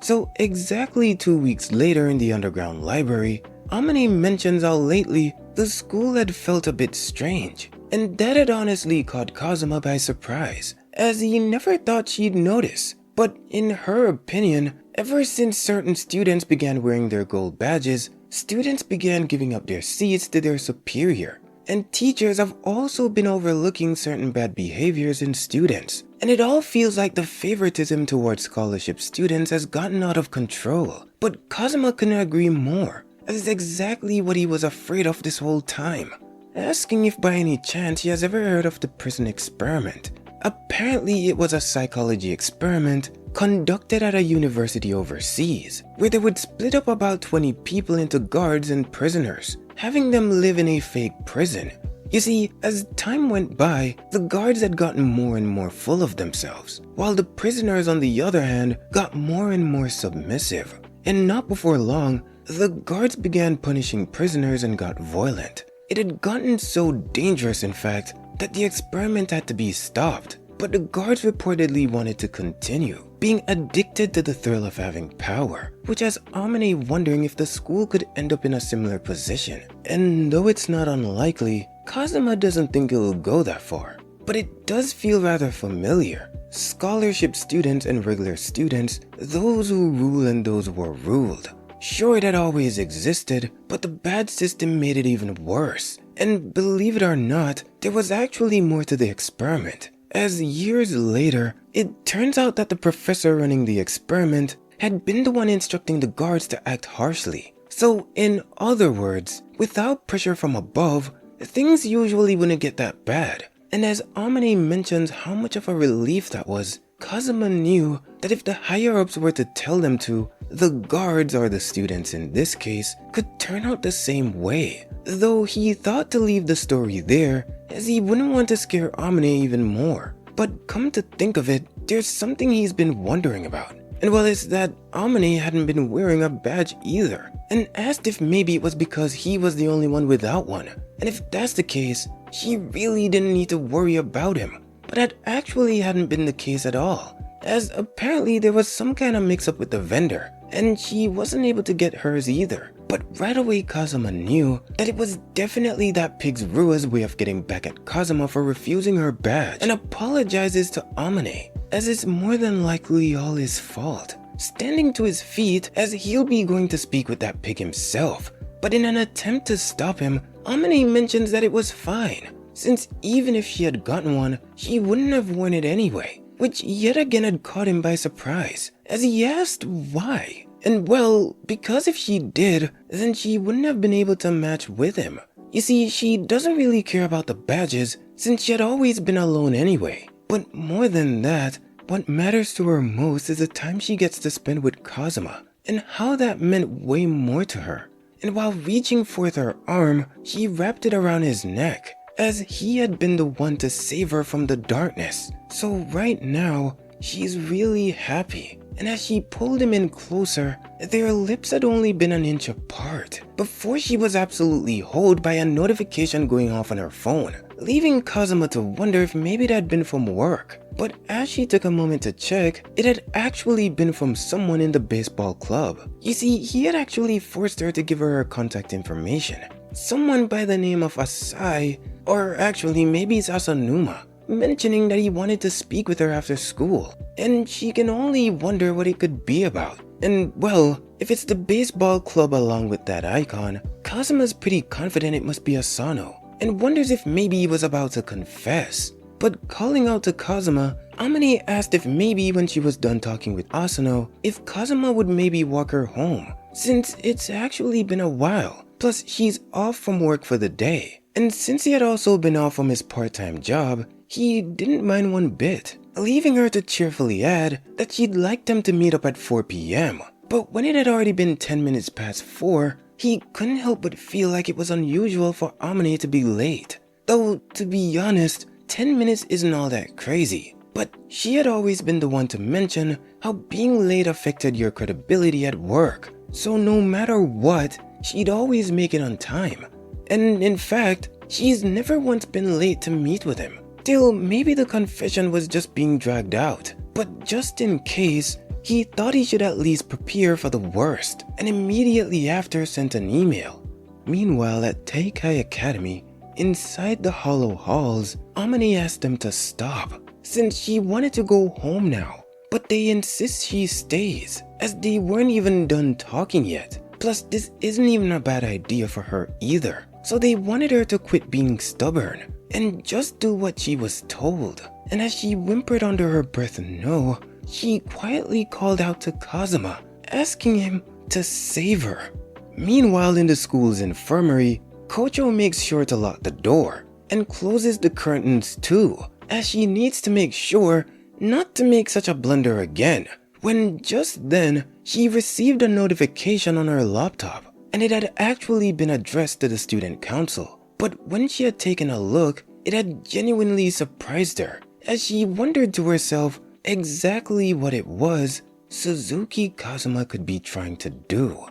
[SPEAKER 2] So exactly 2 weeks later in the underground library, Amane mentions how lately the school had felt a bit strange, and that had honestly caught Kazuma by surprise, as he never thought she'd notice. But in her opinion, ever since certain students began wearing their gold badges, students began giving up their seats to their superior, and teachers have also been overlooking certain bad behaviors in students. And it all feels like the favoritism towards scholarship students has gotten out of control. But Kazuma couldn't agree more, as it's exactly what he was afraid of this whole time, asking if by any chance he has ever heard of the prison experiment. Apparently it was a psychology experiment conducted at a university overseas, where they would split up about 20 people into guards and prisoners, having them live in a fake prison. You see, as time went by, the guards had gotten more and more full of themselves, while the prisoners on the other hand got more and more submissive. And not before long, the guards began punishing prisoners and got violent. It had gotten so dangerous, in fact, that the experiment had to be stopped. But the guards reportedly wanted to continue, being addicted to the thrill of having power, which has Amane wondering if the school could end up in a similar position. And though it's not unlikely, Kazuma doesn't think it'll go that far. But it does feel rather familiar. Scholarship students and regular students, those who rule and those who are ruled. Sure, it had always existed, but the badge system made it even worse. And believe it or not, there was actually more to the experiment, as years later, it turns out that the professor running the experiment had been the one instructing the guards to act harshly. So in other words, without pressure from above, things usually wouldn't get that bad. And as Amane mentions how much of a relief that was, Kazuma knew that if the higher-ups were to tell them to, the guards, or the students in this case, could turn out the same way. Though he thought to leave the story there, as he wouldn't want to scare Amane even more. But come to think of it, there's something he's been wondering about. And well, it's that Amane hadn't been wearing a badge either, and asked if maybe it was because he was the only one without one. And if that's the case, she really didn't need to worry about him. But that actually hadn't been the case at all, as apparently there was some kind of mix-up with the vendor, and she wasn't able to get hers either. But right away Kazuma knew that it was definitely that pig's Rua's way of getting back at Kazuma for refusing her badge, and apologizes to Amane, as it's more than likely all his fault. Standing to his feet, as he'll be going to speak with that pig himself. But in an attempt to stop him, Amane mentions that it was fine, since even if she had gotten one, she wouldn't have worn it anyway, which yet again had caught him by surprise, as he asked why. And well, because if she did, then she wouldn't have been able to match with him. You see, she doesn't really care about the badges, since she had always been alone anyway. But more than that, what matters to her most is the time she gets to spend with Kazuma. and how that meant way more to her. And while reaching forth her arm, she wrapped it around his neck, as he had been the one to save her from the darkness. So right now, she's really happy. And as she pulled him in closer, their lips had only been an inch apart before she was absolutely holed by a notification going off on her phone, leaving Kazuma to wonder if maybe it had been from work. But as she took a moment to check, it had actually been from someone in the baseball club. You see, he had actually forced her to give her contact information. Someone by the name of Asai, or actually maybe it's Asanuma, mentioning that he wanted to speak with her after school, and she can only wonder what it could be about. And well, if it's the baseball club along with that icon, Kazuma's pretty confident it must be Asano, and wonders if maybe he was about to confess. But calling out to Kazuma, Amane asked if maybe when she was done talking with Asano, if Kazuma would maybe walk her home, since it's actually been a while, plus she's off from work for the day. And since he had also been off from his part-time job, he didn't mind one bit, leaving her to cheerfully add that she'd like them to meet up at 4 p.m. But when it had already been 10 minutes past 4, he couldn't help but feel like it was unusual for Amane to be late. Though, to be honest, 10 minutes isn't all that crazy. But she had always been the one to mention how being late affected your credibility at work. So no matter what, she'd always make it on time. And in fact, she's never once been late to meet with him. Still, maybe the confession was just being dragged out, but just in case, he thought he should at least prepare for the worst, and immediately after sent an email. Meanwhile, at Teikai Academy, inside the hollow halls, Amane asked them to stop, since she wanted to go home now, but they insist she stays, as they weren't even done talking yet. Plus, this isn't even a bad idea for her either, so they wanted her to quit being stubborn and just do what she was told. And as she whimpered under her breath no, she quietly called out to Kazuma, asking him to save her. Meanwhile, in the school's infirmary, Kocho makes sure to lock the door and closes the curtains too, as she needs to make sure not to make such a blunder again. When just then, she received a notification on her laptop, and it had actually been addressed to the student council. But when she had taken a look, it had genuinely surprised her, as she wondered to herself exactly what it was Suzuki Kazuma could be trying to do.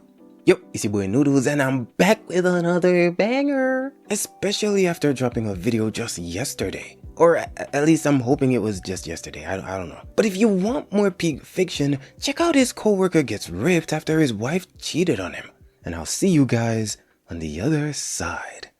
[SPEAKER 2] Yo, it's your boy Noodles, and I'm back with another banger! Especially after dropping a video just yesterday. Or at least I'm hoping it was just yesterday, I don't know. But if you want more peak fiction, check out his coworker gets ripped after his wife cheated on him. And I'll see you guys on the other side.